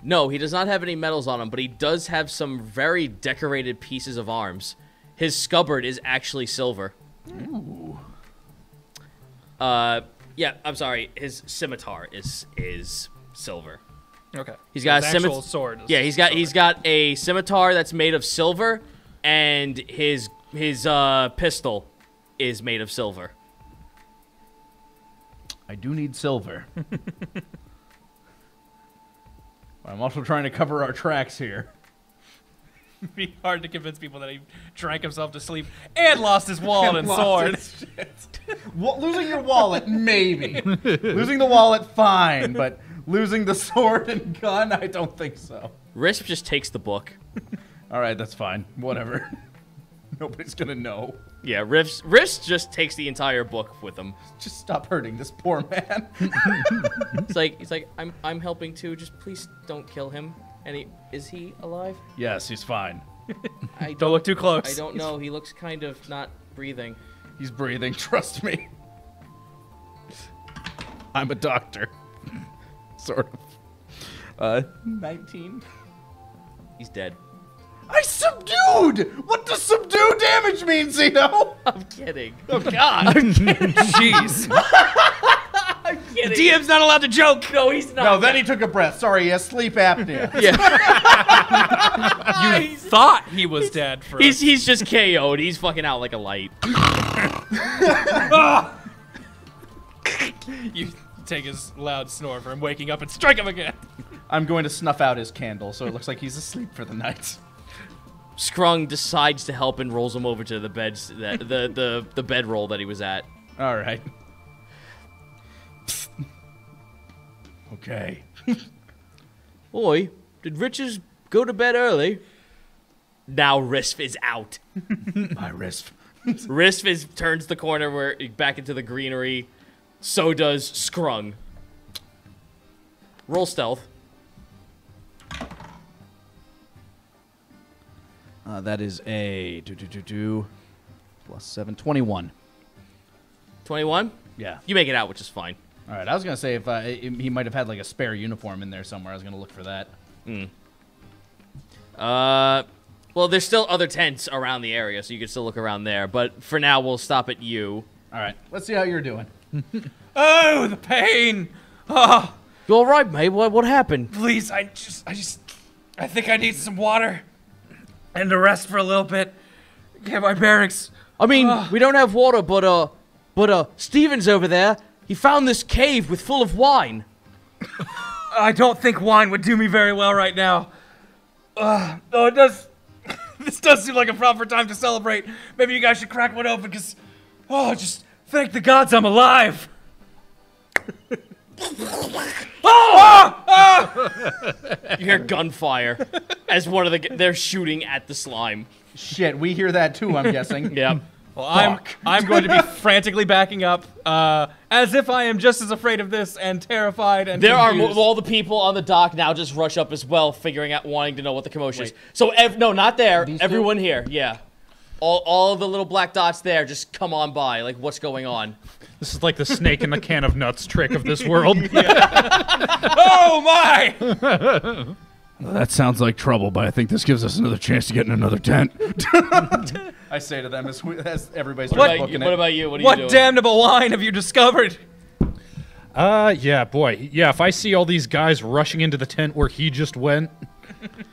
No, he does not have any medals on him, but he does have some very decorated pieces of arms. His scabbard is actually silver. Ooh. Yeah, I'm sorry. His scimitar is silver. Okay. He's got His a actual sword. Yeah, he's got a scimitar that's made of silver, and his pistol is made of silver. I do need silver. I'm also trying to cover our tracks here. It'd be hard to convince people that he drank himself to sleep and lost his wallet and sword. Losing your wallet, maybe. Losing the wallet, fine. But losing the sword and gun, I don't think so. Risp just takes the book. All right, that's fine. Whatever. Nobody's gonna know. Yeah, Risp just takes the entire book with him. Just stop hurting this poor man. He's like, I'm helping too. Just please don't kill him. And is he alive? Yes, he's fine. Don't look too close. I don't know. He looks kind of not breathing. He's breathing. Trust me. I'm a doctor. Sort of. 19. He's dead. I subdued! What does subdue damage mean, Zeno? I'm kidding. Oh, God. Jeez. I'm The kidding. DM's not allowed to joke. No, he's not. No, then he took a breath. Sorry, he has sleep apnea. Yeah. You thought he was dead for He's just KO'd. He's fucking out like a light. You take his loud snore for him waking up and strike him again. I'm going to snuff out his candle so it looks like he's asleep for the night. Scrung decides to help and rolls him over to the bed, the bedroll that he was at. All right. Okay. Oi, did Riches go to bed early? Now Risp is out. My wrist. Risp turns the corner back into the greenery. So does Scrung. Roll stealth. That is a plus 7, 21. 21? Yeah. You make it out, which is fine. All right, I was going to say if he might have had like a spare uniform in there somewhere. I was going to look for that. Well, there's still other tents around the area, so you can still look around there. But for now, we'll stop at you. All right, let's see how you're doing. Oh, the pain! Oh, You all right, mate? What happened? please, I think I need some water and to rest for a little bit. Get my bearings. I mean, we don't have water, but Steven's over there. He found this cave with full of wine. I don't think wine would do me very well right now. Though it does. This does seem like a proper time to celebrate. Maybe you guys should crack one open, because, just thank the gods I'm alive. You hear gunfire as they're shooting at the slime. Shit, we hear that too, I'm guessing. Yep. Well, I'm going to be frantically backing up, as if I am just as afraid of this and terrified and There are confused. all the people on the dock now just rush up as well, wanting to know what the commotion is. So no, not there. Everyone here, yeah. All the little black dots there just come on by. Like, what's going on? This is like the snake in the can of nuts trick of this world. Oh my! That sounds like trouble, but I think this gives us another chance to get in another tent. I say to them as everybody's What booking about you? What are you What doing? damnable wine have you discovered? Yeah, boy. Yeah, if I see all these guys rushing into the tent where he just went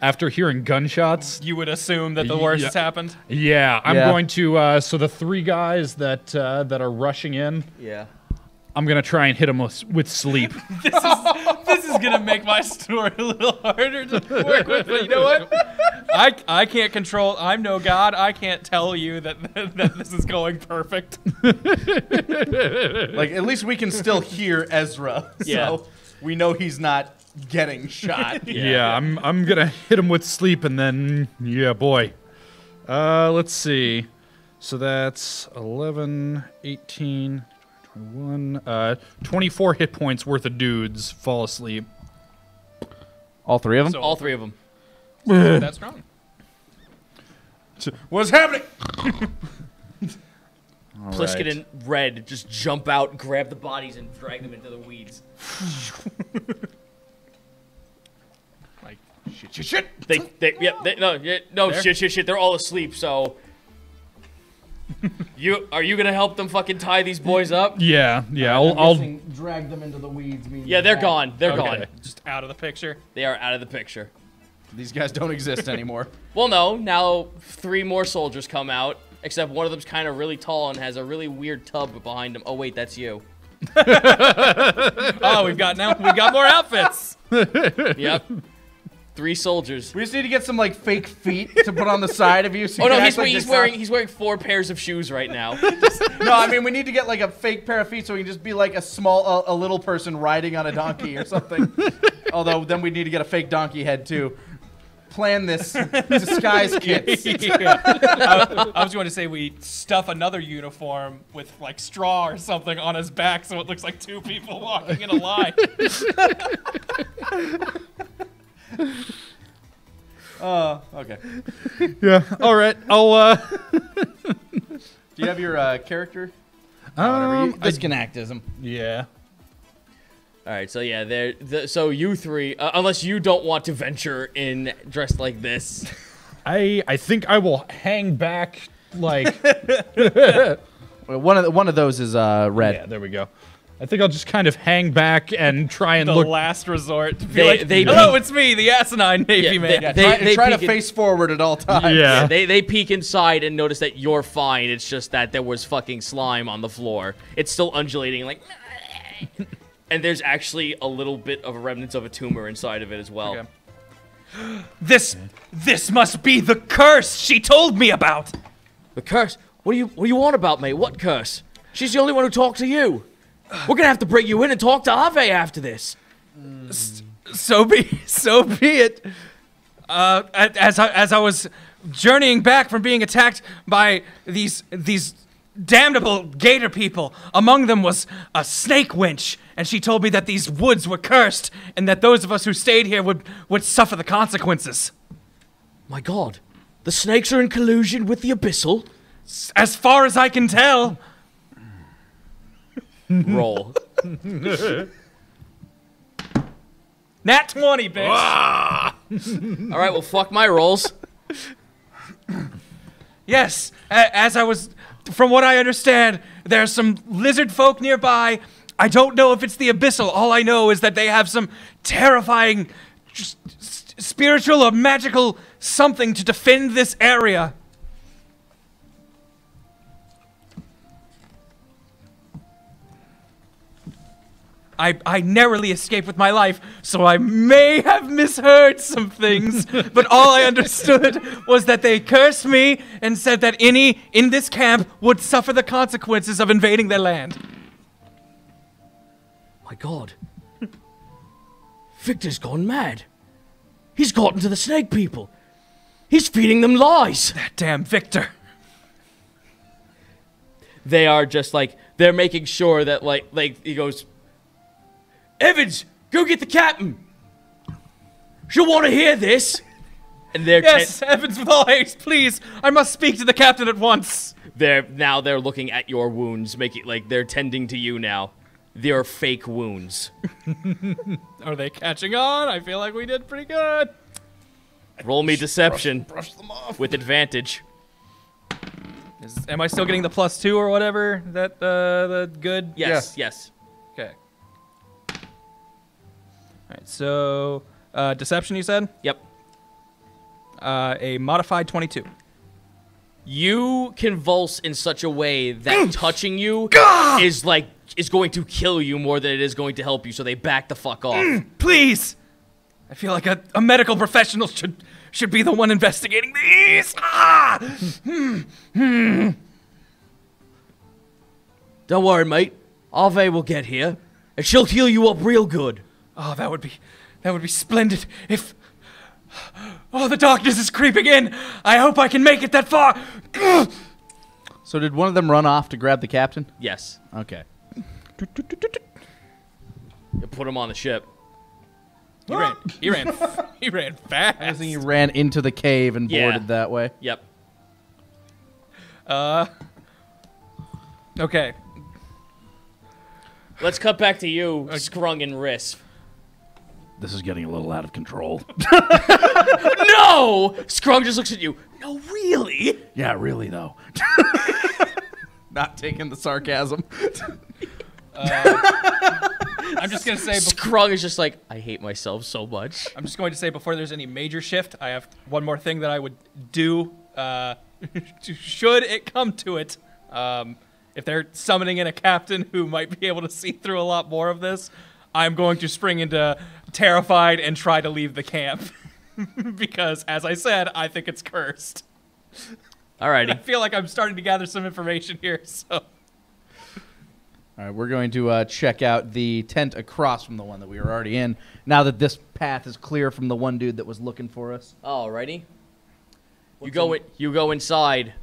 after hearing gunshots, You would assume that the worst has happened. yeah, I'm Yeah. going to, so the 3 guys that are rushing in, Yeah. I'm going to try and hit them with sleep. This is gonna make my story a little harder to work with, but you know what? I can't control. I'm no god. I can't tell you that this is going perfect. Like, at least we can still hear Ezra. Yeah. So we know he's not getting shot. Yeah, I'm going to hit him with sleep and then, yeah, boy. Let's see. So that's 11, 18... 24 hit points worth of dudes fall asleep. All 3 of them? All 3 of them. That's strong. What's happening? Pliskin and Red just jump out, grab the bodies, and drag them into the weeds. Like, Shit. Shit. They're all asleep, so. Are you gonna help them fucking tie these boys up? Yeah, I'll drag them into the weeds. Yeah, they're gone. They're Okay. gone. just out of the picture. They are out of the picture. These guys don't exist anymore. Well, no. Now 3 more soldiers come out, except one of them's kind of really tall and has a really weird tub behind him. Oh wait, that's you. Oh, we've got more outfits. Yep. 3 soldiers. We just need to get some like fake feet to put on the side of you. So Oh you no, can he's act like he's wearing 4 pairs of shoes right now. No, I mean we need to get like a fake pair of feet so we can just be like a little person riding on a donkey or something. Although then we need to get a fake donkey head too. Plan this disguise kits. I was going to say we stuff another uniform with like straw or something on his back so it looks like 2 people walking in a line. Okay. yeah. All right, I'll Do you have your character? This can act as him. yeah. All right, so yeah, so you 3, unless you don't want to venture in dressed like this. I think I will hang back like Well, one of those is red. yeah, there we go. I think I'll just kind of hang back and try and The look. last resort. To be They hello, it's me, the asinine Navy Yeah, man. they Try to peek in- face forward at all times. Yeah. They peek inside and notice that you're fine. It's just that there was fucking slime on the floor. It's still undulating, like. And there's actually a little bit of a remnants of a tumor inside of it as well. Okay. This must be the curse she told me about. The curse? What do you want about, mate? What curse? She's the only one who talked to you. We're gonna have to bring you in and talk to Ave after this. So be it. As I was journeying back from being attacked by these damnable gator people, among them was a snake winch, and she told me that these woods were cursed, and that those of us who stayed here would suffer the consequences. My God, the snakes are in collusion with the Abyssal. As far as I can tell. Roll. Nat 20, bitch. All right, well, fuck my rolls. Yes, as I was, from what I understand, there's some lizard folk nearby. I don't know if it's the Abyssal. All I know is that they have some terrifying spiritual or magical something to defend this area. I narrowly escaped with my life, so I may have misheard some things, but all I understood was that they cursed me and said that any in this camp would suffer the consequences of invading their land. My God. Victor's gone mad. He's gotten to the snake people. He's feeding them lies. That damn Victor. They are just like, they're making sure that like he goes, Evans, go get the captain. She'll want to hear this. And they're Yes, Evans with all haste, please. I must speak to the captain at once. they're looking at your wounds, making like they're tending to you now. They're fake wounds. Are they catching on? I feel like we did pretty good. Roll me deception Brush them off. with advantage. Am I still getting the +2 or whatever? Is that the good? Yes, yes. Okay. All right, so deception, you said? Yep. A modified 22. You convulse in such a way that touching you is going to kill you more than it is going to help you, so they back the fuck off. Please! I feel like a medical professional should be the one investigating these. Don't worry, mate. Ave will get here, and she'll heal you up real good. Oh, that would be splendid if... Oh, the darkness is creeping in. I hope I can make it that far. So did one of them run off to grab the captain? Yes. Okay. You put him on the ship. He ran fast. I think he ran into the cave and boarded that way. Yep. Okay. Let's cut back to you, Scrung and Risp. This is getting a little out of control. No! Scrung just looks at you. No, really? Yeah, really, though. Not taking the sarcasm. I'm just gonna say. Scrung is just like, I hate myself so much. I'm just going to say before there's any major shift, I have one more thing that I would do. Should it come to it, if they're summoning in a captain who might be able to see through a lot more of this, I'm going to spring into terrified and try to leave the camp. Because, as I said, I think it's cursed. Alrighty. I feel like I'm starting to gather some information here, so... All right, we're going to check out the tent across from the one that we were already in, now that this path is clear from the one dude that was looking for us. Alrighty. You go inside.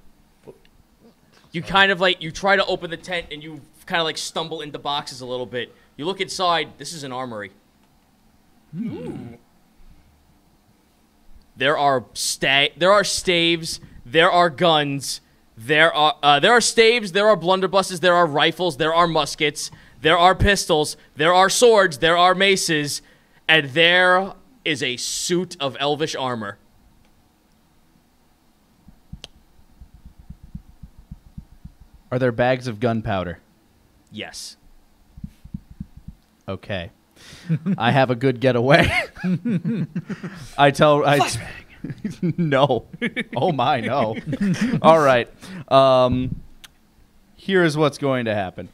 You kind of like, you try to open the tent and you kind of like stumble into boxes a little bit. You look inside, this is an armory. Ooh. There are staves, there are guns, there are staves, there are blunderbusses, there are rifles, there are muskets, there are pistols, there are swords, there are maces, and there is a suit of elvish armor. Are there bags of gunpowder? Yes. Okay. I have a good getaway. No. Oh my, no. All right. Here's what's going to happen.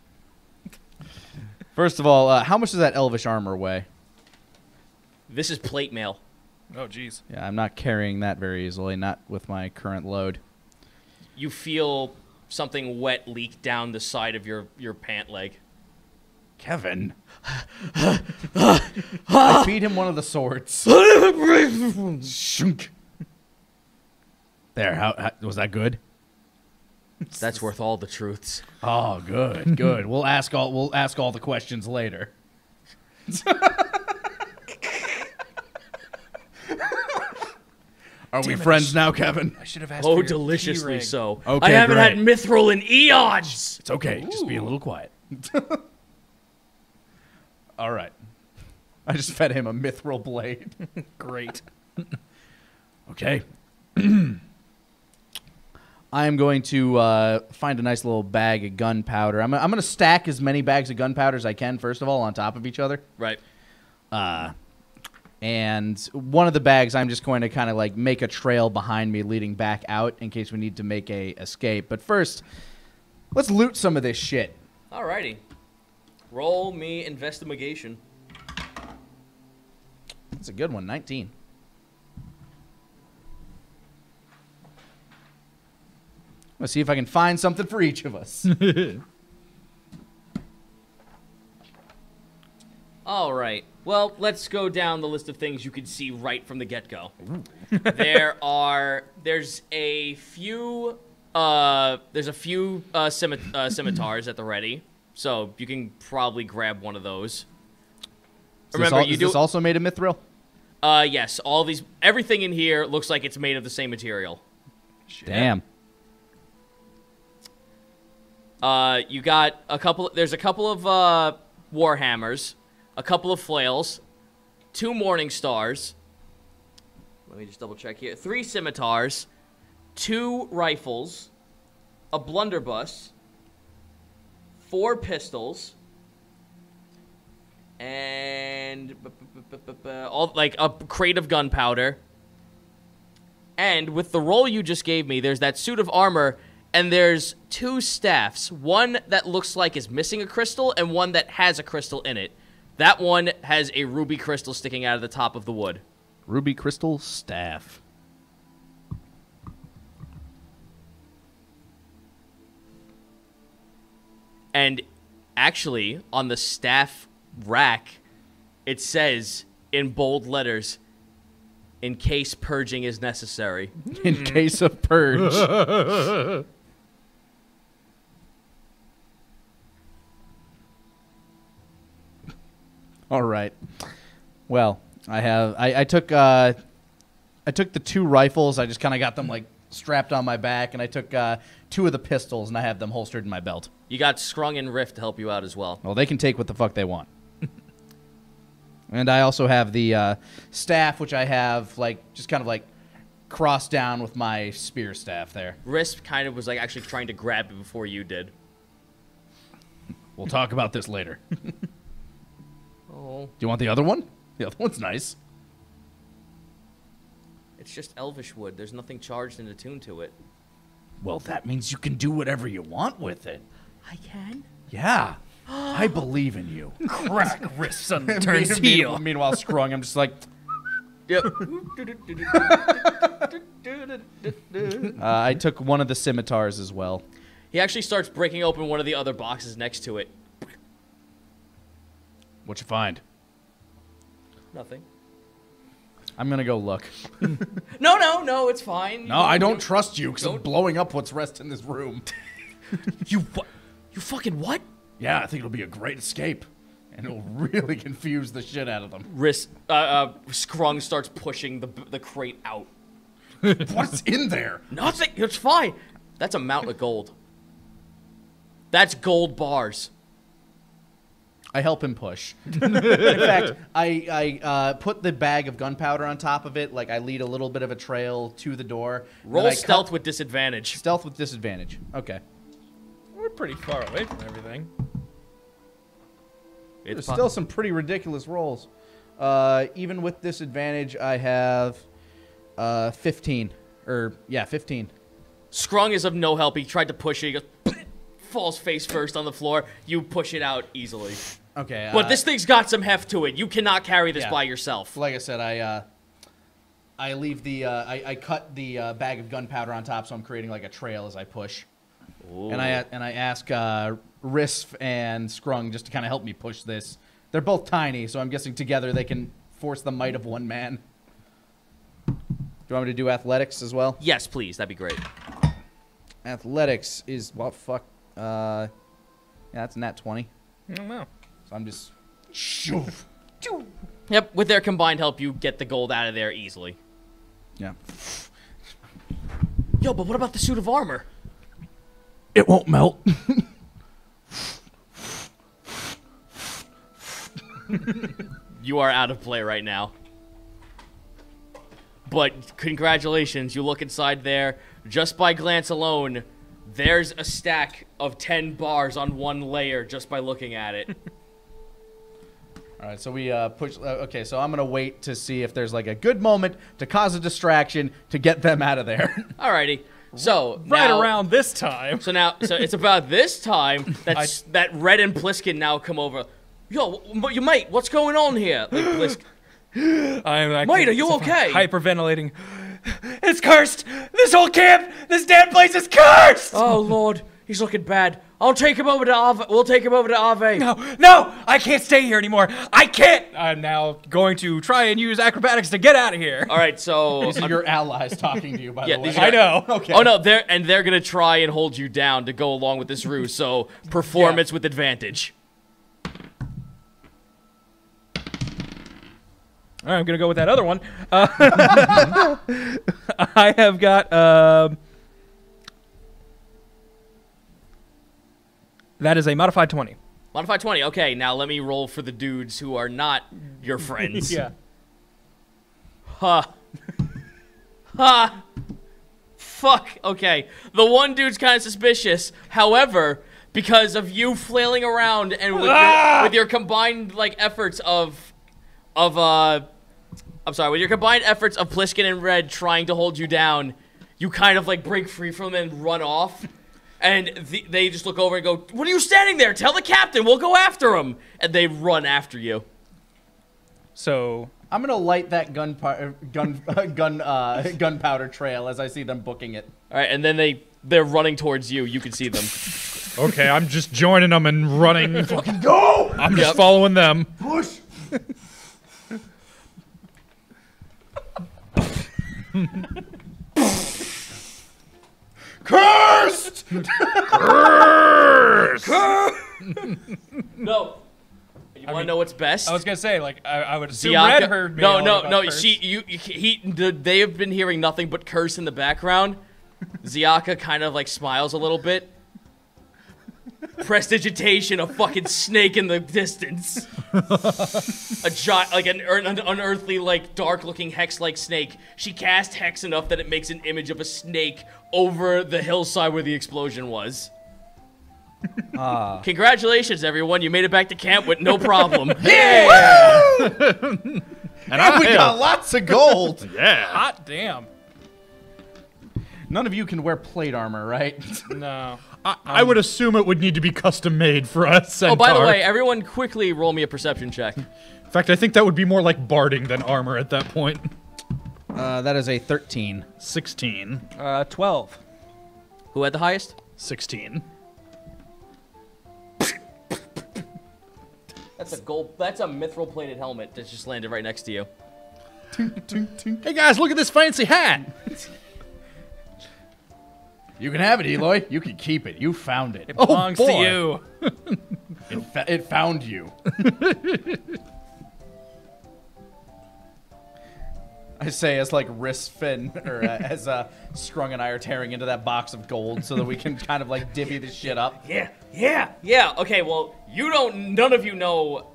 First of all, how much does that elvish armor weigh? This is plate mail. Oh, jeez. Yeah, I'm not carrying that very easily, not with my current load. You feel something wet leak down the side of your pant leg. Kevin. I feed him one of the swords. Shunk. There, how was that good? That's worth all the truths. Oh, good, good. We'll ask all the questions later. Are we friends now, Kevin? I should have asked. Oh, for your deliciously key ring. so. Okay, I haven't great. had mithril in eons. It's okay. Just be a little quiet. All right. I just fed him a mithril blade. Great. Okay. I am going to find a nice little bag of gunpowder. I'm going to stack as many bags of gunpowder as I can, first of all, on top of each other. Right. And one of the bags, I'm just going to kind of like make a trail behind me leading back out in case we need to make a escape. But first, let's loot some of this shit. Alrighty. Roll me investigation. That's a good one, 19. Let's see if I can find something for each of us. All right. Well, let's go down the list of things you can see right from the get-go. There's a few scimitars at the ready, so you can probably grab one of those. Is this also made of mithril? Yes. Everything in here looks like it's made of the same material. Damn. You got there's a couple of warhammers, a couple of flails, 2 morning stars. Let me just double check here. 3 scimitars, 2 rifles, a blunderbuss, 4 pistols, and like a crate of gunpowder. And with the roll you just gave me, there's that suit of armor. And there's 2 staffs. One that looks like is missing a crystal, and one that has a crystal in it. That one has a ruby crystal sticking out of the top of the wood. Ruby crystal staff. And actually, on the staff rack, it says in bold letters, "In case purging is necessary." In case of purge. All right. Well, I took the 2 rifles. I just kind of got them like strapped on my back, and I took 2 of the pistols, and I have them holstered in my belt. You got Scrung and Rift to help you out as well. Well, they can take what the fuck they want. And I also have the staff, which I have like just kind of like crossed down with my spear staff there. Rift kind of was like actually trying to grab it before you did. We'll talk about this later. Oh, Do you want the other one? The other one's nice. it's just elvish wood. There's nothing charged and attuned to it. Well, that means you can do whatever you want with it. I can? Yeah. I believe in you. Crack wrists on turns heel. Meanwhile, Scrung, I'm just like, Yep. I took one of the scimitars as well. He actually starts breaking open one of the other boxes next to it. What'd you find? Nothing. I'm gonna go look. No, it's fine. No, I don't trust you because I'm blowing up what's rest in this room. You what? You fucking what? Yeah, I think it'll be a great escape. And it'll really confuse the shit out of them. Scrung starts pushing the crate out. What's in there? Nothing. It's fine. That's a mountain of gold. That's gold bars. I help him push. In fact, I put the bag of gunpowder on top of it. Like I lead a little bit of a trail to the door. Roll stealth with disadvantage. Stealth with disadvantage. Okay. We're pretty far away from everything. There's still some pretty ridiculous rolls. Even with disadvantage, I have 15. 15. Scrung is of no help. He tried to push it. He goes, falls face first on the floor. You push it out easily. Okay. But this thing's got some heft to it. You cannot carry this Yeah. by yourself. Like I said, I leave the I cut the bag of gunpowder on top, so I'm creating like a trail as I push. Ooh. And I ask Risf and Scrung just to kind of help me push this. They're both tiny, so I'm guessing together they can force the might of one man. Do you want me to do athletics as well? Yes, please. That'd be great. Athletics is well, fuck. Yeah, that's a nat 20. Oh, wow. So I'm just. Yep. With their combined help, you get the gold out of there easily. Yeah. Yo, but what about the suit of armor? It won't melt. You are out of play right now. But congratulations, you look inside there. Just by glance alone, there's a stack of 10 bars on one layer just by looking at it. All right, so we push. Okay, so I'm gonna wait to see if there's like a good moment to cause a distraction to get them out of there. Alrighty. So Right now, around this time. So it's about this time that Red and Pliskin now come over. Yo, you mate, what's going on here? Like Pliskin. Mate, are you okay? Hyperventilating. It's cursed! This whole camp, this damn place is cursed! Oh Lord, he's looking bad. I'll take him over to Ave. We'll take him over to Ave. No! I can't stay here anymore. I can't! I'm now going to try and use acrobatics to get out of here. All right, so These are your allies talking to you, by the way. these are- I know. Okay. Oh no, they're gonna try and hold you down to go along with this ruse. So performance with advantage. All right, I'm going to go with that other one. I have got... that is a modified 20. Modified 20. Okay, now let me roll for the dudes who are not your friends. Yeah. Ha. Ha. Fuck. Okay. The one dude's kind of suspicious. However, because of you flailing around and with your combined like efforts with your combined efforts of Pliskin and Red trying to hold you down, you kind of like break free from them and run off. And they just look over and go, "What are you standing there? Tell the captain, we'll go after him." And they run after you. So... I'm gonna light that gunpowder trail as I see them booking it. All right, and then they're running towards you. You can see them. Okay, I'm just joining them and running. Fucking go! I'm just following them. Push! Cursed! No. You want to know what's best? I was going to say, like, I would assume Ziaka- Red heard me. No. They have been hearing nothing but curse in the background. Ziaka kind of like smiles a little bit. Prestidigitation, a fucking snake in the distance. A giant, like an unearthly, like dark-looking hex-like snake. She cast hex enough that it makes an image of a snake over the hillside where the explosion was. Congratulations, everyone! You made it back to camp with no problem. Yeah! And we got lots of gold! Yeah. Hot damn. None of you can wear plate armor, right? No. I would assume it would need to be custom made for us. Oh, by the way, everyone quickly roll me a perception check. In fact, I think that would be more like barding than armor at that point. That is a 13. 16. 12. Who had the highest? 16. That's a gold. That's a mithril-plated helmet that just landed right next to you. Hey guys, look at this fancy hat! You can have it, Eloy. You can keep it. You found it. It belongs to boy. you. It found you. I say as like Finn or as Strung and I are tearing into that box of gold so that we can kind of like divvy this shit up. Yeah. Okay, well, none of you know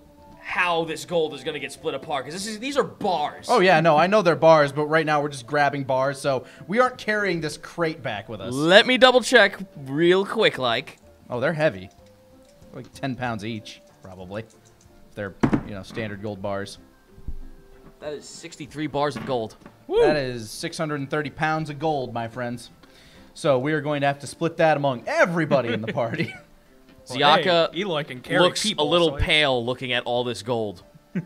how this gold is gonna get split apart because these are bars. Oh yeah, no, I know they're bars, but right now we're just grabbing bars, so we aren't carrying this crate back with us. Let me double check real quick, like. Oh, they're heavy. Like 10 pounds each, probably. They're, standard gold bars. That is 63 bars of gold. Woo. That is 630 pounds of gold, my friends. So we are going to have to split that among everybody in the party. Ziaka hey, Eloy can carry looks people, a little so pale looking at all this gold. You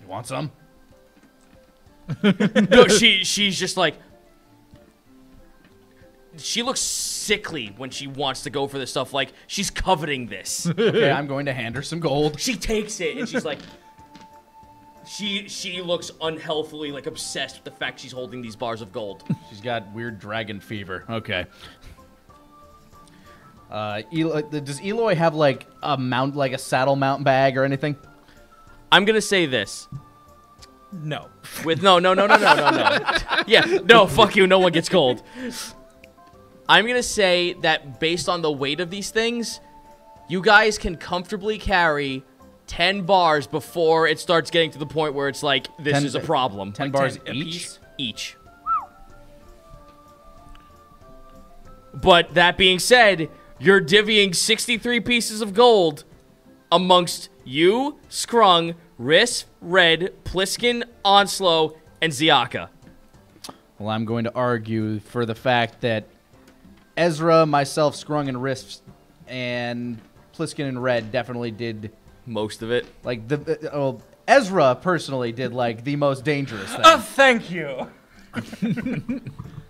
want some? No, she's just like... She looks sickly when she wants to go for this stuff. Like, she's coveting this. Okay, I'm going to hand her some gold. She takes it, and she's like... She looks unhealthily, like, obsessed with the fact she's holding these bars of gold. She's got weird dragon fever. Okay. Does Eloy have, like, a saddle mount bag or anything? I'm gonna say this. No. With no. Yeah, no, fuck you, no one gets gold. I'm gonna say that based on the weight of these things, you guys can comfortably carry 10 bars before it starts getting to the point where it's like, this is a problem. 10 bars 10 each? Each. But that being said, you're divvying 63 pieces of gold amongst you, Scrung, Riss, Red, Pliskin, Onslow, and Ziaka. Well, I'm going to argue for the fact that Ezra, myself, Scrung, and Riss, and Pliskin and Red definitely did Most of it. like Ezra personally did like the most dangerous thing. Oh, thank you.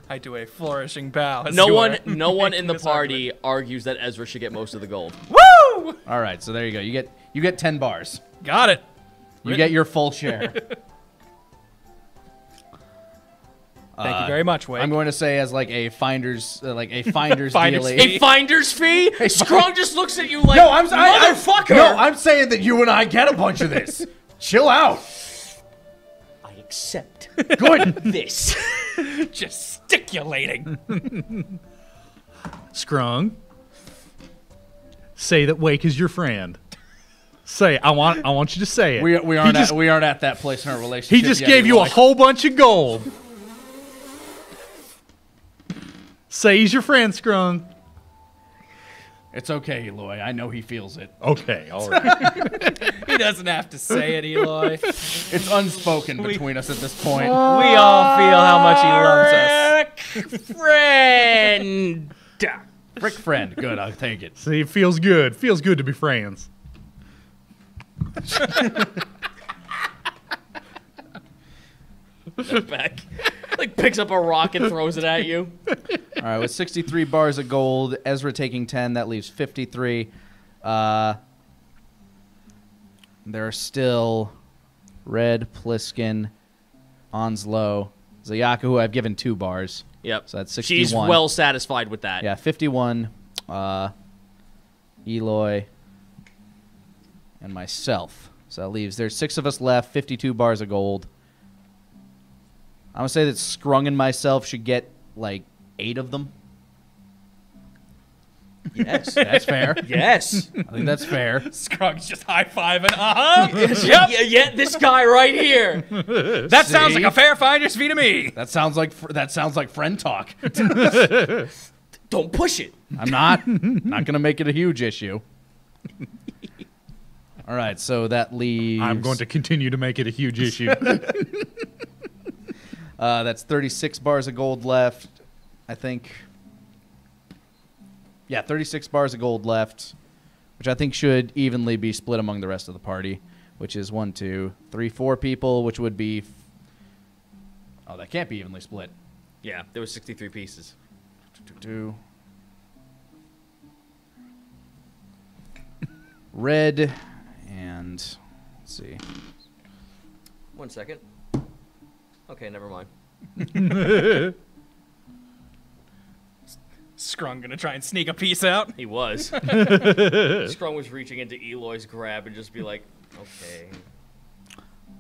I do a flourishing bow. as No you one are in making the this party argument. argues that Ezra should get most of the gold. Woo! All right, so there you go. You get 10 bars. Got it. You get your full share. Thank you very much, Wade. I'm going to say as like a finder's Finder's dealie. fee. A finder's fee? Scrung just looks at you like, No, motherfucker! No, I'm saying that you and I get a bunch of this. Chill out. I accept Good. this. Gesticulating. Scrung. Say that Wake is your friend. Say, I want you to say it. We aren't at that place in our relationship. He just yet, gave you a Eloy. whole bunch of gold. Say he's your friend, Scrung. It's okay, Eloy. I know he feels it. Okay, all right. He doesn't have to say it, Eloy. It's unspoken between us at this point. We all feel how much he loves us. Friend. Frick friend. Good, I'll take it. See, it feels good. Feels good to be friends. Back. Like picks up a rock and throws it at you. All right, with 63 bars of gold, Ezra taking 10, that leaves 53. There are still Red, Pliskin, Onslow, Zayaka, who I've given 2 bars. Yep. So that's 61. She's well satisfied with that. Yeah, 51. Eloy, and myself. So that leaves, there's 6 of us left, 52 bars of gold. I'm going to say that Scrung and myself should get, like, 8 of them. Yes. That's fair. Yes. I think that's fair. Scrug's just high-fiving. Uh-huh. Yep. Yeah, this guy right here. That sounds like a fair finder's fee to me. That sounds like friend talk. Don't push it. I'm not going to make it a huge issue. All right, so that leaves... I'm going to continue to make it a huge issue. That's 36 bars of gold left, I think. Yeah, 36 bars of gold left, which I think should evenly be split among the rest of the party, which is 1, 2, 3, 4 people, which would be... Oh, that can't be evenly split. Yeah, there was 63 pieces. 2. Red and... Let's see. 1 second. Okay, never mind. Scrung gonna try and sneak a piece out. He was. Scrum was reaching into Eloy's grab and just be like, okay.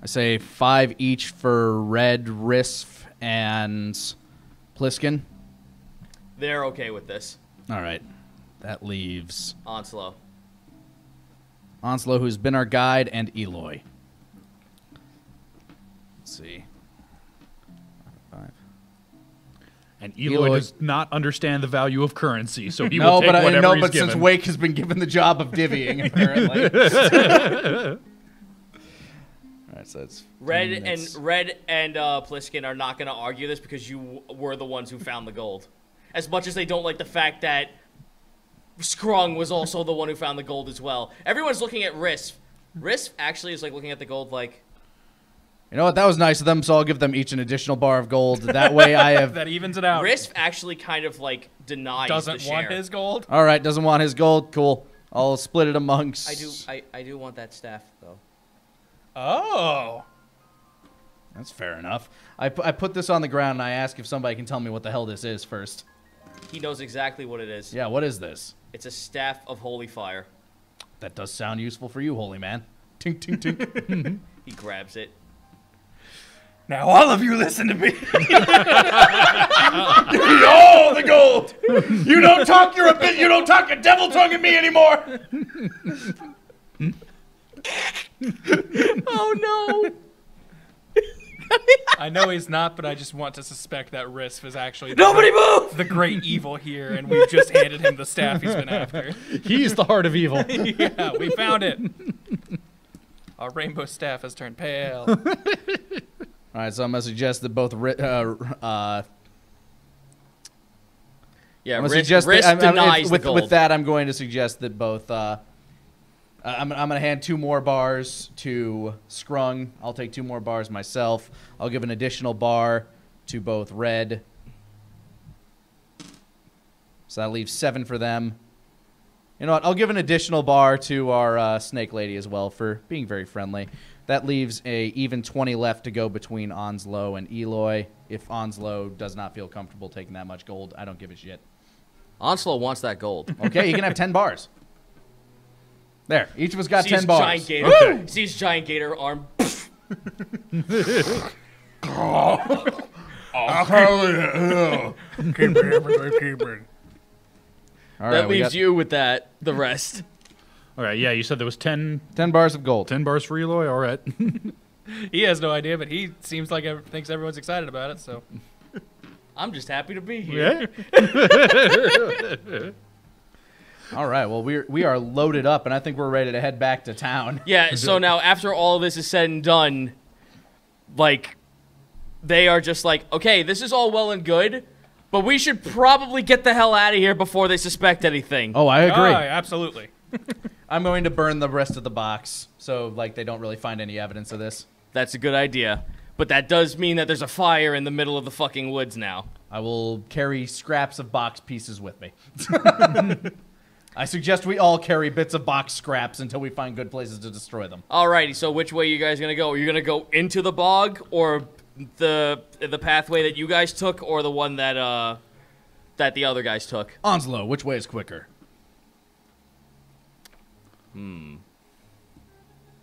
I say 5 each for Red, Risf, and Pliskin. They're okay with this. All right. That leaves Onslow. Onslow, who's been our guide, and Eloy. Let's see. 5. And Eloy Eloy- does not understand the value of currency, so he will take but whatever he's but given. since Wake has been given the job of divvying, apparently. All right, so that's Red 10 minutes. and Pliskin are not going to argue this because you were the ones who found the gold. As much as they don't like the fact that Scrung was also the one who found the gold as well. Everyone's looking at Risf. Risf actually is like looking at the gold like, You know what? That was nice of them, so I'll give them each an additional bar of gold. That way I have... That evens it out. Risf actually kind of like denies Doesn't the want share. his gold. All right, doesn't want his gold. Cool. I'll split it amongst... I do want that staff though. Oh. That's fair enough. I put this on the ground and I ask if somebody can tell me what the hell this is first. He knows exactly what it is. Yeah, what is this? It's a staff of holy fire. That does sound useful for you, holy man. Tink, tink, tink. He grabs it. Now all of you listen to me. Give me all the gold. You don't talk your devil tongue at me anymore. Oh no! I know he's not, but I just want to suspect that Riff is actually Nobody move! the great evil here, and we've just handed him the staff he's been after. He's the heart of evil. Yeah, we found it. Our rainbow staff has turned pale. All right, so I'm gonna suggest that both. Yeah, I'm gonna Risk suggest denies the gold. with that, I'm going to suggest that both. I'm gonna hand 2 more bars to Scrung. I'll take 2 more bars myself. I'll give an additional bar to both Red. So that leaves 7 for them. You know what? I'll give an additional bar to our Snake Lady as well for being very friendly. That leaves a even 20 left to go between Onslow and Eloy. If Onslow does not feel comfortable taking that much gold, I don't give a shit. Onslow wants that gold. Okay, you can have 10 bars. There, each of us got 10 Sees bars. Giant Gator. Sees Giant Gator arm. All That right, we leaves got you with that. The rest. All right, yeah, you said there was 10 bars of gold. bars for Eloy. All right. He has no idea, but he seems like thinks everyone's excited about it. So I'm just happy to be here. Yeah. All right, well, we are loaded up, and I think we're ready to head back to town. Yeah, so now after all this is said and done, like, they are just like, okay, this is all well and good, but we should probably get the hell out of here before they suspect anything. Oh, I agree. Absolutely. I'm going to burn the rest of the box, so like they don't really find any evidence of this. That's a good idea. But that does mean that there's a fire in the middle of the fucking woods now. I will carry scraps of box pieces with me. I suggest we all carry bits of box scraps until we find good places to destroy them. Alrighty, so which way are you guys gonna go? Are you gonna go into the bog, or the pathway that you guys took, or the one that that the other guys took? Onslow, which way is quicker?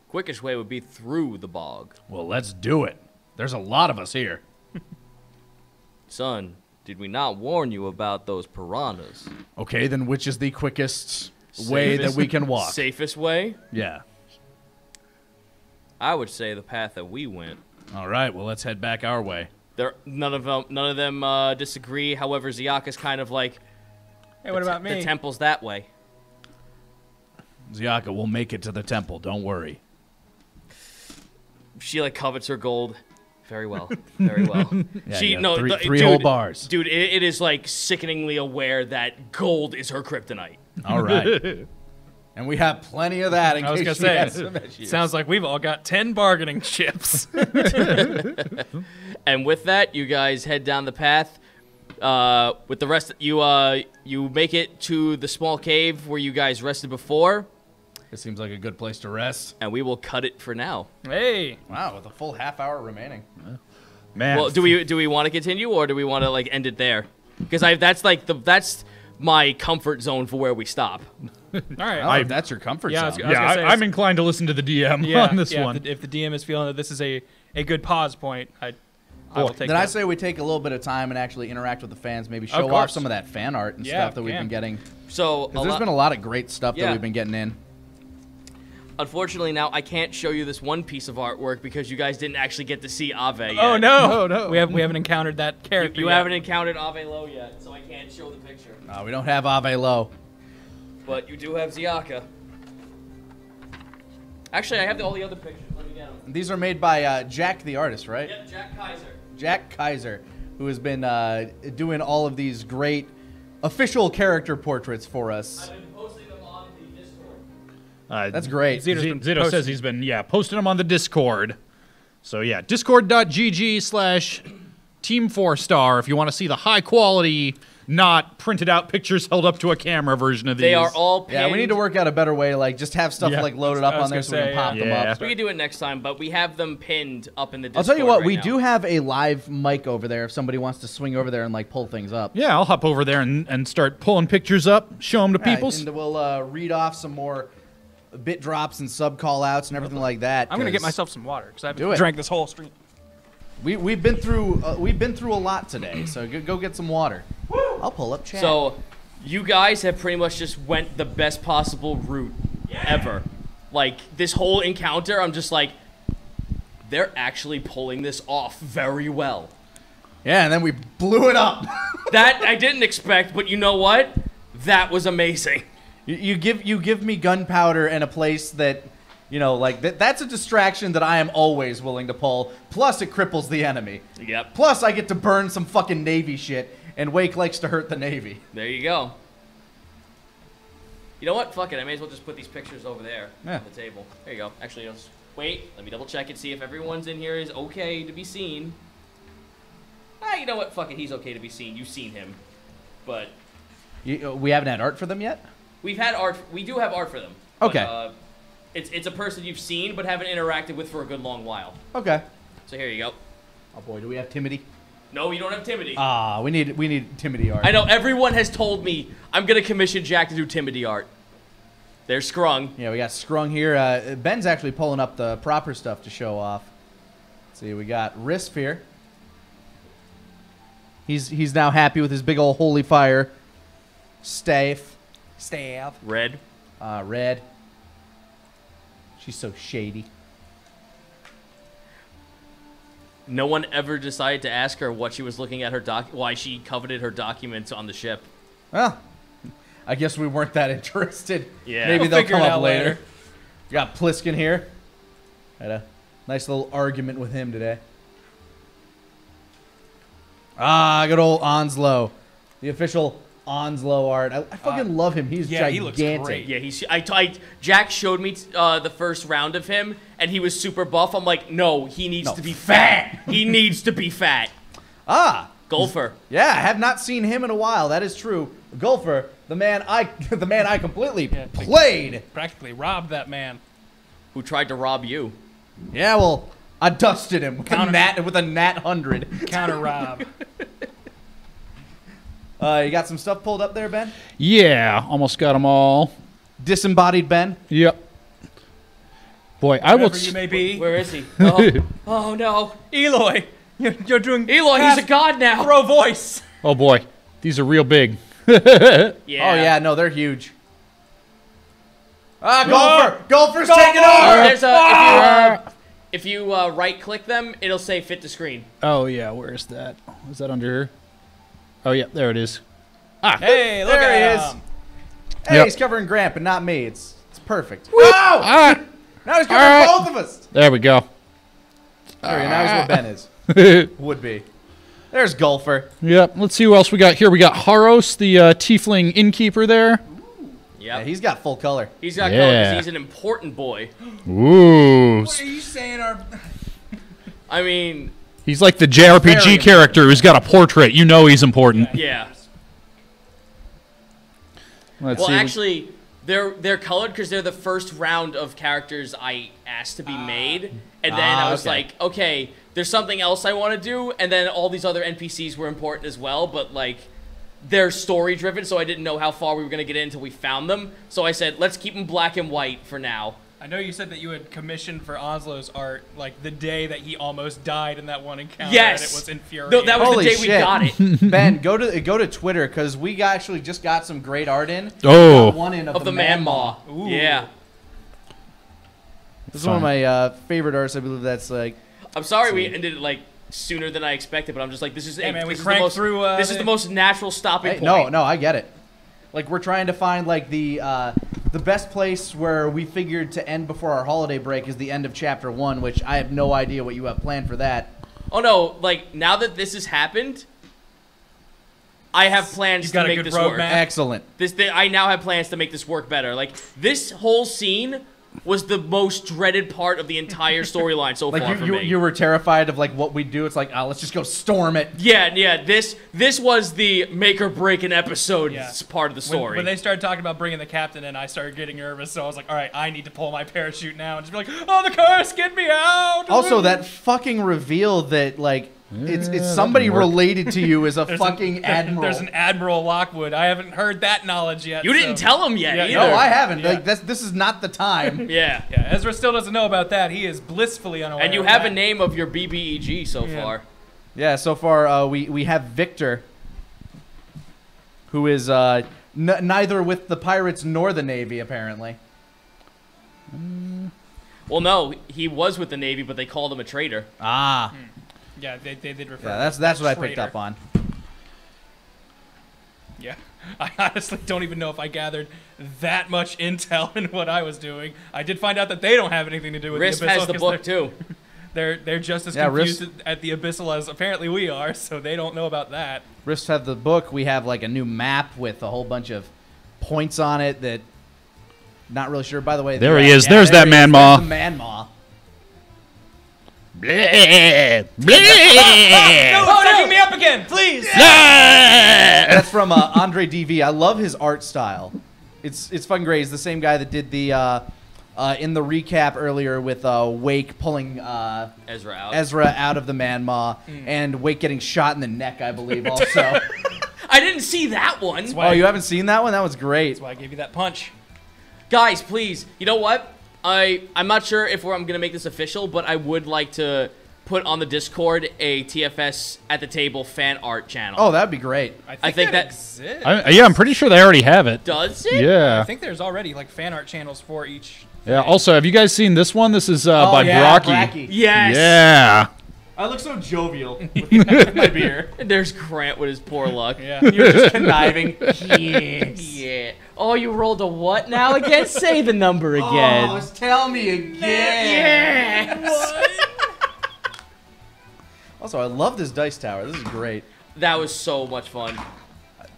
Quickest way would be through the bog. Well, let's do it. There's a lot of us here. Son, did we not warn you about those piranhas? Okay, then which is the quickest way that we can walk? Safest way? Yeah. I would say the path that we went. All right, well, let's head back our way. None of them disagree. However, Ziaka's kind of like, Hey, what about me? the temple's that way. Ziaka, we'll make it to the temple. Don't worry. She like covets her gold. Very well. Very well. Yeah, three whole bars. Dude, it is like sickeningly aware that gold is her kryptonite. All right. And we have plenty of that in I was case gonna she say, has some issues. sounds like we've all got 10 bargaining chips. And with that, you guys head down the path. With the rest, you make it to the small cave where you guys rested before. It seems like a good place to rest. And we will cut it for now. Hey. Wow, with a full half hour remaining. Man. Well, do we want to continue, or do we want to like end it there? Because that's my comfort zone for where we stop. All right. Oh, if that's your comfort Yeah, I was zone. gonna yeah, say, I'm inclined to listen to the DM on this one. If the DM is feeling that this is a good pause point, I will take Then I that. say we take a little bit of time and actually interact with the fans, maybe show off course. some of that fan art and Yeah, stuff that we've been getting. So 'Cause there's been a lot of great stuff that Yeah. we've been getting in. unfortunately now I can't show you this one piece of artwork because you guys didn't actually get to see Ave yet. Oh no! Oh, no. We haven't encountered that character. You yet. haven't encountered Ave Low yet, so I can't show the picture. We don't have Ave Low. But you do have Ziaka. Actually, I have all the other pictures. Let me get them. These are made by Jack the artist, right? Yep, Jack Kaiser. Jack Kaiser, who has been doing all of these great official character portraits for us. I've been posting them on the Discord. That's great. Zito says he's been, posting them on the Discord. So, yeah, discord.gg/Team4Star if you want to see the high quality, not printed out pictures held up to a camera version of these. They are all pinned. Yeah, we need to work out a better way, like just have stuff Yeah. like loaded up I was on there gonna so we can say, pop them yeah. up. We can do it next time, but we have them pinned up in the I'll Discord. tell you what, right we now. do have a live mic over there if somebody wants to swing over there and like pull things up. Yeah, I'll hop over there and start pulling pictures up, show them to Yeah, peoples. and we'll read off some more bit drops and sub call outs and everything like that. I'm gonna get 'cause- myself some water because I Do haven't it. drank this whole stream. We've been through a lot today, so go get some water. I'll pull up chat. So, you guys have pretty much just went the best possible route ever. Like, this whole encounter, I'm just like, they're actually pulling this off very well. Yeah, and then we blew it up. That I didn't expect, but you know what? That was amazing. You give me gunpowder and a place that, like that's a distraction that I am always willing to pull. Plus, it cripples the enemy. Yep. Plus, I get to burn some fucking Navy shit, and Wake likes to hurt the Navy. There you go. You know what? Fuck it. I may as well just put these pictures over there on the table. There you go. Actually, wait. Let me double check and see if everyone's in here is okay to be seen. You know what? Fuck it. He's okay to be seen. You've seen him. But we haven't had art for them yet? we've had art. We do have art for them. Okay. But, it's a person you've seen but haven't interacted with for a good long while. Okay. So here you go. Oh boy, do we have Timothy? No, you don't have Timothy. We need Timothy art. I know everyone has told me I'm gonna commission Jack to do Timothy art. There's Scrung. Yeah, we got Scrung here. Ben's actually pulling up the proper stuff to show off. Let's see, we got Risp here. He's now happy with his big old holy fire staff. Red. Red. She's so shady. No one ever decided to ask her what she was looking at why she coveted her documents on the ship. Well, I guess we weren't that interested. Yeah. Maybe We'll they'll figure come it up out later. later. We got Pliskin here. Had a nice little argument with him today. Good old Onslow. The official Onslow art. I fucking love him. He's yeah, gigantic. he looks great. Yeah, Jack showed me the first round of him, and he was super buff. I'm like, no, he needs to be fat. He needs to be fat. Golfer. Yeah, I have not seen him in a while. That is true. Golfer, the man I completely played. Practically robbed that man. Who tried to rob you. Yeah, well, I dusted him with a nat 100. Counter rob. You got some stuff pulled up there, Ben? Yeah, almost got them all. Disembodied Ben? Yep. Boy, I will. Wherever you may be. Where is he? Oh no. Eloy, you're doing. Eloy, he's a god now. Throw voice. Oh boy, these are real big. Yeah. Oh yeah, no, they're huge. Golfer! Golfer's taking over! There's if you right click them, it'll say fit to screen. Oh yeah, where is that? Is that under here? Oh yeah, there it is. Hey, look There he at is. him. Hey, Yep. he's covering Gramp and not me. It's perfect. Oh! Now he's covering both of us. There we go. There, now he's what Ben is. Would be. There's Golfer. Yep. Let's see who else we got here. We got Haros, the tiefling innkeeper there. Yeah, Yep. he's got full color. He's got color 'cause Yeah. he's an important boy. Ooh. What are you saying? I mean, He's like the JRPG Very character who's got a portrait. You know he's important. yeah. Let's Well, see. actually, they're colored because they're the first round of characters I asked to be made, and then I was okay. like, okay, there's something else I want to do, and then all these other NPCs were important as well, but like they're story driven, so I didn't know how far we were gonna get in until we found them. So I said, let's keep them black and white for now. I know you said that you had commissioned for Onslow's art like the day that he almost died in that one encounter. Yes, and it was infuriating. No, that was Holy the day shit. we got it. Ben, go to Twitter because we actually just got some great art in. Oh. We got one in Of the man maw. Ooh. Yeah. This is one of my favorite arts. I believe that's like. I'm sorry we ended it like sooner than I expected, but I'm just like, this is Hey, man, we this is cranked the most, through, this is the most natural stopping Hey, point. no, I get it. Like we're trying to find like the best place where we figured to end before our holiday break is the end of chapter 1, which I have no idea what you have planned for that. Oh no, like now that this has happened, I have plans You've to got a make good this work. roadmap. Excellent. I now have plans to make this work better. Like this whole scene was the most dreaded part of the entire storyline so Like far for you me. you were terrified of like what we do. It's like, let's just go storm it. Yeah. This was the make or break an episode Yeah. part of the story. When they started talking about bringing the captain in, I started getting nervous. So I was like, all right, I need to pull my parachute now and just be like, oh, the curse, get me out. Also, that fucking reveal that like It's somebody work. related to you is a fucking admiral. There's an Admiral Lockwood. I haven't heard that knowledge yet. You didn't tell him yet Yeah, either. No, I haven't. Yeah. Like this is not the time. Yeah. Yeah, Ezra still doesn't know about that. He is blissfully unaware. And you of have a that. name of your BBEG so Yeah. far. Yeah, so far we have Victor, who is neither with the pirates nor the Navy, apparently. Well, no, he was with the Navy, but they called him a traitor. Ah, Yeah, they did refer. yeah, to that's him what I as picked traitor. up on. Yeah, I honestly don't even know if I gathered that much intel in what I was doing. I did find out that they don't have anything to do with Risk the Abyssal. has the 'cause book, too. They're just as Yeah, confused Risk- at the Abyssal as apparently we are, so they don't know about that. Rifts have the book. We have like a new map with a whole bunch of points on it that. Not really sure. By the way, There he is. There's that there he is. man maw. There's the man maw. Bleh, No, bleh. it's sucking me up again, please. That's from Andre DV. I love his art style. It's fucking great. He's the same guy that did the in the recap earlier with Wake pulling Ezra out. Ezra out of the man maw and Wake getting shot in the neck, I believe. Also, I didn't see that one. oh, you haven't seen that one? That was great. That's why I gave you that punch. Guys, please. You know what? I'm not sure if I'm going to make this official, but I would like to put on the Discord a TFS at the table fan art channel. Oh, that'd be great. I think that exists. Yeah, I'm pretty sure they already have it. does it? Yeah. I think there's already like fan art channels for each. Yeah. Also, have you guys seen this one? This is by yeah, Brocky. Yes. Yeah. I look so jovial with my beer. There's Grant with his poor luck. Yeah. You're just conniving. Yeah. Oh, you rolled a what now again? Say the number again. Oh, tell me again. Yes. Also, I love this dice tower. This is great. That was so much fun.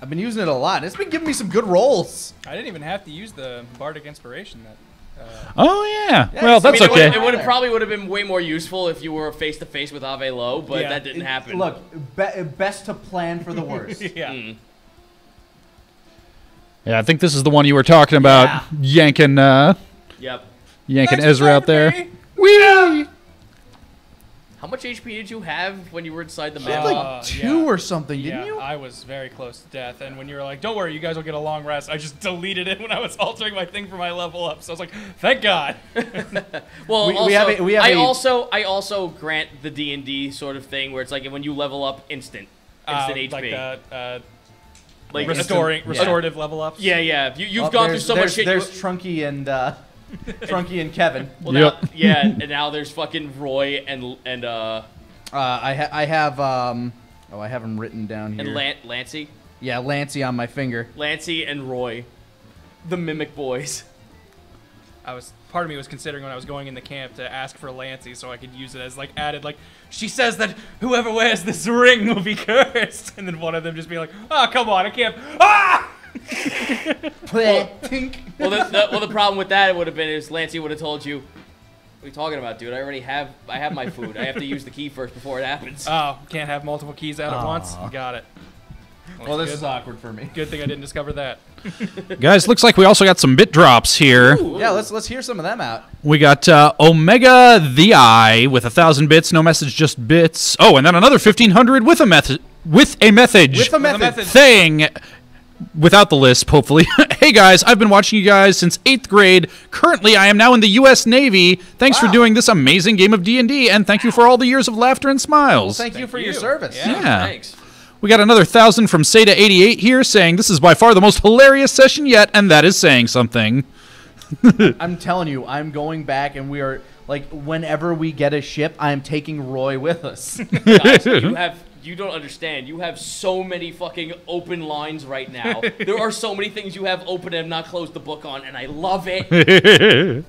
I've been using it a lot. And it's been giving me some good rolls. I didn't even have to use the bardic inspiration. That Oh yeah. Yeah, Well, I that's mean, okay. It would probably would have been way more useful if you were face to face with Ave Low, but Yeah. that didn't happen. Look, best to plan for the worst. yeah. Yeah, I think this is the one you were talking about, yanking Yep. Ezra out there. Whee! How much HP did you have when you were inside the You had map? like two or something, didn't Yeah, you? I was very close to death, and when you were like, "Don't worry, you guys will get a long rest," I just deleted it when I was altering my thing for my level up. So I was like, "Thank God." Well, We have I a- also grant the D&D sort of thing where it's like when you level up, instant HP. Like the Like restorative level ups. Yeah. You've Oh, gone through there's- so much there's- shit. There's Trunky and Trunky and Kevin. Well, Yep. now, yeah, and now there's fucking Roy and I have I have them written down here. Lancey. Yeah, Lancey on my finger. Lancey and Roy, the Mimic Boys. Part of me was considering when I was going in the camp to ask for Lancey so I could use it as like added, like, she says that whoever wears this ring will be cursed, and then one of them just be like, "Oh, come on, I can't." Ah! Tink. Well, the problem with that would have been is Lancey would have told you, "What are you talking about, dude? I have my food. I have to use the key first before it happens." Oh, can't have multiple keys out at once. Got it. Well, this good. is awkward for me. Good thing I didn't discover that. Guys, looks like we also got some bit drops here. Yeah, let's hear some of them out. We got Omega the Eye with 1,000 bits, no message, just bits. Oh, and then another 1,500 with a message. With a message thing. Without the lisp, hopefully. Hey guys, I've been watching you guys since 8th grade. Currently, I am now in the U.S. Navy. Thanks for doing this amazing game of D&D, and thank you for all the years of laughter and smiles. Thank you for your service. Yeah. Thanks. We got another 1,000 from Seda88 here saying this is by far the most hilarious session yet, and that is saying something. I'm telling you, I'm going back, and we are like, whenever we get a ship, I'm taking Roy with us. Guys, you don't understand. You have so many fucking open lines right now. There are so many things you have open and have not closed the book on, and I love it.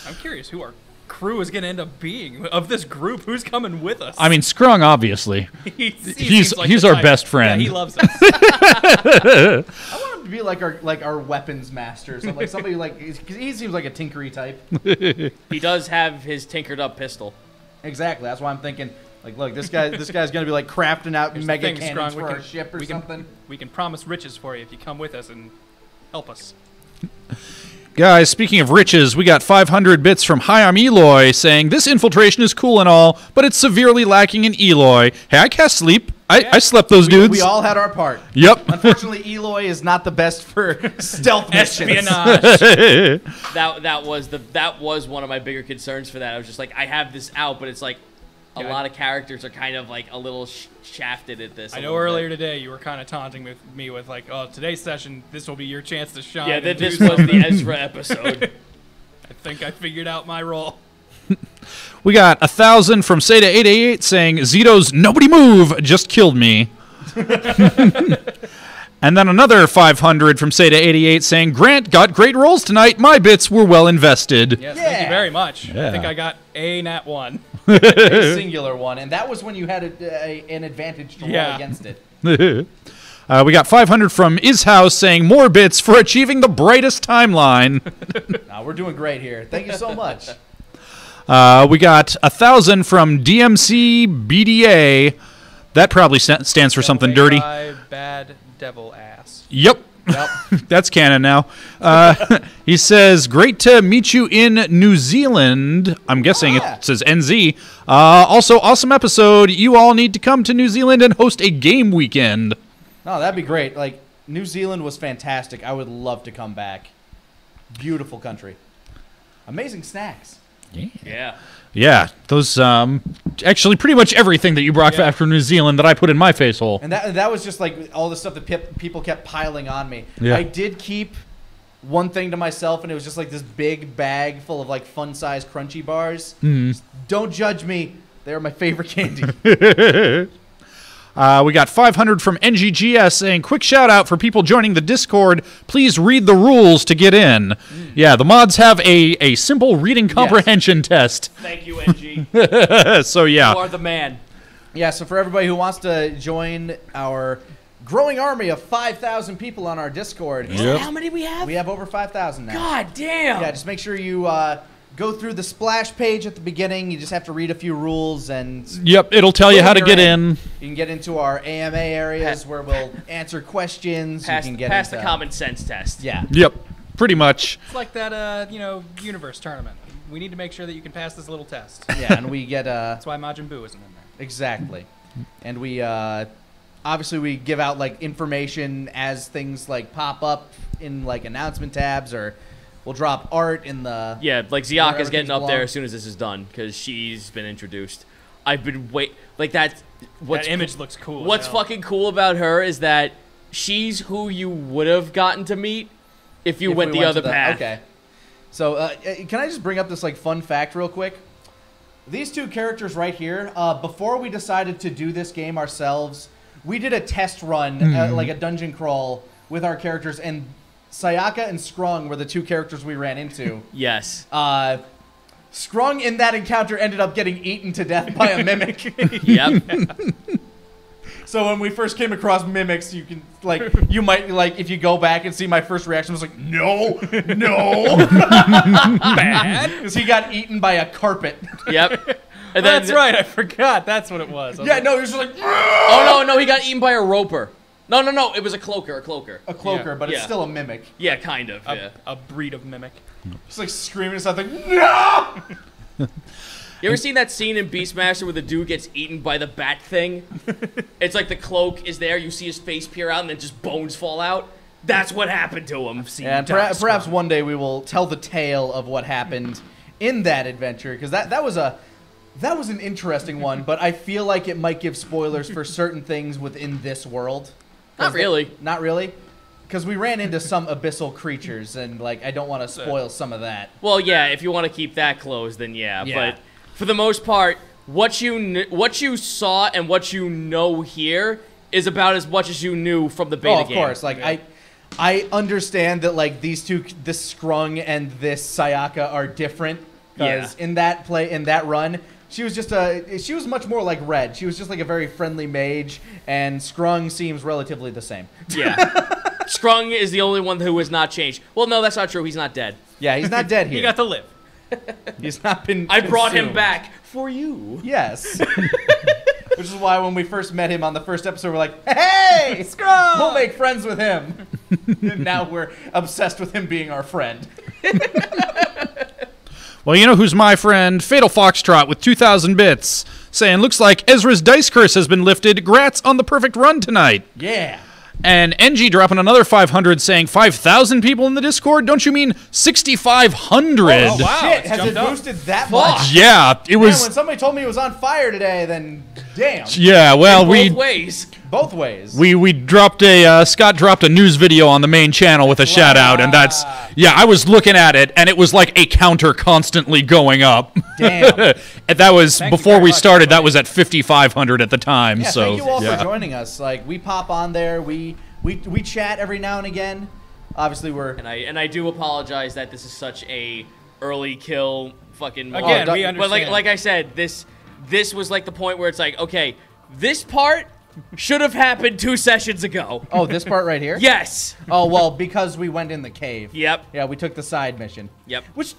I'm curious who our crew is going to end up being of this group. Who's coming with us? I mean, Scrung, obviously. He he's seems like he's the our type. best friend. Yeah, he loves us. I want him to be like our weapons master, so like somebody like, because he seems like a tinkery type. He does have his tinkered up pistol. Exactly. That's why I'm thinking. Like, look, this guy's gonna be like crafting out Here's the mega thing, cannons Scrung, for our ship or something. We can promise riches for you if you come with us and help us. Guys, speaking of riches, we got 500 bits from Hi, I'm Eloy saying, this infiltration is cool and all, but it's severely lacking in Eloy. Hey, I cast sleep. I slept those dudes. We all had our part. Yep. Unfortunately, Eloy is not the best for stealth missions. Espionage. That was one of my bigger concerns for that. I was just like, I have this out, but it's like a lot of characters are kind of like a little shafted at this. I know earlier today you were kind of taunting me with like, oh, today's session, this will be your chance to shine. Yeah, and this do was the something. Ezra episode. I think I figured out my role. We got 1,000 from Seda888 saying, Zito's nobody move just killed me. And then another 500 from Seda88 saying, Grant got great rolls tonight. My bits were well invested. Yes, thank you very much. Yeah. I think I got a nat 1. A singular one, and that was when you had an advantage to roll against it. We got 500 from Ishouse saying, more bits for achieving the brightest timeline. We're doing great here. Thank you so much. We got 1,000 from DMC BDA. That probably stands for something dirty. Bad devil ass. Yep. That's canon now. He says, great to meet you in New Zealand. I'm guessing it says NZ. Also, awesome episode. You all need to come to New Zealand and host a game weekend. No, that'd be great. Like, New Zealand was fantastic. I would love to come back. Beautiful country. Amazing snacks. Yeah. Yeah, those, actually pretty much everything that you brought back from New Zealand that I put in my face hole. And that was just like all the stuff that people kept piling on me. Yeah. I did keep one thing to myself, and it was just like this big bag full of like fun-sized crunchy bars. Don't judge me. They're my favorite candy. We got 500 from NGGS saying, quick shout out for people joining the Discord. Please read the rules to get in. Yeah, the mods have a simple reading comprehension test. Thank you, NG. So, yeah. You are the man. Yeah, so for everybody who wants to join our growing army of 5,000 people on our Discord. How many we have? We have over 5,000 now. God damn. Yeah, just make sure you go through the splash page at the beginning. You just have to read a few rules and... Yep, it'll tell you how to get in. You can get into our AMA areas where we'll answer questions. Pass you can get the into, common sense test. Yeah. Yep, pretty much. It's like that, universe tournament. We need to make sure that you can pass this little test. Yeah, and we get... That's why Majin Buu isn't in there. Exactly. And we... obviously, we give out, like, information as things, like, pop up in, like, announcement tabs, or we'll drop art in the... Yeah, like, Ziaka's getting up there belong. as soon as this is done, because she's been introduced. I've been like, that... That image looks cool. What's fucking cool about her is that she's who you would have gotten to meet if you went the other path. Okay. So, can I just bring up this, like, fun fact real quick? These two characters right here, before we decided to do this game ourselves... We did a test run, like a dungeon crawl, with our characters, and Sayaka and Scrung were the two characters we ran into. Yes. Scrung in that encounter ended up getting eaten to death by a mimic. Yep. So when we first came across mimics, you can, like, you might, like, if you go back and see my first reaction was like, no, bad. Because he got eaten by a carpet. Yep. And then, That's right, I forgot. That's what it was. Yeah, no, he was just like, oh, no, he got eaten by a roper. No, it was a cloaker. a cloaker, but it's Yeah. still a mimic. Yeah, kind of, yeah. A breed of mimic. Just like screaming something, no! You ever seen that scene in Beastmaster where the dude gets eaten by the bat thing? It's like the cloak is there, you see his face peer out, and then just bones fall out. That's what happened to him. And perhaps one day we will tell the tale of what happened in that adventure, because that was an interesting one, but I feel like it might give spoilers for certain things within this world. Not really. Not really? Because we ran into some abyssal creatures, and, like, I don't want to spoil some of that. Well, yeah, if you want to keep that closed, then yeah. But for the most part, what you saw and what you know here is about as much as you knew from the beta game. Of course. Like, I understand that, like, these two, this Scrung and this Sayaka are different. Because in that run, she was she was much more like Red. She was just like a very friendly mage, and Scrung seems relatively the same. Yeah. Scrung is the only one who has not changed. Well, no, that's not true. He's not dead. Yeah, he's not dead here. He got to live. He's not been I brought him consumed. back for you. Yes. Which is why when we first met him on the first episode, we're like, hey, Scrung! We'll make friends with him. And now we're obsessed with him being our friend. Well, you know who's my friend? Fatal Foxtrot with 2,000 bits, saying, looks like Ezra's dice curse has been lifted. Grats on the perfect run tonight. Yeah. And NG dropping another 500, saying 5,000 people in the Discord? Don't you mean 6,500? Oh, wow. Shit, it's has it jumped up. boosted that much? Yeah, it Man, was. when somebody told me it was on fire today, then damn. Yeah, well, Both ways. Both ways. we dropped a Scott dropped a news video on the main channel with a shout out, and that's I was looking at it, and it was like a counter constantly going up. Damn. And that was Thank you before very we much, started. That everybody. was at 5,500 at the time. Yeah, so thank you all yeah. for joining us. Like, we pop on there, we chat every now and again. Obviously, we're And I do apologize that this is such a early kill fucking. Again, we But understand. like I said, this was like the point where it's like, okay, this part should have happened 2 sessions ago. Oh, this part right here? Yes. Oh, well, because we went in the cave. Yep. Yeah, we took the side mission. Yep. Which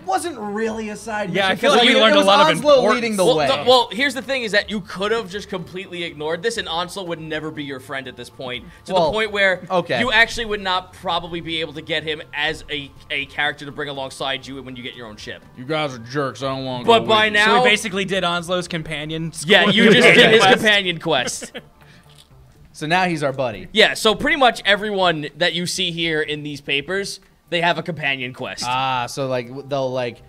wasn't really a side mission. Yeah, I feel 'cause like we it learned a was lot of Onslow importance. leading the Well, way. well, here's the thing: is that you could have just completely ignored this, and Onslow would never be your friend at this point. To Well, the point where okay. you actually would not probably be able to get him as a character to bring alongside you when you get your own ship. You guys are jerks. I don't want to But by So now, we basically did Onslow's companion. yeah, you just did his companion quest. So now he's our buddy. Yeah, so pretty much everyone that you see here in these papers, they have a companion quest. Ah, so like they'll like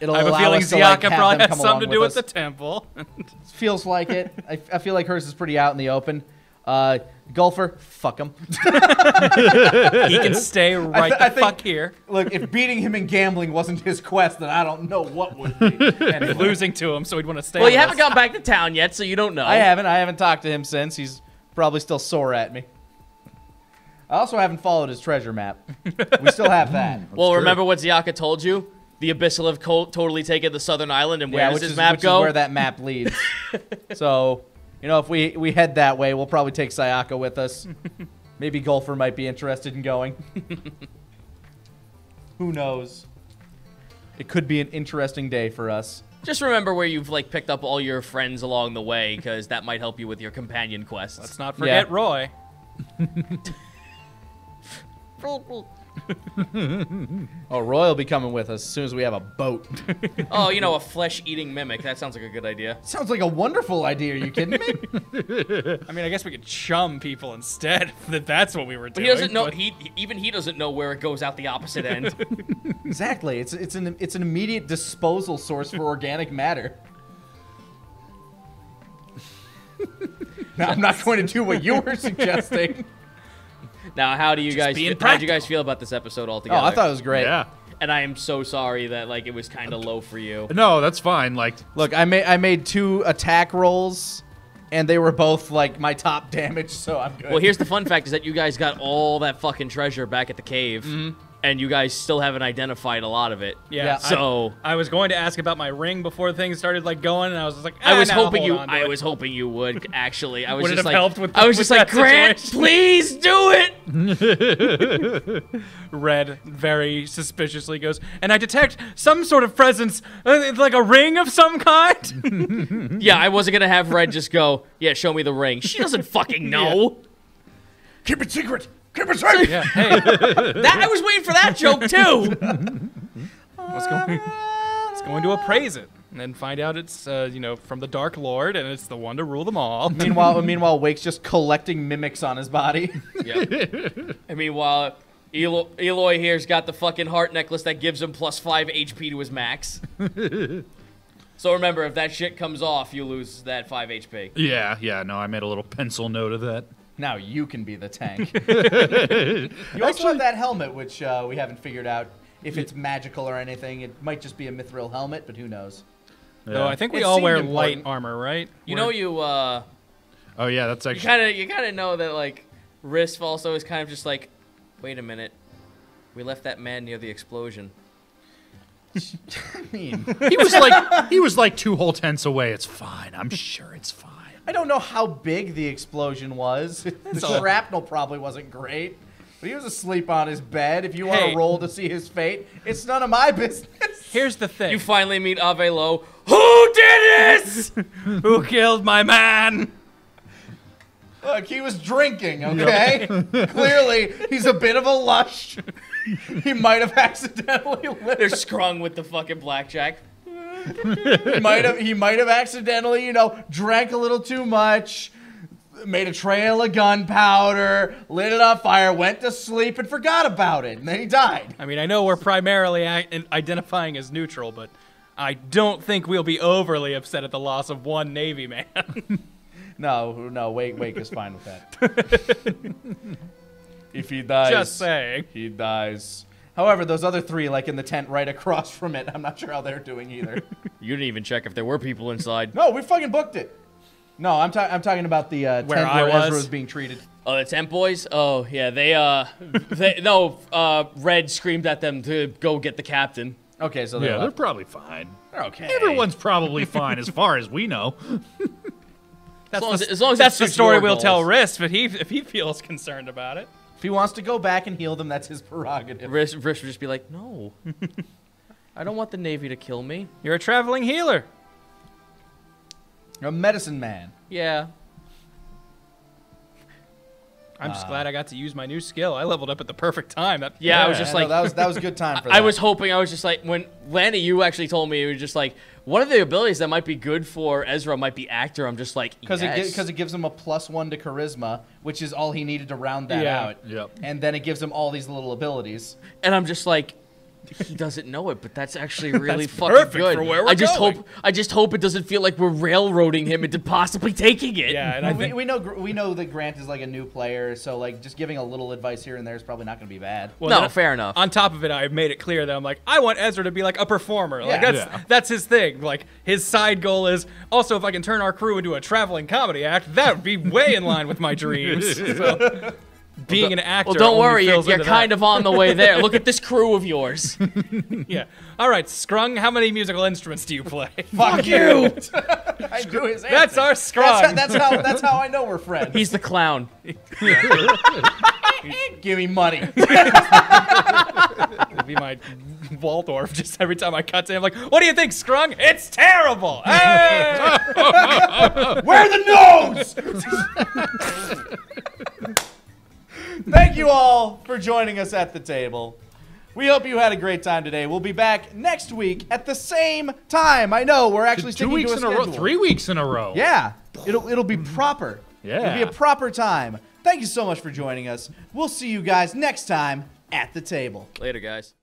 it'll I have a allow feeling us to like Ziaka have probably them has come something to along do with with us. the temple. Feels like it. I feel like hers is pretty out in the open. Golfer, fuck him. He can stay right I the think- fuck here. Look, if beating him in gambling wasn't his quest, then I don't know what would be. Anyway. Losing to him, so he'd want to stay. well, with you haven't us. gone back to town yet, so you don't know. I haven't talked to him since. He's probably still sore at me. I also haven't followed his treasure map. We still have that. Well, remember what Ziaka told you? The Abyssal have totally taken the southern island, and where Yeah, does which his is map which go? is where that map leads. So, you know, if we head that way, we'll probably take Sayaka with us. Maybe Golfer might be interested in going. Who knows? It could be an interesting day for us. Just remember where you've like picked up all your friends along the way, because that might help you with your companion quests. Let's not forget Yeah. Roy. Oh, Roy will be coming with us as soon as we have a boat. Oh, you know, a flesh-eating mimic. That sounds like a good idea. Sounds like a wonderful idea. Are you kidding me? I mean, I guess we could chum people instead. That's what we were But doing. he doesn't know. but- Even he doesn't know where it goes out the opposite end. Exactly. It's an immediate disposal source for organic matter. Now, I'm not going to do what you were suggesting. Now, how do you guys? being How'd you guys feel about this episode Oh, altogether? I thought it was great. Yeah. And I am so sorry that like it was kind of low for you. No, that's fine. Like, Look, I made 2 attack rolls, and they were both like my top damage, so I'm good. Well, here's the fun fact: is that you guys got all that fucking treasure back at the cave, and you guys still haven't identified a lot of it. Yeah. So I was going to ask about my ring before things started like going, and I was just like, I was nah, hoping hold you. on to I it. was hoping you would actually. I was Would it just have like, helped with I was with just like, that Grant, situation?" please do it. Red very suspiciously goes, and I detect some sort of presence, like a ring of some kind. Yeah, I wasn't gonna have Red just go. Yeah, show me the ring. She doesn't fucking know. keep it secret. Keep it secret. Yeah, hey, That I was waiting for that joke too. it's going to appraise it, and then find out it's from the Dark Lord, and it's the one to rule them all. Meanwhile, Wake's just collecting mimics on his body. Yep. And meanwhile, Eloy here's got the fucking heart necklace that gives him plus 5 HP to his max. So remember, if that shit comes off, you lose that 5 HP. Yeah, no, I made a little pencil note of that. Now you can be the tank. You also have that helmet, which we haven't figured out if it's magical or anything. It might just be a mithril helmet, but who knows? Though I think we It all seemed wear important. light armor, right? You know, you Oh yeah, that's you actually. kind of know that like Risk also is kind of just like, wait a minute, we left that man near the explosion. I mean, He was like 2 whole tenths away. It's fine. I'm sure it's fine. I don't know how big the explosion was. The shrapnel probably wasn't great. But he was asleep on his bed. If you want Hey. to roll to see his fate, it's none of my business. Here's the thing. You finally meet Avelo. Who did this? Who killed my man? Look, he was drinking, okay? Clearly, he's a bit of a lush. He might have accidentally lit. They're scrung with the fucking blackjack. He might have accidentally, you know, drank a little too much, made a trail of gunpowder, lit it on fire, went to sleep, and forgot about it, and then he died. I mean, I know we're primarily identifying as neutral, but I don't think we'll be overly upset at the loss of one Navy man. No, Wake is fine with that. If he dies, Just saying. He dies. However, those other three, like in the tent right across from it, I'm not sure how they're doing either. You didn't even check if there were people inside. No, we fucking booked it. No, I'm talking about the tent where Ezra was being treated. Oh, the tent boys? Oh, yeah, Red screamed at them to go get the captain. Okay, so they're probably fine. They're okay. Everyone's probably fine as far as we know. As long as that's the story we'll goals. tell Riss, but if he feels concerned about it. If he wants to go back and heal them, that's his prerogative. Riss would just be like, no. I don't want the Navy to kill me. You're a traveling healer. You're a medicine man. Yeah. I'm just glad I got to use my new skill. I leveled up at the perfect time. I was just like... No, that was a good time for that. I was just like... When Lanny, you actually told me, you were just like, one of the abilities that might be good for Ezra might be actor. I'm just like, Because yes. it gives him a +1 to charisma, which is all he needed to round that out. Yep. And then it gives him all these little abilities. And I'm just like... He doesn't know it, but that's actually really fucking perfect good. for where we're going. I just hope it doesn't feel like we're railroading him into possibly taking it. Yeah, and I think we know that Grant is like a new player, so like just giving a little advice here and there is probably not going to be bad. well, No, fair enough. On top of it, I made it clear that I'm like, I want Ezra to be like a performer. Like that's his thing. Like his side goal is also if I can turn our crew into a traveling comedy act, that would be way in line with my dreams. So, being an actor. Well, don't worry, you're into kind of on the way there. Look at this crew of yours. Yeah. All right, Scrung, how many musical instruments do you play? Fuck you! I do his answer. That's our Scrung. That's how I know we're friends. He's the clown. Give me money. It'd be my Waldorf just every time I cut to him. Like, what do you think, Scrung? It's terrible. Hey! Where the nose? Thank you all for joining us at the table. We hope you had a great time today. We'll be back next week at the same time. I know we're actually sticking 2 weeks to a in a row, schedule. 3 weeks in a row. Yeah, it'll be proper. Yeah. It'll be a proper time. Thank you so much for joining us. We'll see you guys next time at the table. Later, guys.